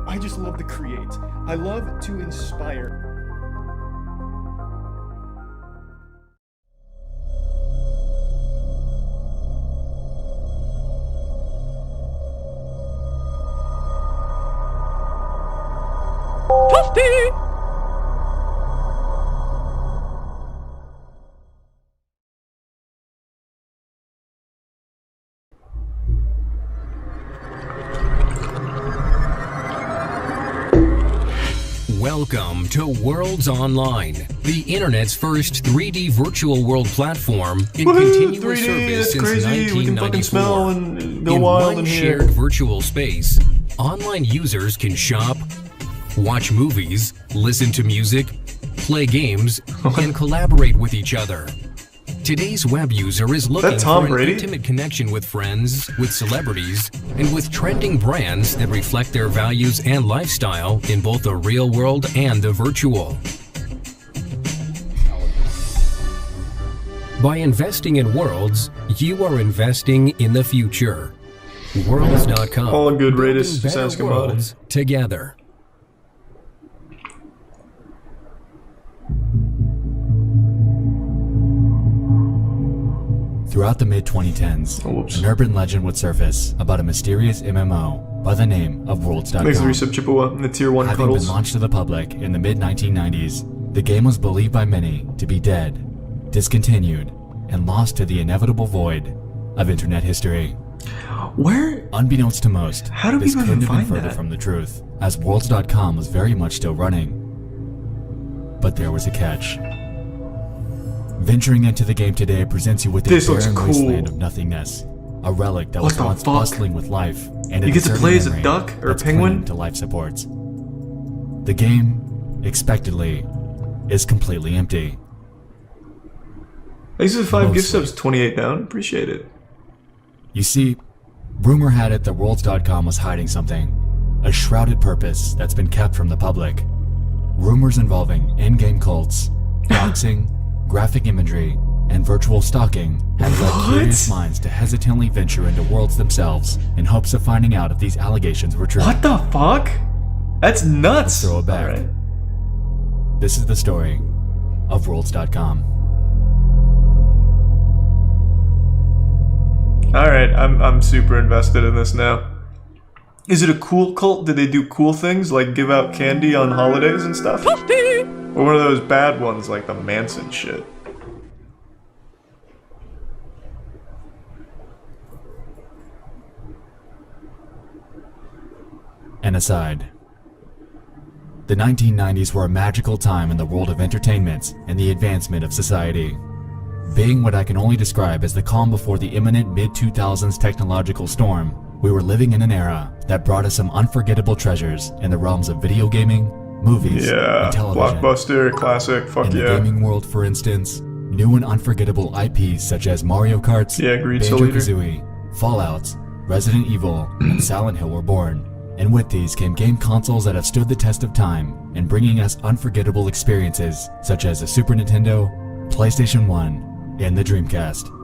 [SPEAKER 1] I just love to create. I love to inspire.
[SPEAKER 8] Welcome to Worlds Online, the internet's first 3D virtual world platform in continuous
[SPEAKER 1] 3D,
[SPEAKER 8] service
[SPEAKER 1] that's
[SPEAKER 8] since
[SPEAKER 1] crazy.
[SPEAKER 8] 1994.
[SPEAKER 1] We can fucking smell and go
[SPEAKER 8] in
[SPEAKER 1] wild
[SPEAKER 8] one
[SPEAKER 1] in
[SPEAKER 8] shared
[SPEAKER 1] here.
[SPEAKER 8] virtual space, online users can shop, watch movies, listen to music, play games, and collaborate with each other. Today's web user is looking
[SPEAKER 1] Tom
[SPEAKER 8] for an
[SPEAKER 1] Brady?
[SPEAKER 8] intimate connection with friends, with celebrities, and with trending brands that reflect their values and lifestyle in both the real world and the virtual. By investing in Worlds, you are investing in the future. Worlds.com.
[SPEAKER 1] All good
[SPEAKER 8] Building
[SPEAKER 1] Raiders, just
[SPEAKER 8] better
[SPEAKER 1] ask about it.
[SPEAKER 8] worlds together.
[SPEAKER 2] Throughout the mid-2010s, an urban legend would surface about a mysterious MMO by the name of Worlds.com.
[SPEAKER 1] Thanks for the resub, Chippewa, and the tier 1
[SPEAKER 2] Having
[SPEAKER 1] cuddles.
[SPEAKER 2] been launched to the public in the mid-1990s, the game was believed by many to be dead, discontinued, and lost to the inevitable void of internet history.
[SPEAKER 1] Where?
[SPEAKER 2] Unbeknownst to most,
[SPEAKER 1] How do
[SPEAKER 2] this
[SPEAKER 1] people
[SPEAKER 2] couldn't
[SPEAKER 1] even
[SPEAKER 2] have been
[SPEAKER 1] find
[SPEAKER 2] further
[SPEAKER 1] that?
[SPEAKER 2] from the truth, as Worlds.com was very much still running. But there was a catch. Venturing into the game today presents you with a
[SPEAKER 1] This looks
[SPEAKER 2] barren
[SPEAKER 1] cool.
[SPEAKER 2] wasteland of nothingness, a relic that
[SPEAKER 1] What
[SPEAKER 2] was
[SPEAKER 1] the
[SPEAKER 2] once
[SPEAKER 1] fuck?
[SPEAKER 2] bustling with life, and
[SPEAKER 1] You get to play as a duck or a penguin?
[SPEAKER 2] to life supports. The game, expectedly, is completely empty.
[SPEAKER 1] Thanks for the 5 gift
[SPEAKER 2] Mostly.
[SPEAKER 1] subs, 28 down. Appreciate it.
[SPEAKER 2] You see, rumor had it that Worlds.com was hiding something, a shrouded purpose that's been kept from the public. Rumors involving in-game cults, doxing, graphic imagery, and virtual stalking have led curious minds to hesitantly venture into Worlds themselves in hopes of finding out if these allegations were true.
[SPEAKER 1] What the fuck? That's nuts.
[SPEAKER 2] Let's throw it back.
[SPEAKER 1] Alright.
[SPEAKER 2] This is the story of Worlds.com.
[SPEAKER 1] Alright, I'm super invested in this now. Is it a cool cult? Did they do cool things like give out candy on holidays and stuff? Or one of those bad ones like the Manson shit?
[SPEAKER 2] An aside. The 1990s were a magical time in the world of entertainment and the advancement of society. Being what I can only describe as the calm before the imminent mid-2000s technological storm, we were living in an era that brought us some unforgettable treasures in the realms of video gaming, movies,
[SPEAKER 1] Yeah,
[SPEAKER 2] and television.
[SPEAKER 1] blockbuster, classic, fuck
[SPEAKER 2] In the
[SPEAKER 1] yeah.
[SPEAKER 2] gaming world, for instance, new and unforgettable IPs such as Mario Kart,
[SPEAKER 1] Yeah, agreed, Soul Eater.
[SPEAKER 2] Banjo-Kazooie, Fallout, Resident Evil, and Silent Hill were born. And with these came game consoles that have stood the test of time in bringing us unforgettable experiences such as the Super Nintendo, PlayStation 1, and the Dreamcast.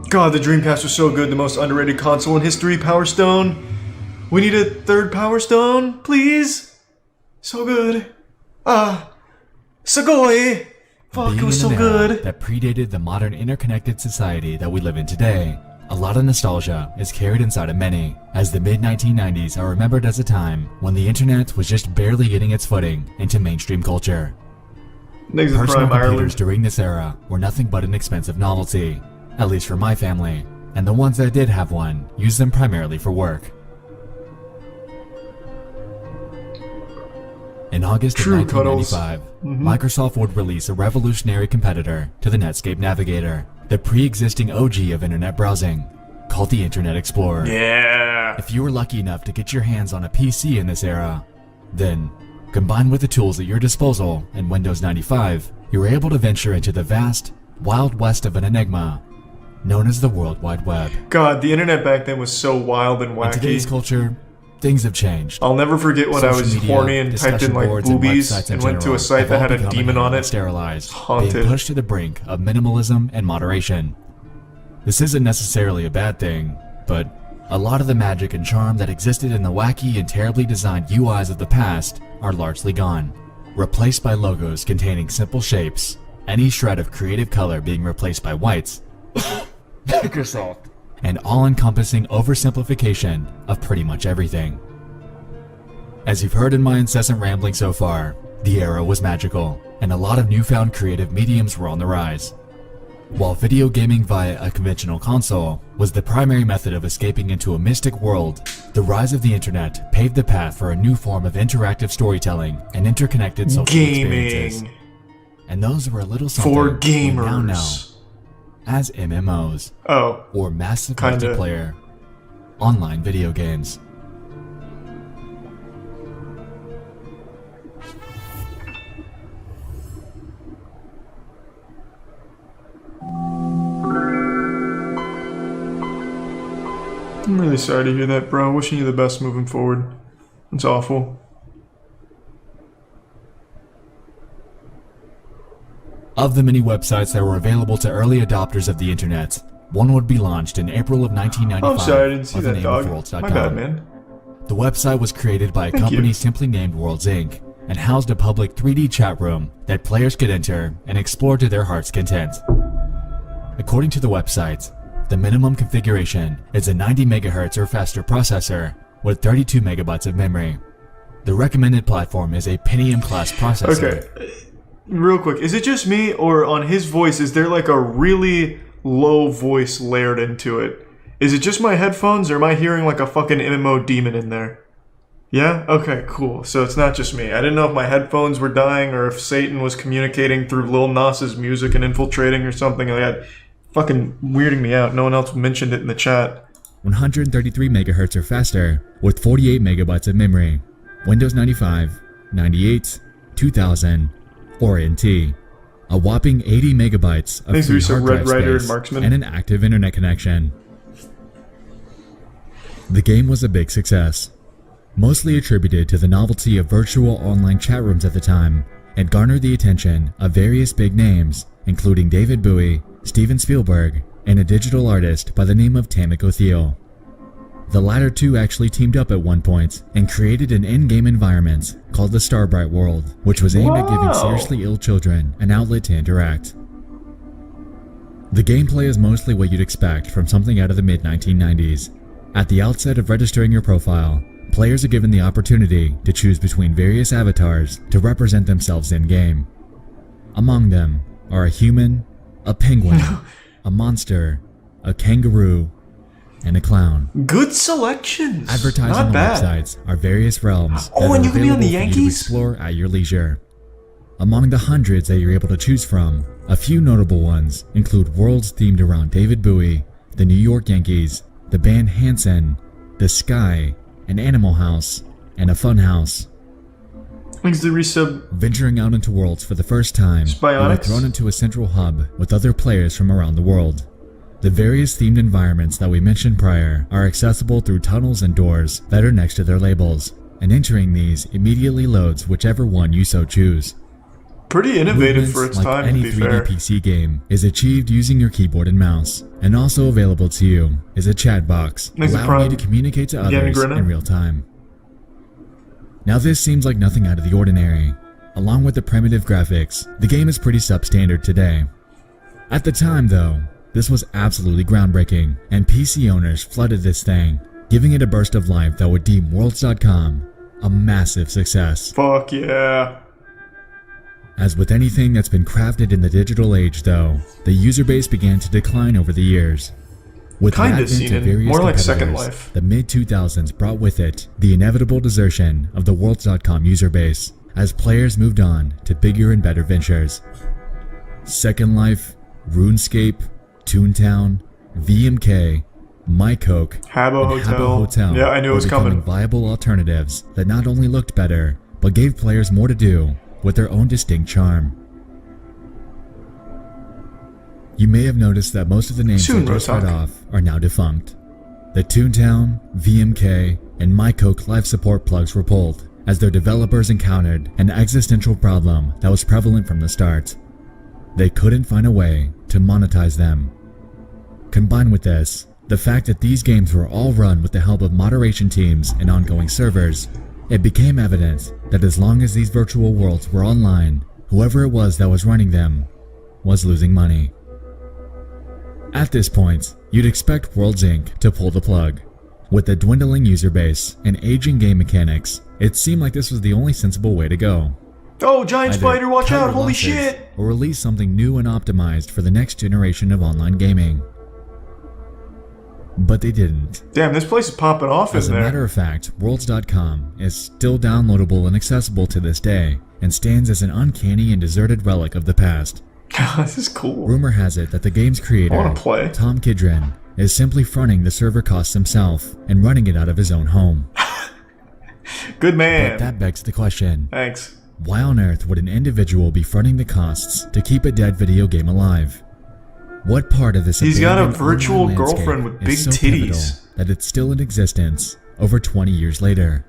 [SPEAKER 1] God, the Dreamcast was so good, the most underrated console in history, Power Stone. We need a third Power Stone, please? So good. Sugoi! Fuck,
[SPEAKER 2] Being
[SPEAKER 1] it was
[SPEAKER 2] in
[SPEAKER 1] so
[SPEAKER 2] an era
[SPEAKER 1] good.
[SPEAKER 2] that predated the modern interconnected society that we live in today, a lot of nostalgia is carried inside of many, as the mid-1990s are remembered as a time when the internet was just barely getting its footing into mainstream culture.
[SPEAKER 1] Next to
[SPEAKER 2] Personal
[SPEAKER 1] Prime
[SPEAKER 2] computers
[SPEAKER 1] Ireland.
[SPEAKER 2] during this era were nothing but an expensive novelty, at least for my family, and the ones that did have one used them primarily for work. In August
[SPEAKER 1] True
[SPEAKER 2] of 1995, Microsoft would release a revolutionary competitor to the Netscape Navigator, the pre-existing OG of internet browsing, called the Internet Explorer.
[SPEAKER 1] Yeah.
[SPEAKER 2] If you were lucky enough to get your hands on a PC in this era, then Combined with the tools at your disposal in Windows 95, you were able to venture into the vast, wild west of an enigma known as the World Wide Web.
[SPEAKER 1] God, the internet back then was so wild and wacky.
[SPEAKER 2] In today's culture, things have changed.
[SPEAKER 1] I'll never forget when I was horny and typed in like boobies and went to a site that had a demon on it.
[SPEAKER 2] Sterilized,
[SPEAKER 1] Haunted.
[SPEAKER 2] being pushed to the brink of minimalism and moderation. This isn't necessarily a bad thing, but a lot of the magic and charm that existed in the wacky and terribly designed UIs of the past are largely gone, replaced by logos containing simple shapes, any shred of creative color being replaced by whites, Microsoft, and all-encompassing oversimplification of pretty much everything. As you've heard in my incessant rambling so far, the era was magical, and a lot of newfound creative mediums were on the rise. While video gaming via a conventional console was the primary method of escaping into a mystic world, the rise of the internet paved the path for a new form of interactive storytelling and interconnected social experiences. And those were a little something
[SPEAKER 1] for
[SPEAKER 2] we
[SPEAKER 1] gamers
[SPEAKER 2] now know as MMOs, or massive multiplayer online video games.
[SPEAKER 1] I'm really sorry to hear that, bro. Wishing you the best moving forward. It's awful.
[SPEAKER 2] Of the many websites that were available to early adopters of the internet, one would be launched in April of 1995
[SPEAKER 1] I'm sorry, I didn't see
[SPEAKER 2] with the
[SPEAKER 1] that,
[SPEAKER 2] name
[SPEAKER 1] dog.
[SPEAKER 2] of Worlds.com.
[SPEAKER 1] My bad, man.
[SPEAKER 2] The website was created by a
[SPEAKER 1] Thank
[SPEAKER 2] company
[SPEAKER 1] you.
[SPEAKER 2] simply named Worlds Inc. and housed a public 3D chat room that players could enter and explore to their heart's content. According to the website, the minimum configuration is a 90 MHz or faster processor with 32 megabytes of memory. The recommended platform is a Pentium-class processor.
[SPEAKER 1] Okay, real quick, is it just me, or on his voice, is there like a really low voice layered into it? Is it just my headphones, or am I hearing like a fucking MMO demon in there? Yeah? Okay, cool. So it's not just me. I didn't know if my headphones were dying, or if Satan was communicating through Lil Nas's music and infiltrating or something like that. Fucking weirding me out. No one else mentioned it in the chat.
[SPEAKER 2] 133 MHz or faster with 48 megabytes of memory. Windows 95, 98, 2000, or NT. A whopping 80 megabytes of
[SPEAKER 1] Thanks,
[SPEAKER 2] free
[SPEAKER 1] Risa,
[SPEAKER 2] hard
[SPEAKER 1] Red
[SPEAKER 2] drive
[SPEAKER 1] Rider,
[SPEAKER 2] space
[SPEAKER 1] and Marksman.
[SPEAKER 2] and an active internet connection. The game was a big success, mostly attributed to the novelty of virtual online chat rooms at the time, and garnered the attention of various big names, including David Bowie, Steven Spielberg, and a digital artist by the name of Tamiko Thiel. The latter two actually teamed up at one point and created an in-game environment called the Starbright World, which was aimed at giving seriously ill children an outlet to interact. The gameplay is mostly what you'd expect from something out of the mid-1990s. At the outset of registering your profile, players are given the opportunity to choose between various avatars to represent themselves in-game. Among them are a human, a penguin, a monster, a kangaroo, and a clown.
[SPEAKER 1] Good selections.
[SPEAKER 2] Advertising
[SPEAKER 1] Not
[SPEAKER 2] on
[SPEAKER 1] bad.
[SPEAKER 2] websites are various realms that
[SPEAKER 1] and
[SPEAKER 2] are
[SPEAKER 1] you can be on
[SPEAKER 2] available
[SPEAKER 1] the
[SPEAKER 2] for you to
[SPEAKER 1] Yankees?
[SPEAKER 2] explore at your leisure. Among the hundreds that you're able to choose from, a few notable ones include worlds themed around David Bowie, the New York Yankees, the band Hanson, the Sky, an Animal House, and a Fun House.
[SPEAKER 1] Thanks to resub.
[SPEAKER 2] Venturing out into worlds for the first time, you are
[SPEAKER 1] Spionix?
[SPEAKER 2] thrown into a central hub with other players from around the world. The various themed environments that we mentioned prior are accessible through tunnels and doors that are next to their labels, and entering these immediately loads whichever one you so choose.
[SPEAKER 1] Pretty innovative
[SPEAKER 2] Movements,
[SPEAKER 1] for its
[SPEAKER 2] like
[SPEAKER 1] time,
[SPEAKER 2] any
[SPEAKER 1] to be
[SPEAKER 2] 3D
[SPEAKER 1] fair.
[SPEAKER 2] PC game, is achieved using your keyboard and mouse, and also available to you is a chat box,
[SPEAKER 1] Thanks to
[SPEAKER 2] allowing you
[SPEAKER 1] Prime.
[SPEAKER 2] to communicate to
[SPEAKER 1] Yeah,
[SPEAKER 2] others
[SPEAKER 1] Grinna.
[SPEAKER 2] in real time. Now this seems like nothing out of the ordinary. Along with the primitive graphics, the game is pretty substandard today. At the time though, this was absolutely groundbreaking, and PC owners flooded this thing, giving it a burst of life that would deem Worlds.com a massive success.
[SPEAKER 1] Fuck yeah.
[SPEAKER 2] As with anything that's been crafted in the digital age though, the user base began to decline over the years. With the
[SPEAKER 1] Kinda
[SPEAKER 2] advent
[SPEAKER 1] seen
[SPEAKER 2] of
[SPEAKER 1] it.
[SPEAKER 2] various
[SPEAKER 1] More like Second
[SPEAKER 2] competitors,
[SPEAKER 1] Life.
[SPEAKER 2] the mid-2000s brought with it the inevitable desertion of the Worlds.com user base, as players moved on to bigger and better ventures. Second Life, RuneScape, Toontown, VMK, MyCoke,
[SPEAKER 1] Habbo
[SPEAKER 2] and
[SPEAKER 1] Hotel.
[SPEAKER 2] Habbo Hotel
[SPEAKER 1] Yeah, I knew it
[SPEAKER 2] were
[SPEAKER 1] was
[SPEAKER 2] becoming
[SPEAKER 1] coming.
[SPEAKER 2] viable alternatives that not only looked better, but gave players more to do with their own distinct charm. You may have noticed that most of the names I just read off are now defunct. The Toontown, VMK, and MyCoke live support plugs were pulled as their developers encountered an existential problem that was prevalent from the start. They couldn't find a way to monetize them. Combined with this, the fact that these games were all run with the help of moderation teams and ongoing servers, it became evident that as long as these virtual worlds were online, whoever it was that was running them was losing money. At this point, you'd expect Worlds Inc. to pull the plug. With a dwindling user base and aging game mechanics, it seemed like this was the only sensible way to go.
[SPEAKER 1] Oh, giant spider, watch out, holy shit!
[SPEAKER 2] Or release something new and optimized for the next generation of online gaming. But they didn't.
[SPEAKER 1] Damn, this place is popping off in there.
[SPEAKER 2] As a matter of fact, Worlds.com is still downloadable and accessible to this day, and stands as an uncanny and deserted relic of the past.
[SPEAKER 1] This is cool.
[SPEAKER 2] Rumor has it that the game's creator, Tom Kidron, is simply fronting the server costs himself and running it out of his own home.
[SPEAKER 1] Good man.
[SPEAKER 2] But that begs the question.
[SPEAKER 1] Thanks.
[SPEAKER 2] Why on earth would an individual be fronting the costs to keep a dead video game alive? What part of this
[SPEAKER 1] He's got a
[SPEAKER 2] abandoned
[SPEAKER 1] virtual
[SPEAKER 2] online
[SPEAKER 1] girlfriend
[SPEAKER 2] landscape
[SPEAKER 1] with big
[SPEAKER 2] is so
[SPEAKER 1] titties
[SPEAKER 2] pivotal that it's still in existence over 20 years later?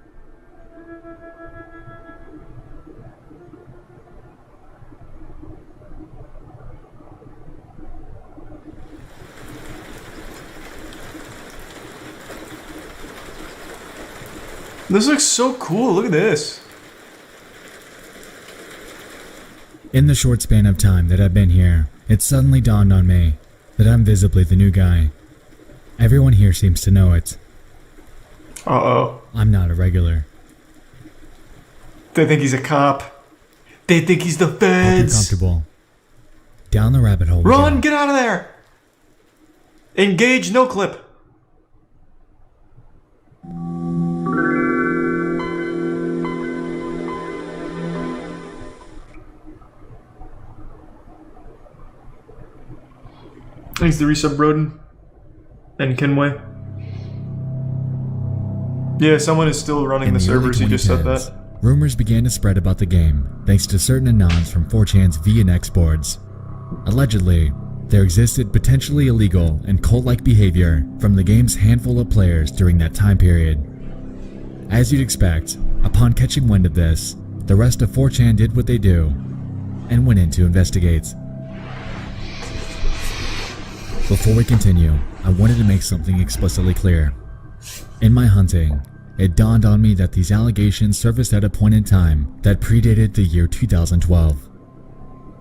[SPEAKER 1] This looks so cool. Look at this.
[SPEAKER 2] In the short span of time that I've been here, it suddenly dawned on me that I'm visibly the new guy. Everyone here seems to know it.
[SPEAKER 1] Uh-oh.
[SPEAKER 2] I'm not a regular.
[SPEAKER 1] They think he's a cop. They think he's the
[SPEAKER 2] Hope you're
[SPEAKER 1] feds.
[SPEAKER 2] comfortable. Down the rabbit hole we
[SPEAKER 1] Run!
[SPEAKER 2] go.
[SPEAKER 1] Get out of there! Engage, no clip. Thanks to Resub Broden and Kenway. Yeah, someone is still running the servers, he just said that.
[SPEAKER 2] Rumors began to spread about the game thanks to certain anons from 4chan's VNX boards. Allegedly, there existed potentially illegal and cult-like behavior from the game's handful of players during that time period. As you'd expect, upon catching wind of this, the rest of 4chan did what they do and went in to investigate. Before we continue, I wanted to make something explicitly clear. In my hunting, it dawned on me that these allegations surfaced at a point in time that predated the year 2012.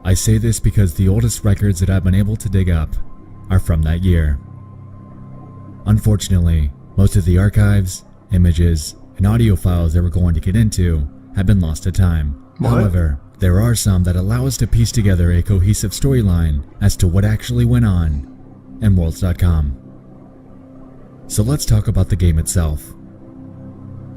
[SPEAKER 2] I say this because the oldest records that I've been able to dig up are from that year. Unfortunately, most of the archives, images, and audio files that we're going to get into have been lost to time.
[SPEAKER 1] What?
[SPEAKER 2] However, there are some that allow us to piece together a cohesive storyline as to what actually went on in Worlds.com. So let's talk about the game itself.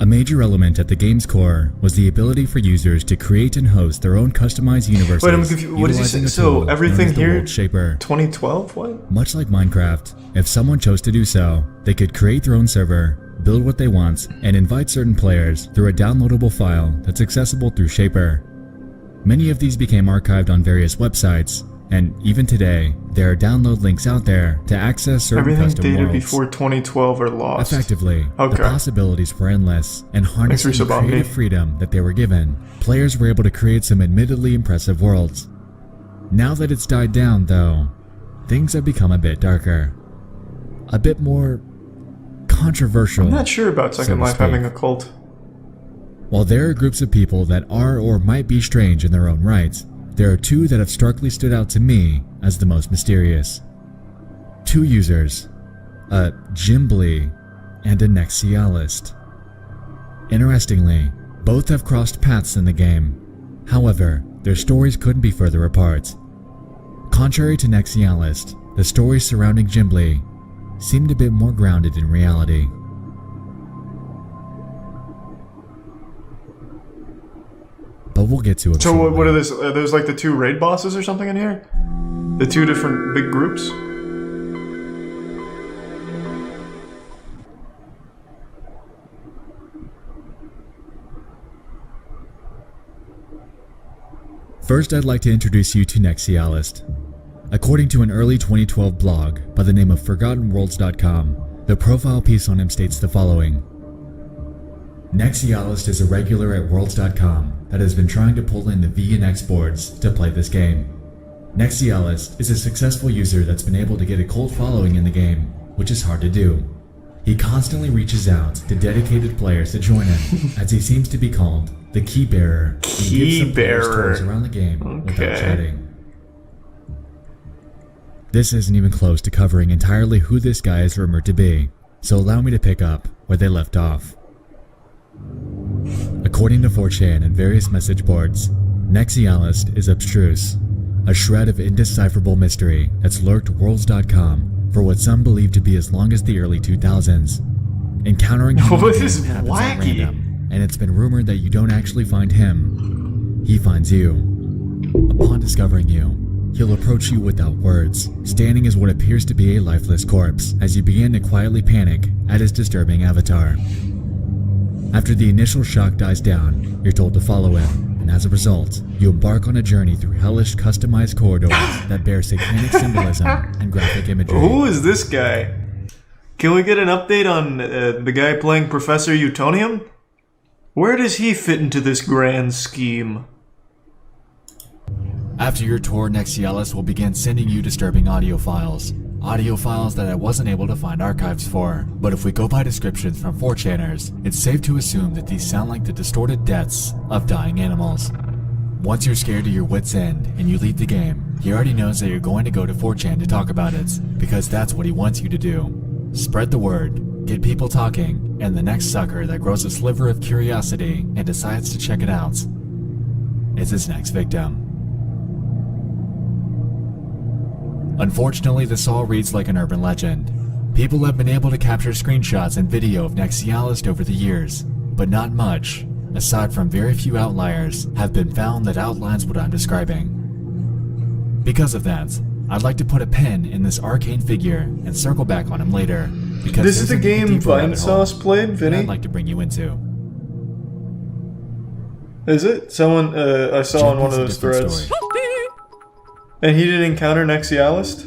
[SPEAKER 2] A major element at the game's core was the ability for users to create and host their own customized universes.
[SPEAKER 1] Wait, I'm confused. What is he saying? So everything here,
[SPEAKER 2] Shaper.
[SPEAKER 1] 2012? What?
[SPEAKER 2] Much like Minecraft, if someone chose to do so, they could create their own server, build what they want, and invite certain players through a downloadable file that's accessible through Shaper. Many of these became archived on various websites, and even today, there are download links out there to access certain
[SPEAKER 1] Everything
[SPEAKER 2] custom
[SPEAKER 1] dated
[SPEAKER 2] worlds.
[SPEAKER 1] before 2012 are lost.
[SPEAKER 2] Effectively,
[SPEAKER 1] Okay.
[SPEAKER 2] the possibilities were endless, and harnessing the
[SPEAKER 1] about me.
[SPEAKER 2] creative freedom that they were given, players were able to create some admittedly impressive worlds. Now that it's died down, though, things have become a bit darker. A bit more controversial.
[SPEAKER 1] I'm not sure about
[SPEAKER 2] so
[SPEAKER 1] Second
[SPEAKER 2] to
[SPEAKER 1] Life
[SPEAKER 2] speak.
[SPEAKER 1] having a cult.
[SPEAKER 2] While there are groups of people that are or might be strange in their own right, there are two that have starkly stood out to me as the most mysterious. Two users, a Jimbly and a Nexialist. Interestingly, both have crossed paths in the game. However, their stories couldn't be further apart. Contrary to Nexialist, the stories surrounding Jimbly seemed a bit more grounded in reality. But we'll get to it.
[SPEAKER 1] So
[SPEAKER 2] shortly.
[SPEAKER 1] what are this? Are those like the two raid bosses or something in here? The two different big groups?
[SPEAKER 2] First, I'd like to introduce you to Nexialist. According to an early 2012 blog by the name of ForgottenWorlds.com, the profile piece on him states the following. Nexialist is a regular at Worlds.com that has been trying to pull in the V and X boards to play this game. Nexialist is a successful user that's been able to get a cult following in the game, which is hard to do. He constantly reaches out to dedicated players to join him, as he seems to be called the Key Bearer, and gives some players tours around the game without chatting. This isn't even close to covering entirely who this guy is rumored to be, so allow me to pick up where they left off. According to 4chan and various message boards, Nexialist is abstruse, a shred of indecipherable mystery that's lurked Worlds.com for what some believe to be as long as the early 2000s. Encountering him happens at random, and it's been rumored that you don't actually find him, he finds you. Upon discovering you, he'll approach you without words, standing as what appears to be a lifeless corpse as you begin to quietly panic at his disturbing avatar. After the initial shock dies down, you're told to follow him, and as a result, you embark on a journey through hellish customized corridors that bear satanic symbolism and graphic imagery.
[SPEAKER 1] Who is this guy? Can we get an update on the guy playing Professor Utonium? Where does he fit into this grand scheme?
[SPEAKER 2] After your tour, Nexialist will begin sending you disturbing audio files. Audio files that I wasn't able to find archives for, but if we go by descriptions from 4chaners, it's safe to assume that these sound like the distorted deaths of dying animals. Once you're scared to your wits' end and you leave the game, he already knows that you're going to go to 4chan to talk about it, because that's what he wants you to do. Spread the word, get people talking, and the next sucker that grows a sliver of curiosity and decides to check it out is his next victim. Unfortunately, this all reads like an urban legend. People have been able to capture screenshots and video of Nexialist over the years, but not much, aside from very few outliers, have been found that outlines what I'm describing. Because of that, I'd like to put a pin in this arcane figure and circle back on him later, because
[SPEAKER 1] this is the game Vine Sauce played, Vinny?
[SPEAKER 2] I'd like to bring you into.
[SPEAKER 1] Is it? Someone I saw on one of those threads.
[SPEAKER 2] Story.
[SPEAKER 1] And he didn't encounter Nexialist?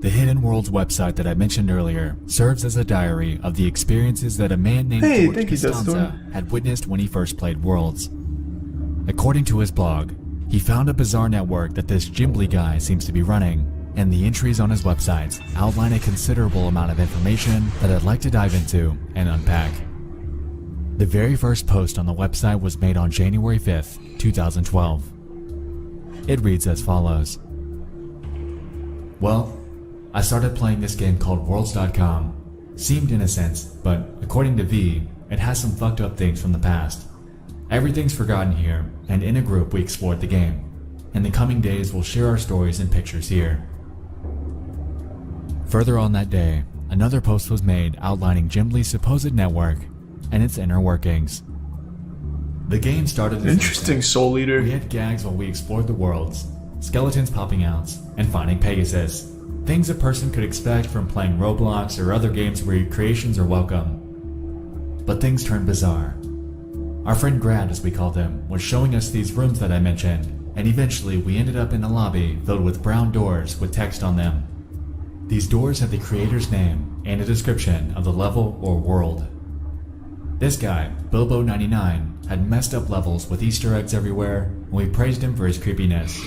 [SPEAKER 2] The Hidden Worlds website that I mentioned earlier serves as a diary of the experiences that a man named George Costanza had witnessed when he first played Worlds. According to his blog, he found a bizarre network that this Jimbly guy seems to be running, and the entries on his website outline a considerable amount of information that I'd like to dive into and unpack. The very first post on the website was made on January 5th, 2012. It reads as follows. Well, I started playing this game called Worlds.com. Seemed innocent, but according to V, it has some fucked up things from the past. Everything's forgotten here, and in a group we explored the game. In the coming days we'll share our stories and pictures here. Further on that day, another post was made outlining Jimbly's supposed network and its inner workings. The game started as
[SPEAKER 1] interesting, Soul Eater.
[SPEAKER 2] We had gags while we explored the worlds, skeletons popping out, and finding Pegasus. Things a person could expect from playing Roblox or other games where your creations are welcome. But things turned bizarre. Our friend Grad, as we called him, was showing us these rooms that I mentioned, and eventually we ended up in a lobby filled with brown doors with text on them. These doors had the creator's name and a description of the level or world. This guy, Bilbo99, had messed up levels with Easter eggs everywhere, and we praised him for his creepiness.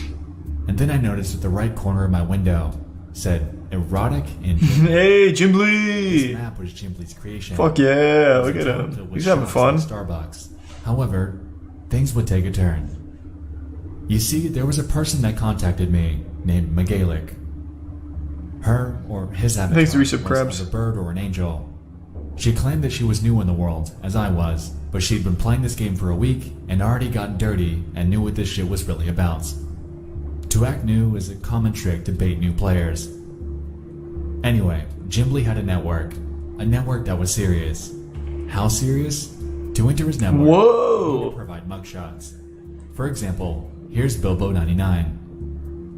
[SPEAKER 2] And then I noticed at the right corner of my window said erotic in
[SPEAKER 1] Hey, Jimbly!
[SPEAKER 2] This map was Jimbly's creation.
[SPEAKER 1] Fuck yeah, look at him. He's having fun.
[SPEAKER 2] Starbucks. However, things would take a turn. You see, there was a person that contacted me named Megalik. Her or his avatar was a bird or an angel. She claimed that she was new in the world, as I was, but she'd been playing this game for a week and already gotten dirty and knew what this shit was really about. To act new is a common trick to bait new players. Anyway, Jimbly had a network that was serious. How serious? To enter his network, you need to provide mugshots. For example, here's Bilbo99.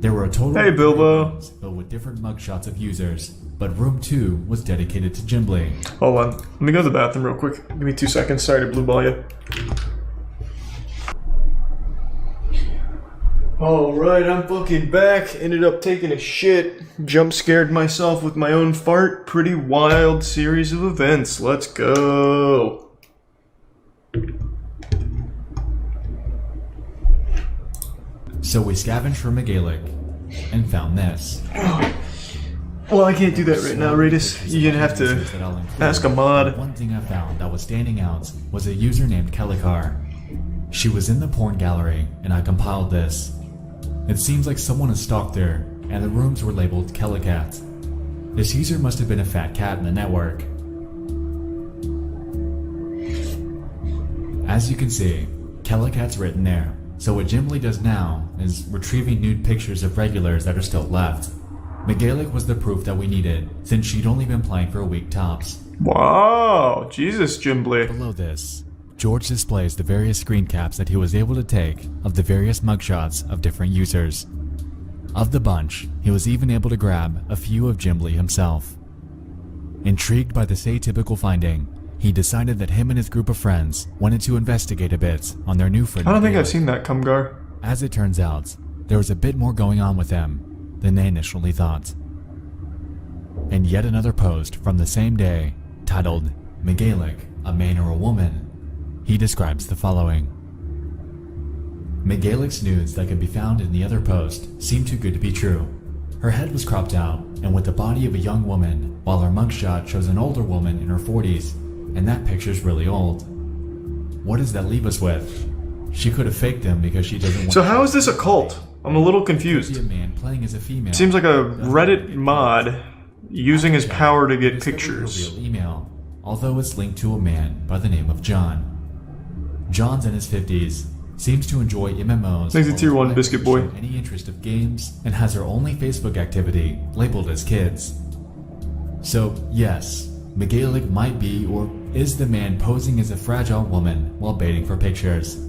[SPEAKER 2] There were a total of 3 rooms filled with different mugshots of users, but room 2 was dedicated to Jimbly.
[SPEAKER 1] Hold on, let me go to the bathroom real quick. Give me 2 seconds, sorry to blue ball you. Alright, I'm fucking back. Ended up taking a shit. Jump scared myself with my own fart. Pretty wild series of events. Let's go.
[SPEAKER 2] So we scavenged for Megalic and found this.
[SPEAKER 1] Well, I can't do that right now, Radis. You're gonna have to ask a mod.
[SPEAKER 2] One thing I found that was standing out was a user named Kelikar. She was in the porn gallery, and I compiled this. It seems like someone has stalked her, and the rooms were labeled Kelicat. This user must have been a fat cat in the network. As you can see, Kelikat's written there, so what Jim Lee does now is retrieving nude pictures of regulars that are still left. Megalic was the proof that we needed, since she'd only been playing for a week tops.
[SPEAKER 1] Wow, Jesus, Jim Lee.
[SPEAKER 2] Below this, George displays the various screen caps that he was able to take of the various mugshots of different users. Of the bunch, he was even able to grab a few of Jim Lee himself. Intrigued by this atypical finding, he decided that him and his group of friends wanted to investigate a bit on their new friend.
[SPEAKER 1] I don't think I've seen that, Kumgar.
[SPEAKER 2] As it turns out, there was a bit more going on with him than they initially thought. And yet another post from the same day, titled, Megalic, a man or a woman, he describes the following. Megalic's nudes that could be found in the other post seemed too good to be true. Her head was cropped out and with the body of a young woman, while her mugshot shows an older woman in her 40s, and that picture's really old. What does that leave us with? She could have faked them because she doesn't want
[SPEAKER 1] So how is this a cult? I'm a little confused.
[SPEAKER 2] A man playing as a female.
[SPEAKER 1] Seems like a Reddit mod using his power to get pictures.
[SPEAKER 2] Real email, although it's linked to a man by the name of John. John's in his 50s, seems to enjoy MMOs.
[SPEAKER 1] Thanks to Tier 1 Biscuit Boy.
[SPEAKER 2] Any interest of games, and has her only Facebook activity labeled as kids. So yes, Megalic might be or is the man posing as a fragile woman while baiting for pictures.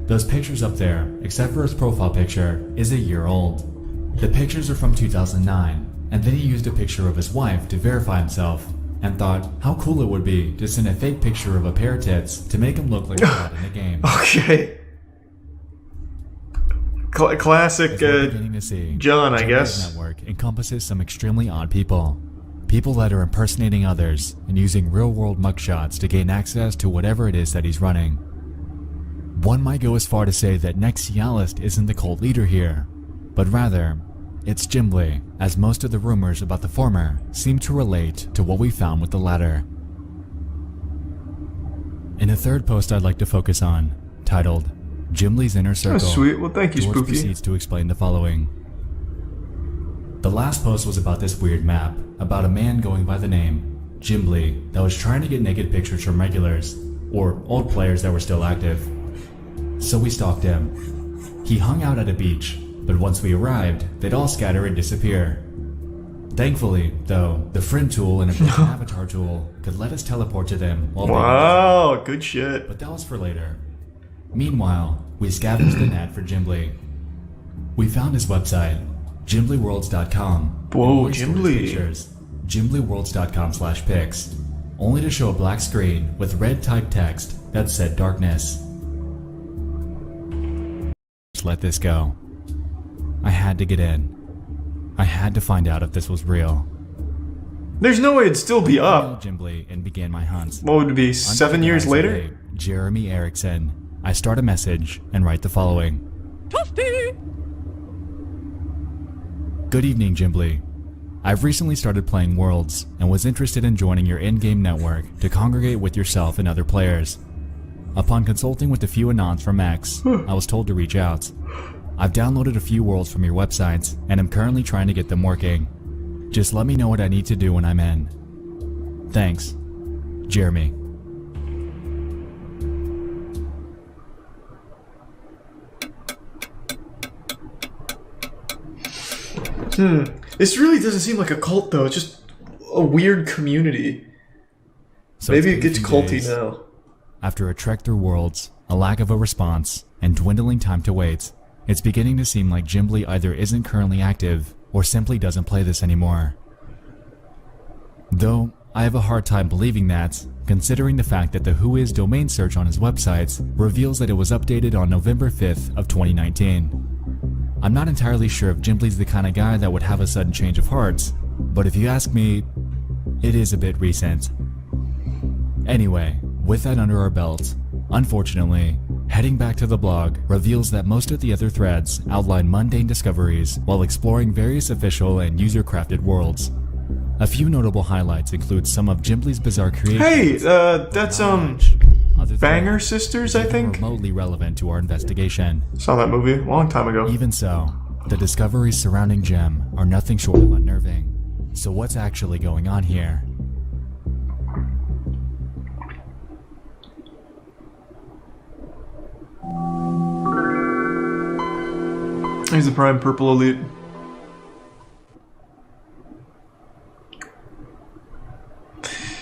[SPEAKER 2] Those pictures up there, except for his profile picture, is a year old. The pictures are from 2009, and then he used a picture of his wife to verify himself, and thought how cool it would be to send a fake picture of a pair of tits to make him look like a god in the game.
[SPEAKER 1] Okay. Classic John, I guess.
[SPEAKER 2] Network encompasses some extremely odd people. People that are impersonating others and using real-world mugshots to gain access to whatever it is that he's running. One might go as far to say that Nexialist isn't the cult leader here, but rather, it's Jim Lee, as most of the rumors about the former seem to relate to what we found with the latter. In a third post I'd like to focus on, titled, Jim Lee's Inner Circle.
[SPEAKER 1] Oh, sweet. Well, thank you,
[SPEAKER 2] George
[SPEAKER 1] Spooky.
[SPEAKER 2] Proceeds to explain the following. The last post was about this weird map, about a man going by the name Jim Lee that was trying to get naked pictures from regulars, or old players that were still active. So we stalked him. He hung out at a beach, but once we arrived, they'd all scatter and disappear. Thankfully, though, the friend tool and a built-in avatar tool could let us teleport to them while
[SPEAKER 1] wow, good shit.
[SPEAKER 2] But that was for later. Meanwhile, we scavenged the net for Jim Lee. We found his website, JimLeeWorlds.com.
[SPEAKER 1] Whoa, Jim Lee.
[SPEAKER 2] JimLeeWorlds.com/pics, only to show a black screen with red typed text that said darkness. Just let this go. I had to get in. I had to find out if this was real.
[SPEAKER 1] There's no way it'd still be up.
[SPEAKER 2] Jim Lee and began my hunt.
[SPEAKER 1] What would it be, 7 years later?
[SPEAKER 2] Jeremy Erickson. I start a message and write the following. Toasty! Good evening, Jim Lee. I've recently started playing Worlds and was interested in joining your in-game network to congregate with yourself and other players. Upon consulting with a few anons from X, I was told to reach out. I've downloaded a few worlds from your websites and am currently trying to get them working. Just let me know what I need to do when I'm in. Thanks, Jeremy.
[SPEAKER 1] This really doesn't seem like a cult though, it's just a weird community.
[SPEAKER 2] So
[SPEAKER 1] maybe it gets culty now.
[SPEAKER 2] After a trek through worlds, a lack of a response, and dwindling time to wait, it's beginning to seem like Jim Lee either isn't currently active or simply doesn't play this anymore. Though I have a hard time believing that, considering the fact that the Whois domain search on his websites reveals that it was updated on November 5th of 2019. I'm not entirely sure if Gimbli's the kind of guy that would have a sudden change of heart, but if you ask me, it is a bit recent. Anyway, with that under our belt, unfortunately, heading back to the blog reveals that most of the other threads outline mundane discoveries while exploring various official and user-crafted worlds. A few notable highlights include some of Gimbli's bizarre creations.
[SPEAKER 1] Hey, that's Banger Sisters, I think?
[SPEAKER 2] Remotely relevant to our investigation.
[SPEAKER 1] Saw that movie a long time ago.
[SPEAKER 2] Even so, the discoveries surrounding Jim are nothing short of unnerving. So what's actually going on here?
[SPEAKER 1] He's the Prime Purple Elite.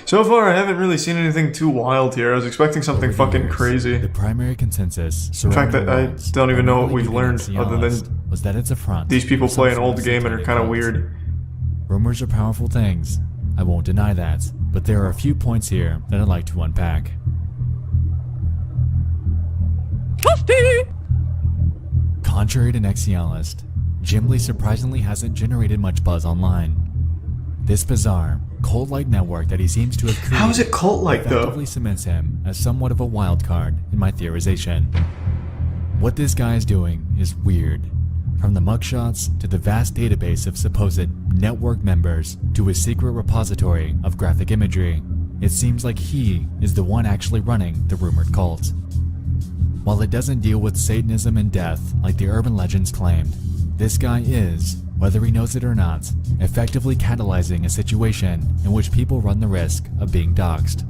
[SPEAKER 1] So far, I haven't really seen anything too wild here. I was expecting something fucking crazy.
[SPEAKER 2] The primary consensus.
[SPEAKER 1] In fact, I don't even know what we've learned other than
[SPEAKER 2] was that it's a front.
[SPEAKER 1] These people play an old game and are kind of weird.
[SPEAKER 2] Rumors are powerful things. I won't deny that, but there are a few points here that I'd like to unpack. Contrary to Nexialist, Gimbly surprisingly hasn't generated much buzz online. This bizarre, cult-like network that he seems to have created
[SPEAKER 1] how is it cult-like though?
[SPEAKER 2] Effectively cements him as somewhat of a wild card in my theorization. What this guy is doing is weird. From the mugshots to the vast database of supposed network members to his secret repository of graphic imagery, it seems like he is the one actually running the rumored cult. While it doesn't deal with Satanism and death like the urban legends claimed, this guy is, whether he knows it or not, effectively catalyzing a situation in which people run the risk of being doxxed.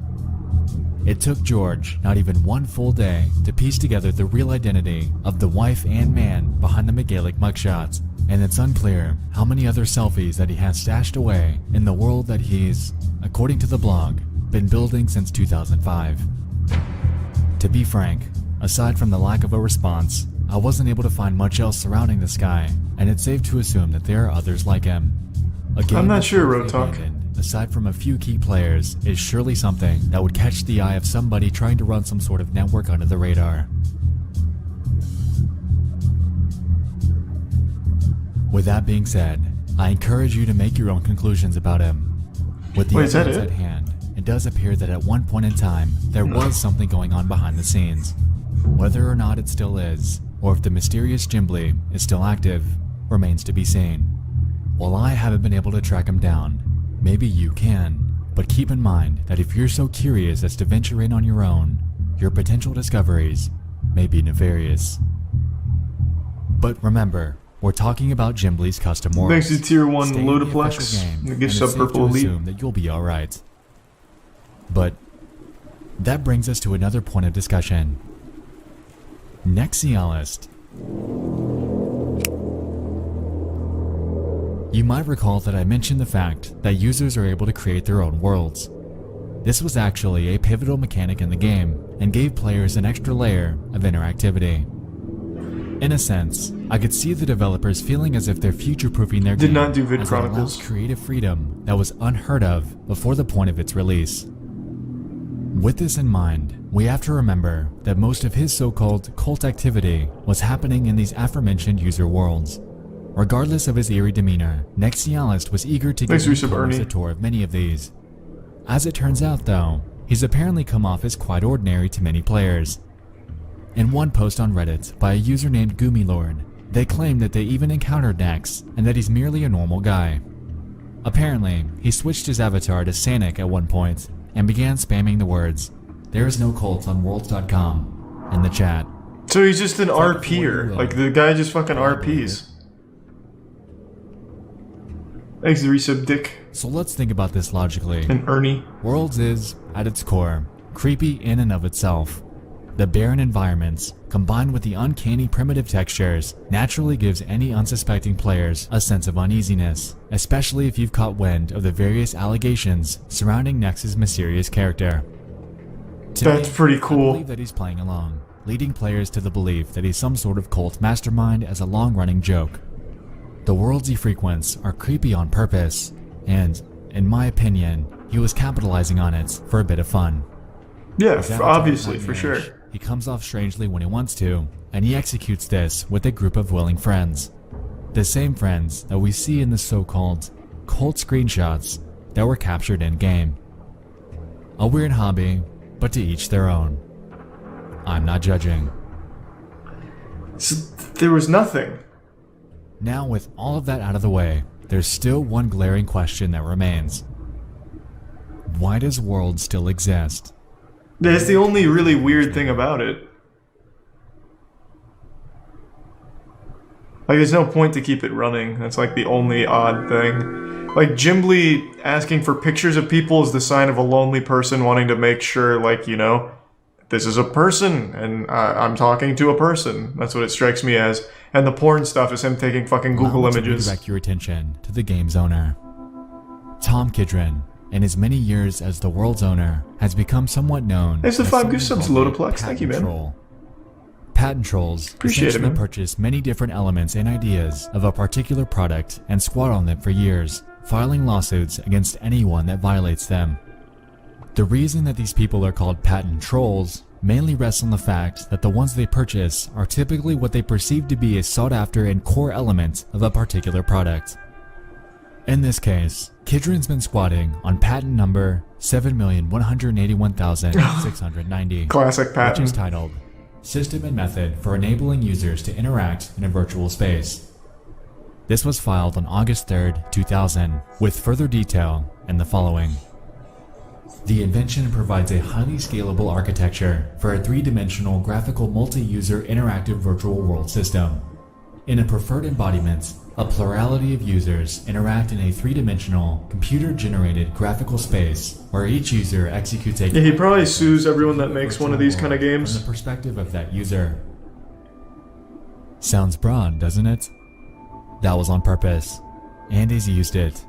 [SPEAKER 2] It took George not even one full day to piece together the real identity of the wife and man behind the McGaelic mugshots, and it's unclear how many other selfies that he has stashed away in the world that he's, according to the blog, been building since 2005. To be frank, aside from the lack of a response, I wasn't able to find much else surrounding this guy, and it's safe to assume that there are others like him.
[SPEAKER 1] I'm not sure, Rotalk.
[SPEAKER 2] Aside from a few key players, is surely something that would catch the eye of somebody trying to run some sort of network under the radar. With that being said, I encourage you to make your own conclusions about him. With the evidence at hand, it does appear that at one point in time, there was something going on behind the scenes. Whether or not it still is, or if the mysterious Gimbly is still active, remains to be seen. While I haven't been able to track him down, maybe you can, but keep in mind that if you're so curious as to venture in on your own, your potential discoveries may be nefarious. But remember, we're talking about Gimbly's custom worlds.
[SPEAKER 1] Thanks to Tier 1 Ludoplex, and gives sub Purple Elite.
[SPEAKER 2] Assume that you'll be alright. But that brings us to another point of discussion. Nexialist. You might recall that I mentioned the fact that users are able to create their own worlds. This was actually a pivotal mechanic in the game and gave players an extra layer of interactivity. In a sense, I could see the developers feeling as if they're future-proofing their game.
[SPEAKER 1] Did not do Vid
[SPEAKER 2] as
[SPEAKER 1] Chronicles.
[SPEAKER 2] It allows creative freedom that was unheard of before the point of its release. With this in mind, we have to remember that most of his so-called cult activity was happening in these aforementioned user worlds. Regardless of his eerie demeanor, Nexialist was eager to give players a tour of many of these. As it turns out though, he's apparently come off as quite ordinary to many players. In one post on Reddit by a user named Goomilord, they claim that they even encountered Nex and that he's merely a normal guy. Apparently, he switched his avatar to Sanic at one point and began spamming the words, "There is no cult on worlds.com" in the chat.
[SPEAKER 1] So he's just an RPer, like the guy just fucking RPs. Thanks, the resub Dick.
[SPEAKER 2] So let's think about this logically.
[SPEAKER 1] And Ernie.
[SPEAKER 2] Worlds is, at its core, creepy in and of itself. The barren environments, combined with the uncanny primitive textures, naturally gives any unsuspecting players a sense of uneasiness, especially if you've caught wind of the various allegations surrounding Nex's mysterious character.
[SPEAKER 1] That's pretty cool.
[SPEAKER 2] I believe that he's playing along, leading players to the belief that he's some sort of cult mastermind as a long-running joke. The worlds he frequents are creepy on purpose, and, in my opinion, he was capitalizing on it for a bit of fun.
[SPEAKER 1] Yeah, obviously, for sure.
[SPEAKER 2] He comes off strangely when he wants to, and he executes this with a group of willing friends. The same friends that we see in the so-called cult screenshots that were captured in-game. A weird hobby, but to each their own. I'm not judging.
[SPEAKER 1] So there was nothing.
[SPEAKER 2] Now with all of that out of the way, there's still one glaring question that remains. Why does World still exist?
[SPEAKER 1] That's the only really weird thing about it. Like, there's no point to keep it running. That's like the only odd thing. Like, Jimbly asking for pictures of people is the sign of a lonely person wanting to make sure, like, you know, this is a person, and I'm talking to a person. That's what it strikes me as. And the porn stuff is him taking fucking Google images.
[SPEAKER 2] Direct your attention to the game's owner. Tom Kidron, in his many years as the World's owner, has become somewhat known
[SPEAKER 1] There's the
[SPEAKER 2] as
[SPEAKER 1] 5 goose subs,
[SPEAKER 2] something called
[SPEAKER 1] Lotoplex.
[SPEAKER 2] a
[SPEAKER 1] Thank you, man.
[SPEAKER 2] troll. Patent trolls
[SPEAKER 1] Appreciate it,
[SPEAKER 2] essentially
[SPEAKER 1] man.
[SPEAKER 2] purchase many different elements and ideas of a particular product and squat on them for years, filing lawsuits against anyone that violates them. The reason that these people are called patent trolls mainly rests on the fact that the ones they purchase are typically what they perceive to be a sought-after and core element of a particular product. In this case, Kidron's been squatting on patent number 7,181,690,
[SPEAKER 1] Classic patent.
[SPEAKER 2] which is titled System and Method for Enabling Users to Interact in a Virtual Space. This was filed on August 3rd, 2000, with further detail in the following. The invention provides a highly scalable architecture for a three-dimensional graphical multi-user interactive virtual world system. In a preferred embodiment, a plurality of users interact in a three-dimensional, computer-generated graphical space where each user executes a...
[SPEAKER 1] Yeah, he probably sues everyone that makes one of these kind of games.
[SPEAKER 2] From the perspective of that user. Sounds broad, doesn't it? That was on purpose. Andy's used it.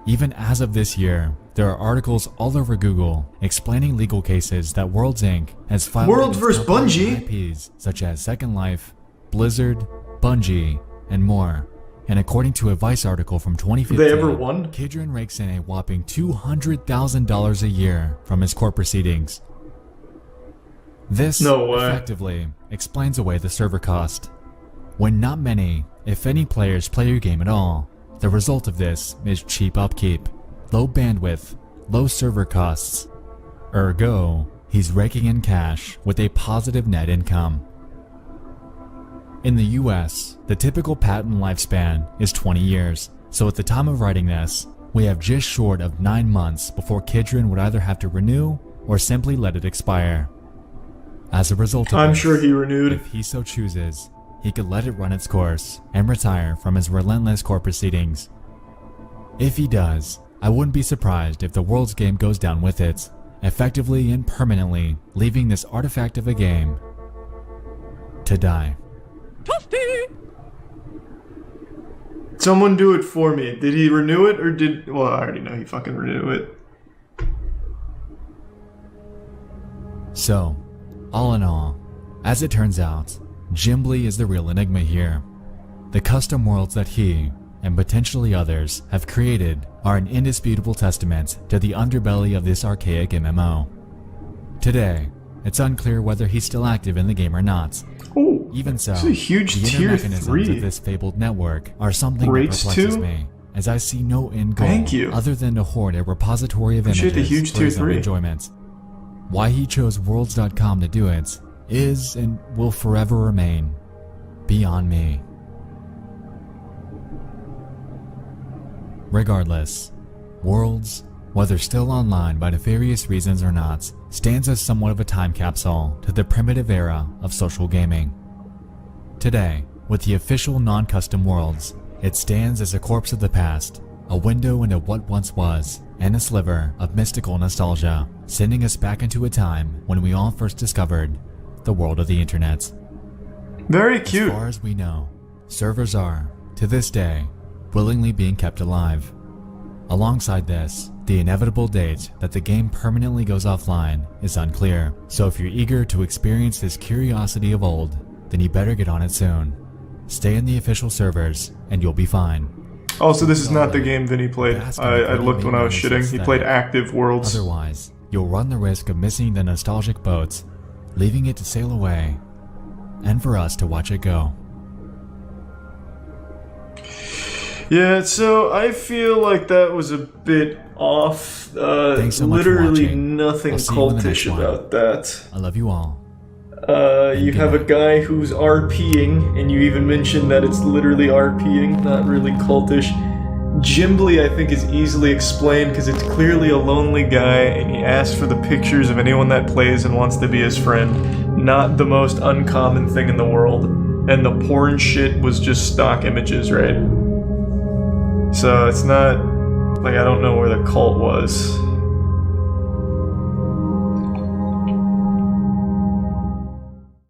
[SPEAKER 2] Even as of this year, there are articles all over Google explaining legal cases that Worlds Inc. has filed
[SPEAKER 1] Worlds
[SPEAKER 2] against
[SPEAKER 1] vs. Bungie?
[SPEAKER 2] IPs such as Second Life, Blizzard, Bungie, and more. And according to a Vice article from 2015,
[SPEAKER 1] They ever won?
[SPEAKER 2] Kidron rakes in a whopping $200,000 a year from his court proceedings. This effectively explains away the server cost. When not many, if any players play your game at all, the result of this is cheap upkeep, low bandwidth, low server costs. Ergo, he's raking in cash with a positive net income. In the US, the typical patent lifespan is 20 years, so at the time of writing this, we have just short of 9 months before Kidron would either have to renew or simply let it expire. As a result of
[SPEAKER 1] I'm
[SPEAKER 2] this,
[SPEAKER 1] sure he renewed.
[SPEAKER 2] if he so chooses, he could let it run its course and retire from his relentless court proceedings. If he does, I wouldn't be surprised if the World's game goes down with it, effectively and permanently leaving this artifact of a game to die.
[SPEAKER 1] Someone do it for me. Did he renew it or did... Well, I already know he fucking renewed it.
[SPEAKER 2] So, all in all, as it turns out, Jimbly is the real enigma here. The custom worlds that he, and potentially others, have created are an indisputable testament to the underbelly of this archaic MMO. Today, it's unclear whether he's still active in the game or not.
[SPEAKER 1] Ooh,
[SPEAKER 2] even so,
[SPEAKER 1] this is a huge
[SPEAKER 2] the inner
[SPEAKER 1] tier
[SPEAKER 2] mechanisms
[SPEAKER 1] 3.
[SPEAKER 2] of this fabled network are something
[SPEAKER 1] Rates
[SPEAKER 2] that perplexes
[SPEAKER 1] 2?
[SPEAKER 2] me, as I see no end goal
[SPEAKER 1] Thank you.
[SPEAKER 2] other than to hoard a repository of
[SPEAKER 1] Appreciate
[SPEAKER 2] images
[SPEAKER 1] the huge
[SPEAKER 2] for
[SPEAKER 1] tier
[SPEAKER 2] his own
[SPEAKER 1] 3.
[SPEAKER 2] enjoyment. Why he chose Worlds.com to do it is and will forever remain beyond me. Regardless, Worlds, whether still online by nefarious reasons or not, stands as somewhat of a time capsule to the primitive era of social gaming. Today, with the official non-custom Worlds, it stands as a corpse of the past, a window into what once was, and a sliver of mystical nostalgia, sending us back into a time when we all first discovered the world of the internet.
[SPEAKER 1] Very cute.
[SPEAKER 2] As far as we know, servers are, to this day, willingly being kept alive. Alongside this, the inevitable date that the game permanently goes offline is unclear, so if you're eager to experience this curiosity of old, then you better get on it soon. Stay in the official servers, and you'll be fine.
[SPEAKER 1] Also, this is not the game Vinny played. I looked when I was shitting. He played Active Worlds.
[SPEAKER 2] Otherwise, you'll run the risk of missing the nostalgic boat, leaving it to sail away, and for us to watch it go.
[SPEAKER 1] Yeah, so I feel like that was a bit off.
[SPEAKER 2] Thanks so much for
[SPEAKER 1] literally
[SPEAKER 2] watching.
[SPEAKER 1] nothing
[SPEAKER 2] I'll see you in the next
[SPEAKER 1] cultish
[SPEAKER 2] one.
[SPEAKER 1] about that.
[SPEAKER 2] I love you all.
[SPEAKER 1] You have a guy who's RPing, and you even mentioned that it's literally RPing, not really cultish. Jimbly, I think, is easily explained because it's clearly a lonely guy, and he asks for the pictures of anyone that plays and wants to be his friend. Not the most uncommon thing in the world. And the porn shit was just stock images, right? So it's not, like, I don't know where the cult was.